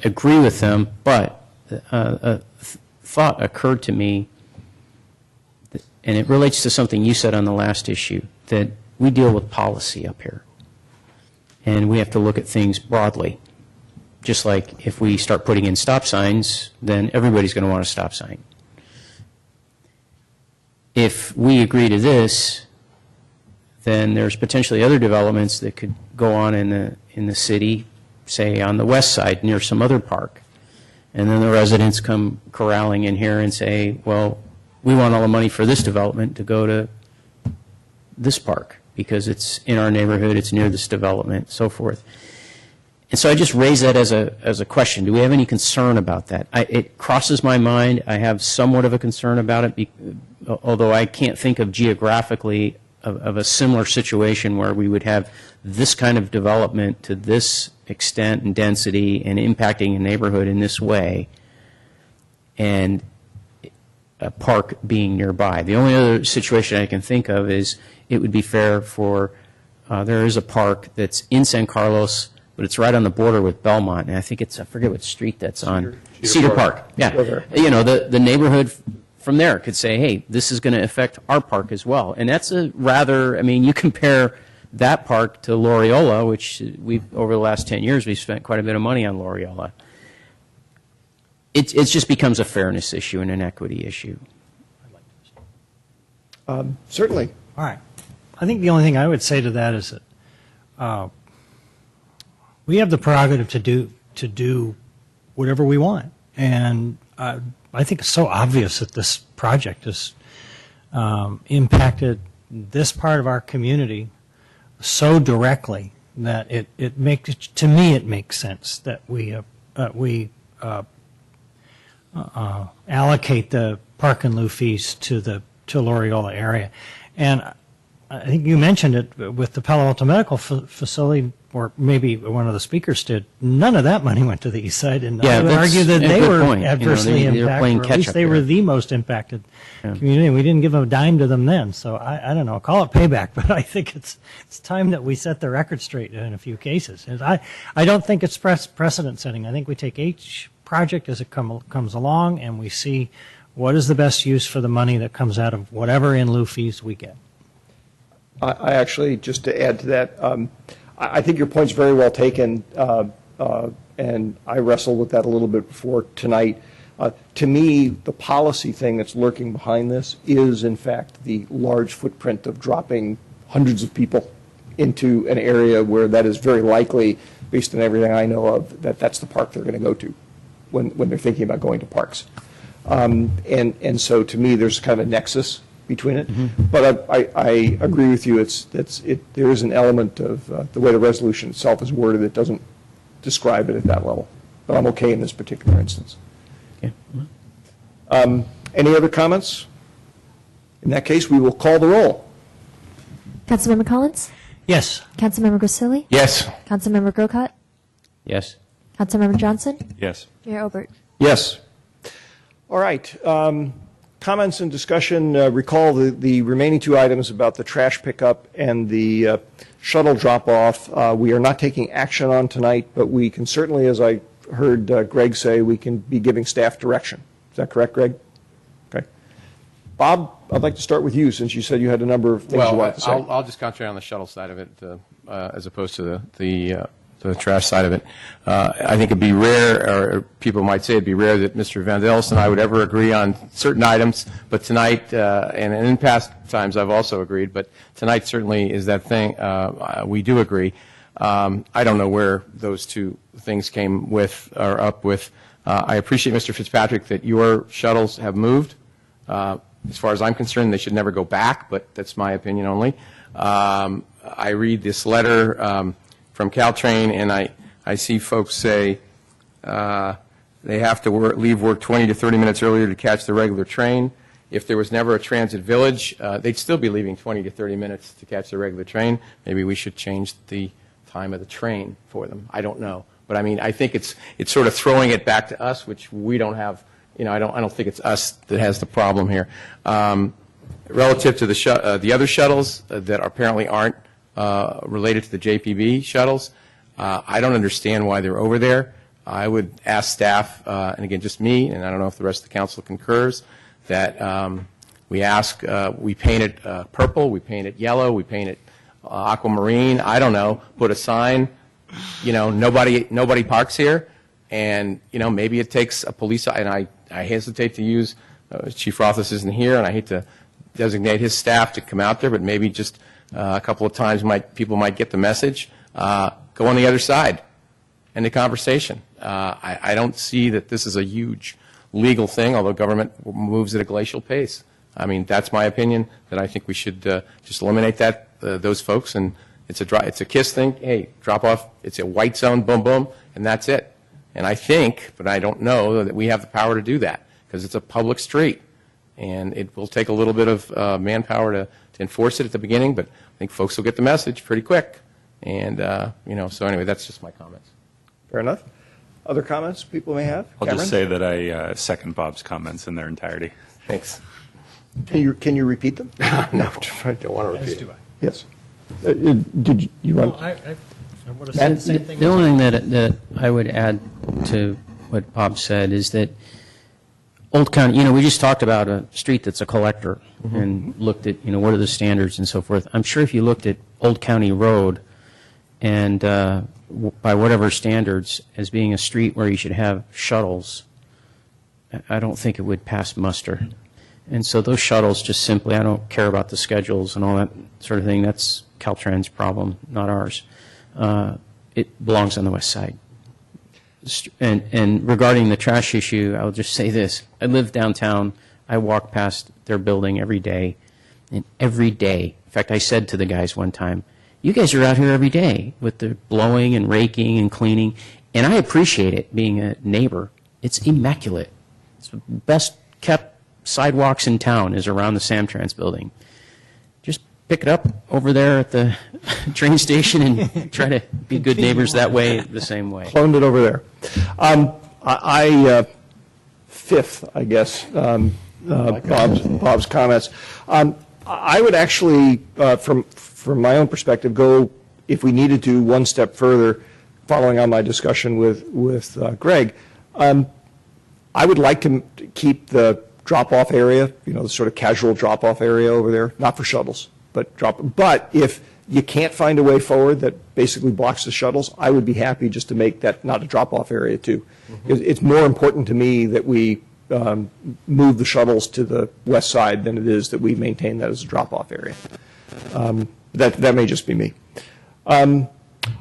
agree with them, but a thought occurred to me, and it relates to something you said on the last issue, that we deal with policy up here, and we have to look at things broadly. Just like if we start putting in stop signs, then everybody's going to want a stop sign. If we agree to this, then there's potentially other developments that could go on in the city, say on the west side near some other park. And then the residents come corralling in here and say, well, we want all the money for this development to go to this park because it's in our neighborhood, it's near this development, so forth. And so I just raise that as a question. Do we have any concern about that? It crosses my mind. I have somewhat of a concern about it, although I can't think of geographically of a similar situation where we would have this kind of development to this extent and density and impacting a neighborhood in this way, and a park being nearby. The only other situation I can think of is it would be fair for, there is a park that's in San Carlos, but it's right on the border with Belmont, and I think it's, I forget what street that's on. Cedar Park. Yeah. You know, the neighborhood from there could say, hey, this is going to affect our park as well. And that's a rather, I mean, you compare that park to Loriola, which over the last 10 years, we've spent quite a bit of money on Loriola. It just becomes a fairness issue and an equity issue. Certainly. All right. I think the only thing I would say to that is that we have the prerogative to do whatever we want, and I think it's so obvious that this project has impacted this part of our community so directly that it makes, to me, it makes sense that we allocate the park and lieu fees to Loriola area. And I think you mentioned it with the Palo Alto Medical Facility, or maybe one of the speakers did. None of that money went to the east side, and I would argue that they were adversely impacted, or at least they were the most impacted community. We didn't give a dime to them then, so I don't know. Call it payback, but I think it's time that we set the record straight in a few cases. And I don't think it's precedent setting. I think we take each project as it comes along, and we see what is the best use for the money that comes out of whatever in lieu fees we get. I actually, just to add to that, I think your point's very well taken, and I wrestled with that a little bit before tonight. To me, the policy thing that's lurking behind this is, in fact, the large footprint of dropping hundreds of people into an area where that is very likely, based on everything I know of, that's the park they're going to go to when they're thinking about going to parks. And so, to me, there's kind of a nexus between it. Mm-hmm. But I agree with you. There is an element of the way the resolution itself is worded that doesn't describe it at that level. But I'm okay in this particular instance. Any other comments? In that case, we will call the roll. Councilmember Collins? Yes. Councilmember Grisilli? Yes. Councilmember Grocott? Yes. Councilmember Johnson? Yes. Mayor Obert? Yes. All right. Comments and discussion. Recall the remaining two items about the trash pickup and the shuttle drop-off. We are not taking action on tonight, but we can certainly, as I heard Greg say, we can be giving staff direction. Is that correct, Greg? Okay. Bob, I'd like to start with you, since you said you had a number of things you wanted to say. I'll just concentrate on the shuttle side of it as opposed to the trash side of it. I think it'd be rare, or people might say it'd be rare, that Mr. Van Elst and I would ever agree on certain items, but tonight, and in past times I've also agreed, but tonight certainly is that thing. We do agree. I don't know where those two things came with, or up with. I appreciate, Mr. Fitzpatrick, that your shuttles have moved. As far as I'm concerned, they should never go back, but that's my opinion only. I read this letter from Caltrain, and I see folks say they have to leave work 20 to 30 minutes earlier to catch the regular train. If there was never a transit village, they'd still be leaving 20 to 30 minutes to catch the regular train. Maybe we should change the time of the train for them. I don't know. But I mean, I think it's sort of throwing it back to us, which we don't have. You know, I don't think it's us that has the problem here. Relative to the other shuttles that apparently aren't related to the JPB shuttles, I don't understand why they're over there. I would ask staff, and again, just me, and I don't know if the rest of the council concurs, that we paint it purple, we paint it yellow, we paint it aquamarine. I don't know. Put a sign. You know, nobody parks here, and you know, maybe it takes a police. And I hesitate to use Chief Rothfuss isn't here, and I hate to designate his staff to come out there, but maybe just a couple of times people might get the message. Go on the other side, end the conversation. I don't see that this is a huge legal thing, although government moves at a glacial pace. I mean, that's my opinion. That I think we should just eliminate those folks, and it's a KISS thing. Hey, drop off. It's a white zone. Boom, boom, and that's it. And I think, but I don't know, that we have the power to do that because it's a public street, and it will take a little bit of manpower to enforce it at the beginning. But I think folks will get the message pretty quick. And you know, so anyway, that's just my comments. Fair enough. Other comments people may have? I'll Cameron? just say that I second Bob's comments in their entirety. Thanks. Can you repeat them? No, I don't want to repeat it. Yes. Did you want? I would have said the same thing. The only thing that I would add to what Bob said is that Old County, you know, we just talked about a street that's a collector and looked at, you know, what are the standards and so forth. I'm sure if you looked at Old County Road and by whatever standards as being a street where you should have shuttles, I don't think it would pass muster. And so those shuttles just simply, I don't care about the schedules and all that sort of thing. That's Caltrans' problem, not ours. It belongs on the west side. And regarding the trash issue, I'll just say this. I live downtown. I walk past their building every day. And every day, in fact, I said to the guys one time, you guys are out here every day with the blowing and raking and cleaning. And I appreciate it being a neighbor. It's immaculate. It's the best kept sidewalks in town is around the Samtrans building. Just pick it up over there at the train station and try to be good neighbors that way, the same way. Cloned it over there. Fifth, I guess, Bob's comments. I would actually, from my own perspective, go, if we needed to, one step further, following on my discussion with Greg. I would like to keep the drop-off area, you know, the sort of casual drop-off area over there, not for shuttles, but if you can't find a way forward that basically blocks the shuttles, I would be happy just to make that not a drop-off area too. It's more important to me that we move the shuttles to the west side than it is that we maintain that as a drop-off area. That may just be me. All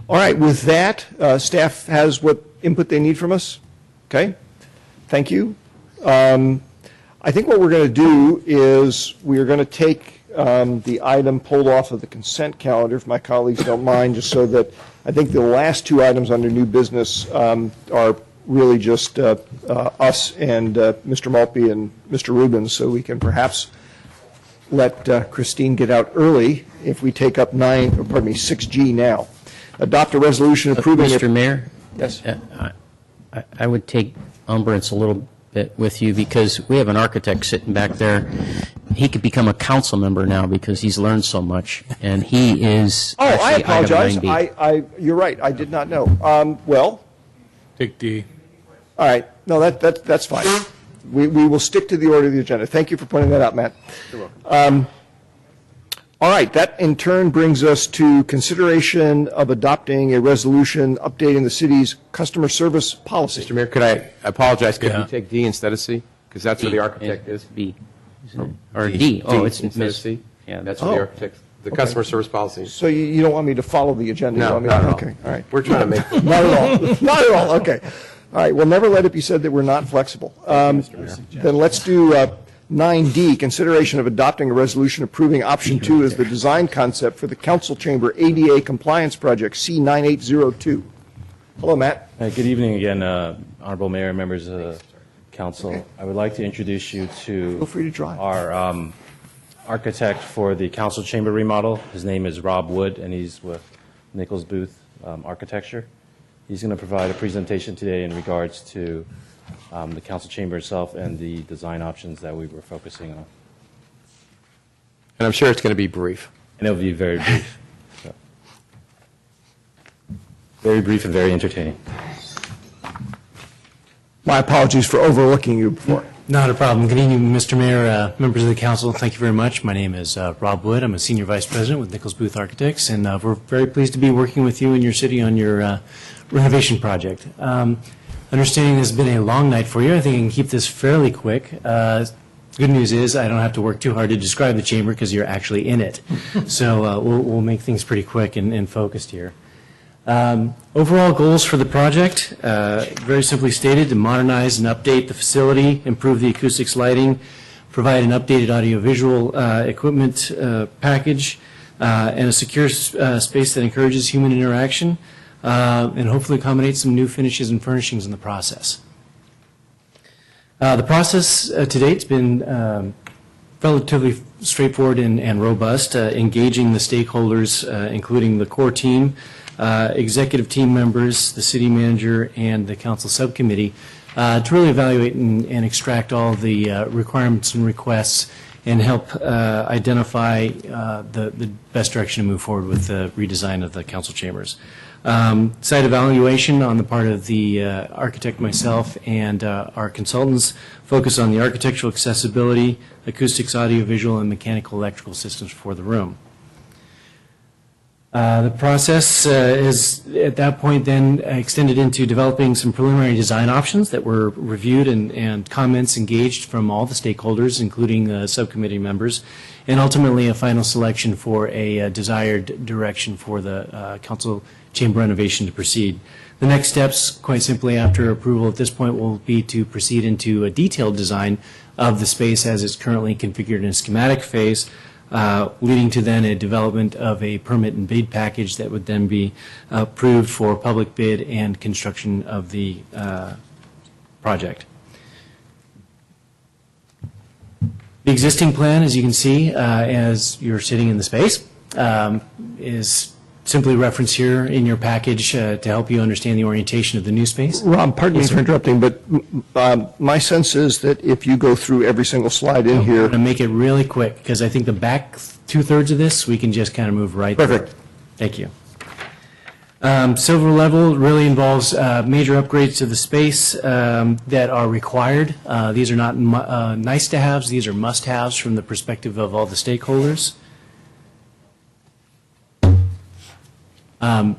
right, with that, staff has what input they need from us. Okay, thank you. I think what we're going to do is we are going to take the item pulled off of the consent calendar, if my colleagues don't mind, just so that I think the last two items under new business are really just us and Mr. Maltby and Mr. Rubin, so we can perhaps let Christine get out early if we take up 6G now. Adopt a resolution approving. Mr. Mayor? Yes. I would take umbrance a little bit with you because we have an architect sitting back there. He could become a council member now because he's learned so much, and he is. Oh, I actually item apologize. 9B. You're right. I did not know. Well. Take D. All right. No, that's fine. We will stick to the order of the agenda. Thank you for pointing that out, Matt. You're welcome. All right. That in turn brings us to consideration of adopting a resolution updating the city's customer service policy. Mr. Mayor, could I apologize? Could Yeah. you take D instead of C? Because that's where the architect is. B. Isn't it? Or D. Oh, it's instead of missed. C. Yeah, That's where the Oh. architect, the customer service policy. So you don't want me to follow the agenda? You No, want me not to- at all. Okay. All right. We're trying to make. Not at all. Not at all. Okay. All right. Well, never let it be said that we're not flexible. Then let's do 9D, consideration of adopting a resolution approving option 2 as the design concept for the council chamber ADA compliance project C9802. Hello, Matt. Good evening again, Honorable Mayor and members of the council. I would like to introduce you to Feel free to drive. our architect for the council chamber remodel. His name is Rob Wood, and he's with Nichols Booth Architecture. He's going to provide a presentation today in regards to the council chamber itself and the design options that we were focusing on. And I'm sure it's going to be brief. And it'll be very brief. So. Very brief and very entertaining. My apologies for overlooking you before. Not a problem. Good evening, Mr. Mayor, members of the council. Thank you very much. My name is Rob Wood. I'm a senior vice president with Nichols Booth Architects, and we're very pleased to be working with you and your city on your renovation project. Understanding this has been a long night for you, I think I can keep this fairly quick. Good news is I don't have to work too hard to describe the chamber because you're actually in it. So we'll make things pretty quick and focused here. Overall goals for the project, very simply stated, to modernize and update the facility, improve the acoustics, lighting, provide an updated audiovisual equipment package, and a secure space that encourages human interaction, and hopefully accommodate some new finishes and furnishings in the process. The process to date has been relatively straightforward and robust, engaging the stakeholders, including the core team, executive team members, the city manager, and the council subcommittee to really evaluate and extract all the requirements and requests and help identify the best direction to move forward with the redesign of the council chambers. Site evaluation on the part of the architect, myself, and our consultants focus on the architectural accessibility, acoustics, audiovisual, and mechanical electrical systems for the room. The process is at that point then extended into developing some preliminary design options that were reviewed and comments engaged from all the stakeholders, including subcommittee members, and ultimately a final selection for a desired direction for the council chamber renovation to proceed. The next steps, quite simply after approval at this point, will be to proceed into a detailed design of the space as it's currently configured in a schematic phase, leading to then a development of a permit and bid package that would then be approved for public bid and construction of the project. The existing plan, as you can see, as you're sitting in the space, is simply referenced here in your package to help you understand the orientation of the new space. Rob, pardon me for interrupting, but my sense is that if you go through every single slide in here. I'm going to make it really quick because I think the back two-thirds of this, we can just kind of move right through. Perfect. Thank you. Silver level really involves major upgrades to the space that are required. These are not nice to haves, these are must haves from the perspective of all the stakeholders.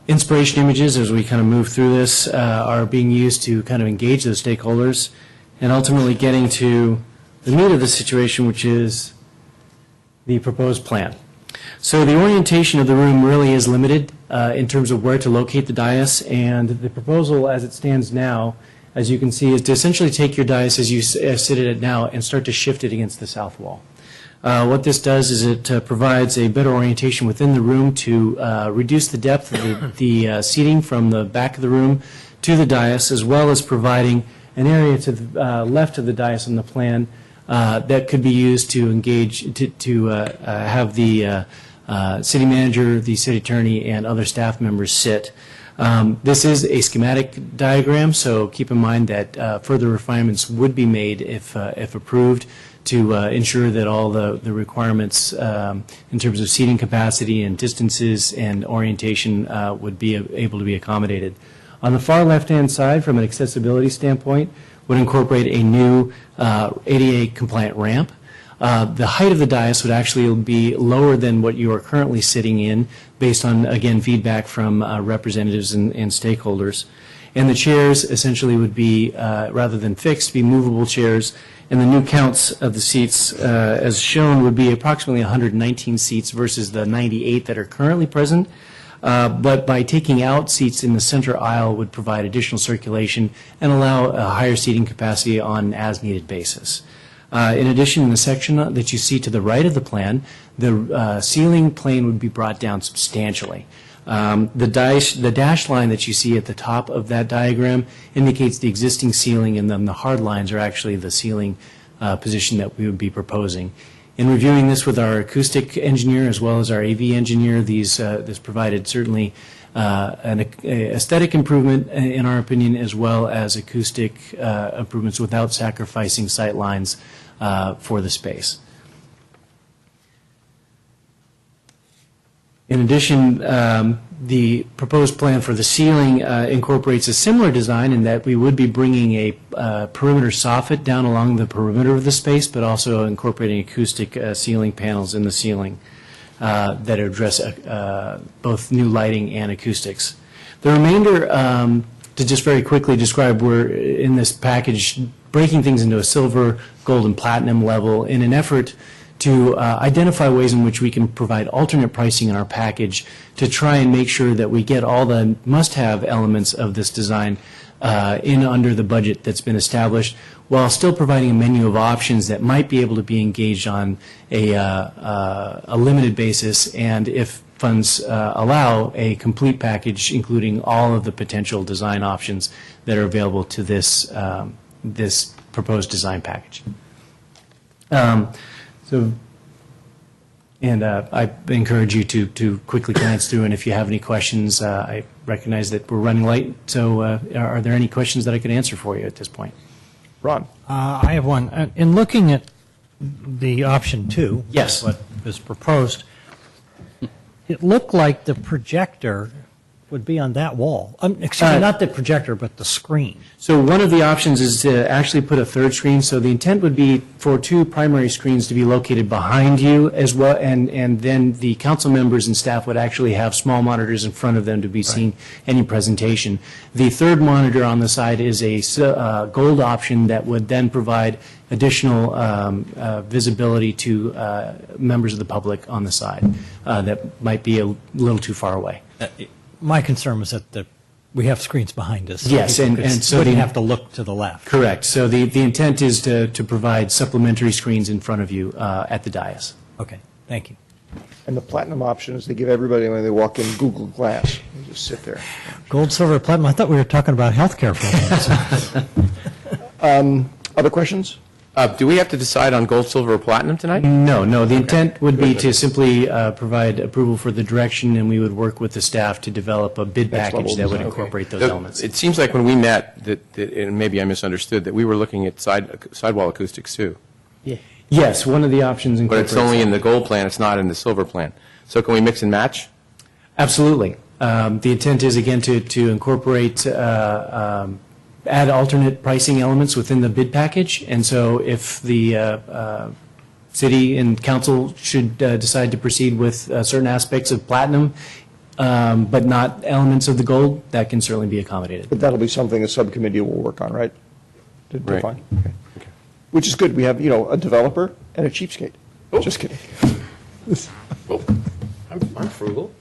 Inspiration images, as we kind of move through this, are being used to kind of engage those stakeholders and ultimately getting to the meat of the situation, which is the proposed plan. So the orientation of the room really is limited in terms of where to locate the dais, and the proposal as it stands now, as you can see, is to essentially take your dais as you sit at it now and start to shift it against the south wall. What this does is it provides a better orientation within the room to reduce the depth of the seating from the back of the room to the dais, as well as providing an area to the left of the dais on the plan that could be used to engage, to have the city manager, the city attorney, and other staff members sit. This is a schematic diagram, so keep in mind that further refinements would be made if approved to ensure that all the requirements in terms of seating capacity and distances and orientation would be able to be accommodated. On the far left-hand side, from an accessibility standpoint, would incorporate a new ADA-compliant ramp. The height of the dais would actually be lower than what you are currently sitting in, based on, again, feedback from representatives and stakeholders. And the chairs essentially would be, rather than fixed, be movable chairs. And the new counts of the seats, as shown, would be approximately 119 seats versus the 98 that are currently present. But by taking out seats in the center aisle would provide additional circulation and allow a higher seating capacity on an as-needed basis. In addition, in the section that you see to the right of the plan, the ceiling plane would be brought down substantially. The dashed line that you see at the top of that diagram indicates the existing ceiling, and then the hard lines are actually the ceiling position that we would be proposing. In reviewing this with our acoustic engineer as well as our AV engineer, this provided certainly an aesthetic improvement, in our opinion, as well as acoustic improvements without sacrificing sight lines for the space. In addition, the proposed plan for the ceiling incorporates a similar design in that we would be bringing a perimeter soffit down along the perimeter of the space, but also incorporating acoustic ceiling panels in the ceiling that address both new lighting and acoustics. The remainder, to just very quickly describe, we're in this package breaking things into a silver, gold, and platinum level in an effort to identify ways in which we can provide alternate pricing in our package to try and make sure that we get all the must-have elements of this design in under the budget that's been established, while still providing a menu of options that might be able to be engaged on a limited basis, and if funds allow, a complete package including all of the potential design options that are available to this proposed design package. I encourage you to quickly glance through, and if you have any questions, I recognize that we're running late, so are there any questions that I could answer for you at this point? Ron? I have one. In looking at the option 2, yes, what is proposed, it looked like the projector would be on that wall. Excuse me, not the projector, but the screen. So one of the options is to actually put a third screen. So the intent would be for 2 primary screens to be located behind you as well, and then the council members and staff would actually have small monitors in front of them to be seeing any presentation. The third monitor on the side is a gold option that would then provide additional visibility to members of the public on the side that might be a little too far away. My concern was that we have screens behind us. Yes, and so wouldn't have to look to the left. Correct. So the intent is to provide supplementary screens in front of you at the dais. Okay, thank you. And the platinum option is they give everybody when they walk in Google Glass. You just sit there. Gold, silver, platinum. I thought we were talking about healthcare for a moment. Other questions? Do we have to decide on gold, silver, or platinum tonight? No. The intent would be to simply provide approval for the direction, and we would work with the staff to develop a bid package that would incorporate those elements. It seems like when we met, and maybe I misunderstood, that we were looking at sidewall acoustics too. Yes, one of the options But incorporates it's only that. in the gold plan, it's not in the silver plan. So can we mix and match? Absolutely. The intent is, again, to incorporate, add alternate pricing elements within the bid package. And so if the city and council should decide to proceed with certain aspects of platinum, but not elements of the gold, that can certainly be accommodated. But that'll be something a subcommittee will work on, right? To Right. define? Okay. Which is good. We have, a developer and a cheapskate. Just kidding. I'm frugal.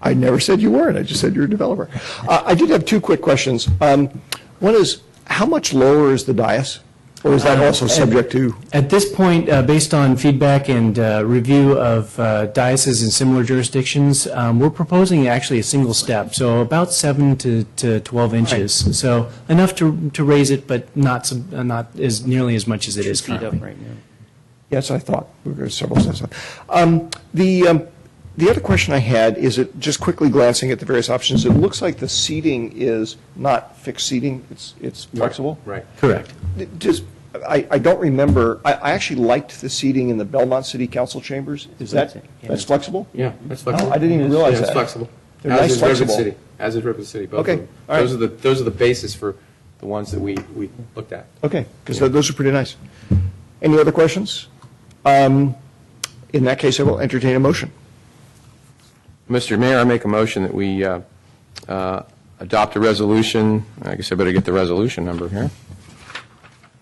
I never said you weren't. I just said you're a developer. I did have 2 quick questions. One is, how much lower is the dais? Or is that also subject to? At this point, based on feedback and review of dioceses in similar jurisdictions, we're proposing actually a single step, so about 7 to 12 inches. Right. So enough to raise it, but not as nearly as much as it is currently. right now. Yes, I thought we were going to several steps up. The other question I had is it just quickly glancing at the various options. It looks like the seating is not fixed seating; it's flexible. Right. Correct. I don't remember. I actually liked the seating in the Belmont City Council chambers. Is that's flexible? Yeah, that's flexible. Oh, I didn't even realize Yeah, that. it's flexible. They're As nice is Redwood flexible. City. As is Redwood City. Both Okay, of them. all right. Those are the basis for the ones that we looked at. Okay, because those are pretty nice. Any other questions? In that case, I will entertain a motion. Mr. Mayor, I make a motion that we adopt a resolution. I guess I better get the resolution number here.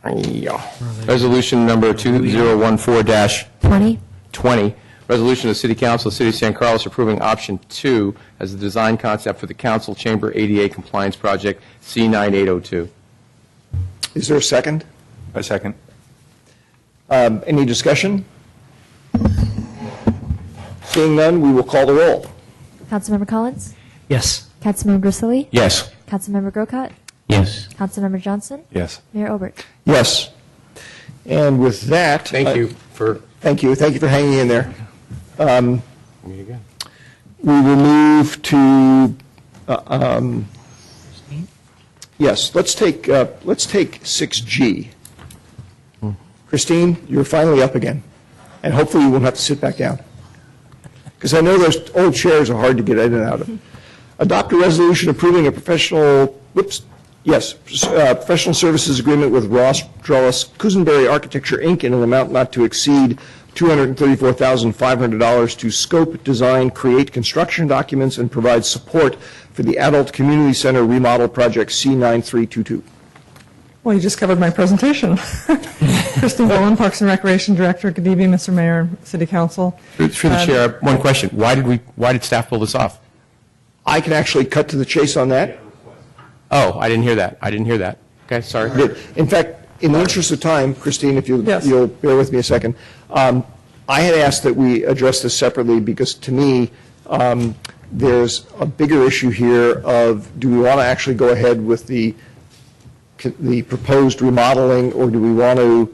Resolution number 2014-20. 20. Resolution of the City Council of the City of San Carlos approving option 2 as the design concept for the council chamber ADA compliance project C9802. Is there a second? A second. Any discussion? Seeing none, we will call the roll. Councilmember Collins? Yes. Councilmember Grisilli? Yes. Councilmember Grocott? Yes. Councilmember Johnson? Yes. Mayor Obert? Yes. And with that, Thank you for. Thank you for hanging in there. Me again. We will move to. Yes, let's take 6G. Christine, you're finally up again, and hopefully you won't have to sit back down. Because I know those old chairs are hard to get in and out of. Adopt a resolution approving a professional services agreement with Ross Drellis Kusenberry Architecture, Inc. in an amount not to exceed $234,500 to scope, design, create construction documents, and provide support for the Adult Community Center remodel project C9322. Well, you just covered my presentation. Kristen Bowen, Parks and Recreation Director. Good evening, Mr. Mayor, City Council. Through the chair, one question. Why did staff pull this off? I can actually cut to the chase on that. Oh, I didn't hear that. Okay, sorry. In fact, in the interest of time, Christine, if you'll bear with me a second, I had asked that we address this separately because to me, there's a bigger issue here of do we want to actually go ahead with the proposed remodeling, or do we want to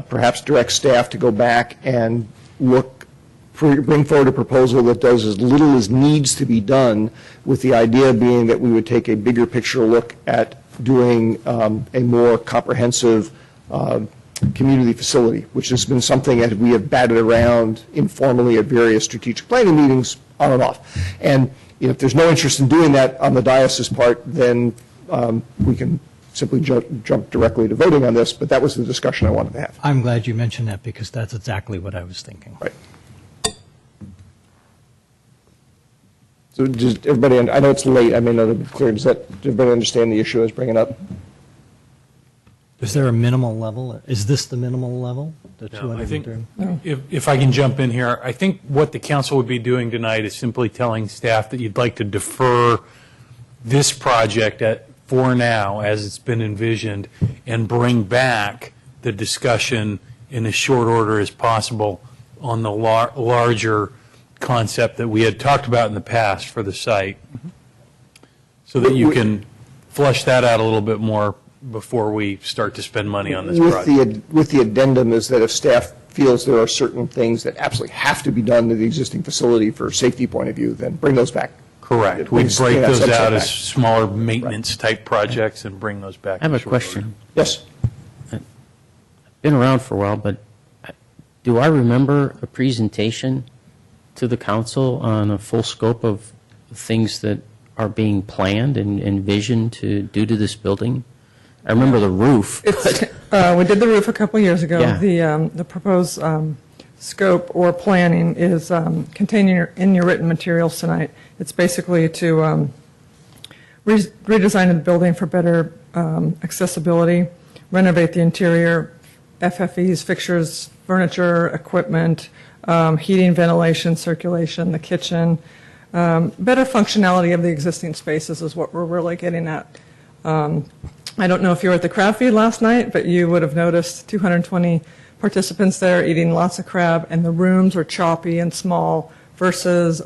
perhaps direct staff to go back and bring forward a proposal that does as little as needs to be done, with the idea being that we would take a bigger picture look at doing a more comprehensive community facility, which has been something that we have batted around informally at various strategic planning meetings on and off. And if there's no interest in doing that on the diocese part, then we can simply jump directly to voting on this, but that was the discussion I wanted to have. I'm glad you mentioned that because that's exactly what I was thinking. Right. So does everybody, I know it's late, I may not have been clear, does everybody understand the issue I was bringing up? Is there a minimal level? Is this the minimal level? The No, I think 230? if I can jump in here, I think what the council would be doing tonight is simply telling staff that you'd like to defer this project for now, as it's been envisioned, and bring back the discussion in as short order as possible on the larger concept that we had talked about in the past for the site, so that you can flesh that out a little bit more before we start to spend money on this project. With the addendum is that if staff feels there are certain things that absolutely have to be done to the existing facility for a safety point of view, then bring those back. Correct. We break those out as smaller maintenance type projects and bring those back. I have in a short question. order. Yes. I've been around for a while, but do I remember a presentation to the council on a full scope of things that are being planned and envisioned to do to this building? I remember the roof. We did the roof a couple years ago. Yeah. The proposed scope or planning is contained in your written materials tonight. It's basically to redesign the building for better accessibility, renovate the interior, FFEs, fixtures, furniture, equipment, heating, ventilation, circulation, the kitchen. Better functionality of the existing spaces is what we're really getting at. I don't know if you were at the crab feed last night, but you would have noticed 220 participants there eating lots of crab, and the rooms are choppy and small versus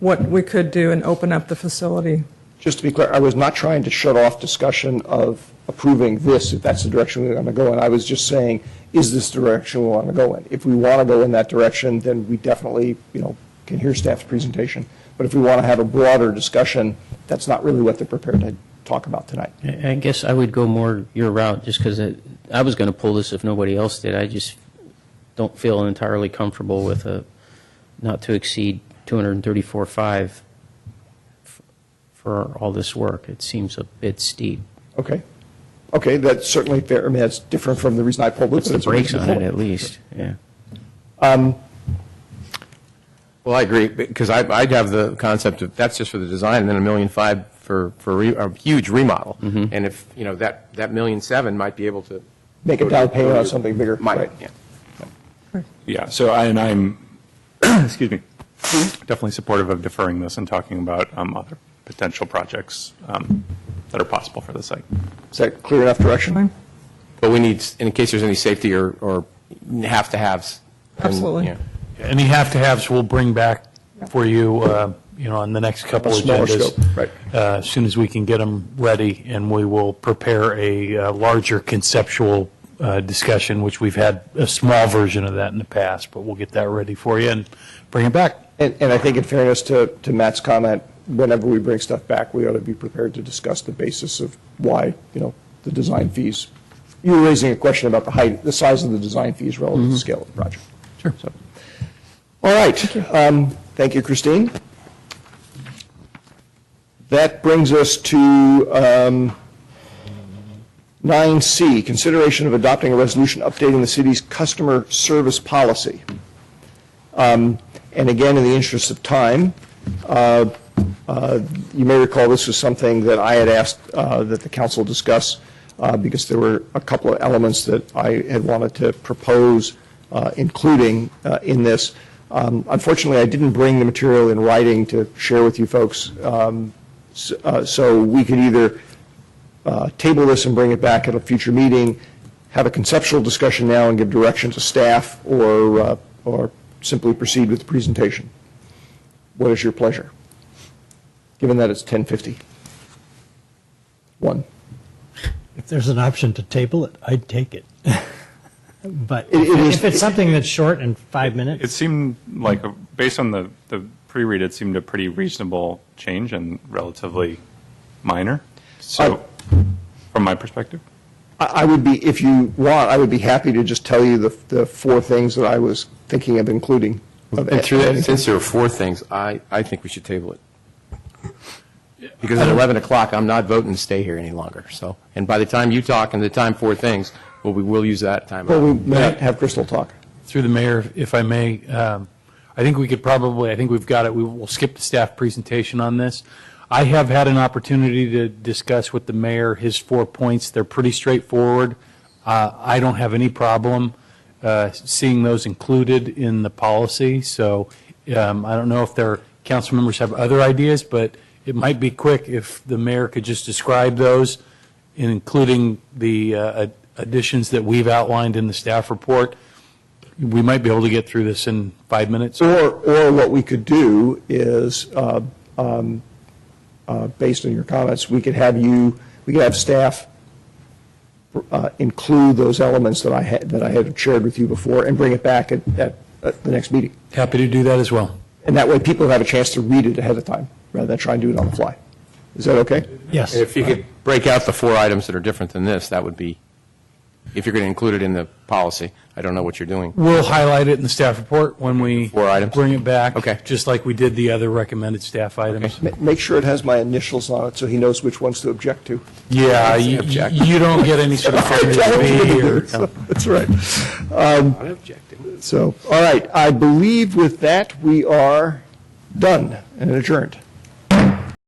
what we could do and open up the facility. Just to be clear, I was not trying to shut off discussion of approving this, if that's the direction we're going to go in. I was just saying, is this the direction we want to go in? If we want to go in that direction, then we definitely, can hear staff's presentation. But if we want to have a broader discussion, that's not really what they're prepared to talk about tonight. I guess I would go more your route, just because I was going to pull this if nobody else did. I just don't feel entirely comfortable with a not to exceed 234.5 for all this work. It seems a bit steep. Okay, that's certainly fair. I mean, that's different from the reason I pulled it. What's the brakes on it, at least? Yeah. Well, I agree, because I'd have the concept of that's just for the design, and then $1.5 million for a huge remodel. And if, that $1.7 million might be able to Make a down payment on something bigger. Might, Right. yeah. Yeah, so I'm, excuse me, definitely supportive of deferring this and talking about other potential projects that are possible for the site. Is that clear enough direction? But we need, in case there's any safety or have-to-haves. Absolutely. Yeah. Any have-to-haves we'll bring back for you, on the next couple A smaller agendas. scope, right. As soon as we can get them ready, and we will prepare a larger conceptual discussion, which we've had a small version of that in the past, but we'll get that ready for you and bring it back. And I think in fairness to Matt's comment, whenever we bring stuff back, we ought to be prepared to discuss the basis of why, the design fees. You were raising a question about the size of the design fees relative to the scale of the project. Sure. So, all right. Thank you, Christine. That brings us to 9C, consideration of adopting a resolution updating the city's customer service policy. And again, in the interest of time, you may recall this was something that I had asked that the council discuss because there were a couple of elements that I had wanted to propose, including in this. Unfortunately, I didn't bring the material in writing to share with you folks, so we could either table this and bring it back at a future meeting, have a conceptual discussion now and give direction to staff, or simply proceed with the presentation. What is your pleasure? Given that it's 10:50. If there's an option to table it, I'd take it. But It is- if it's something that's short in 5 minutes. It seemed like, based on the pre-read, it seemed a pretty reasonable change and relatively minor. So, from my perspective. I would be, if you want, I would be happy to just tell you the four things that I was thinking of including. And through that, since there are four things, I think we should table it. Because at 11 o'clock, I'm not voting to stay here any longer. So, and by the time you talk and the time four things, well, we will use that time. Well, we may have Crystal talk. Through the mayor, if I may, I think we could probably, I think we've got it, we will skip the staff presentation on this. I have had an opportunity to discuss with the mayor his 4 points. They're pretty straightforward. I don't have any problem seeing those included in the policy. So I don't know if their council members have other ideas, but it might be quick if the mayor could just describe those, including the additions that we've outlined in the staff report. We might be able to get through this in 5 minutes. Or what we could do is, based on your comments, we could have staff include those elements that I had shared with you before and bring it back at the next meeting. Happy to do that as well. And that way people have a chance to read it ahead of time rather than try and do it on the fly. Is that okay? Yes. If you could break out the four items that are different than this, that would be, if you're going to include it in the policy, I don't know what you're doing. We'll highlight it in the staff report when we Four items? bring it back. Okay. Just like we did the other recommended staff items. Make sure it has my initials on it so he knows which ones to object to. Yeah, you don't get any sort of failure to be here. That's right. I'm objecting. So, all right, I believe with that we are done and adjourned.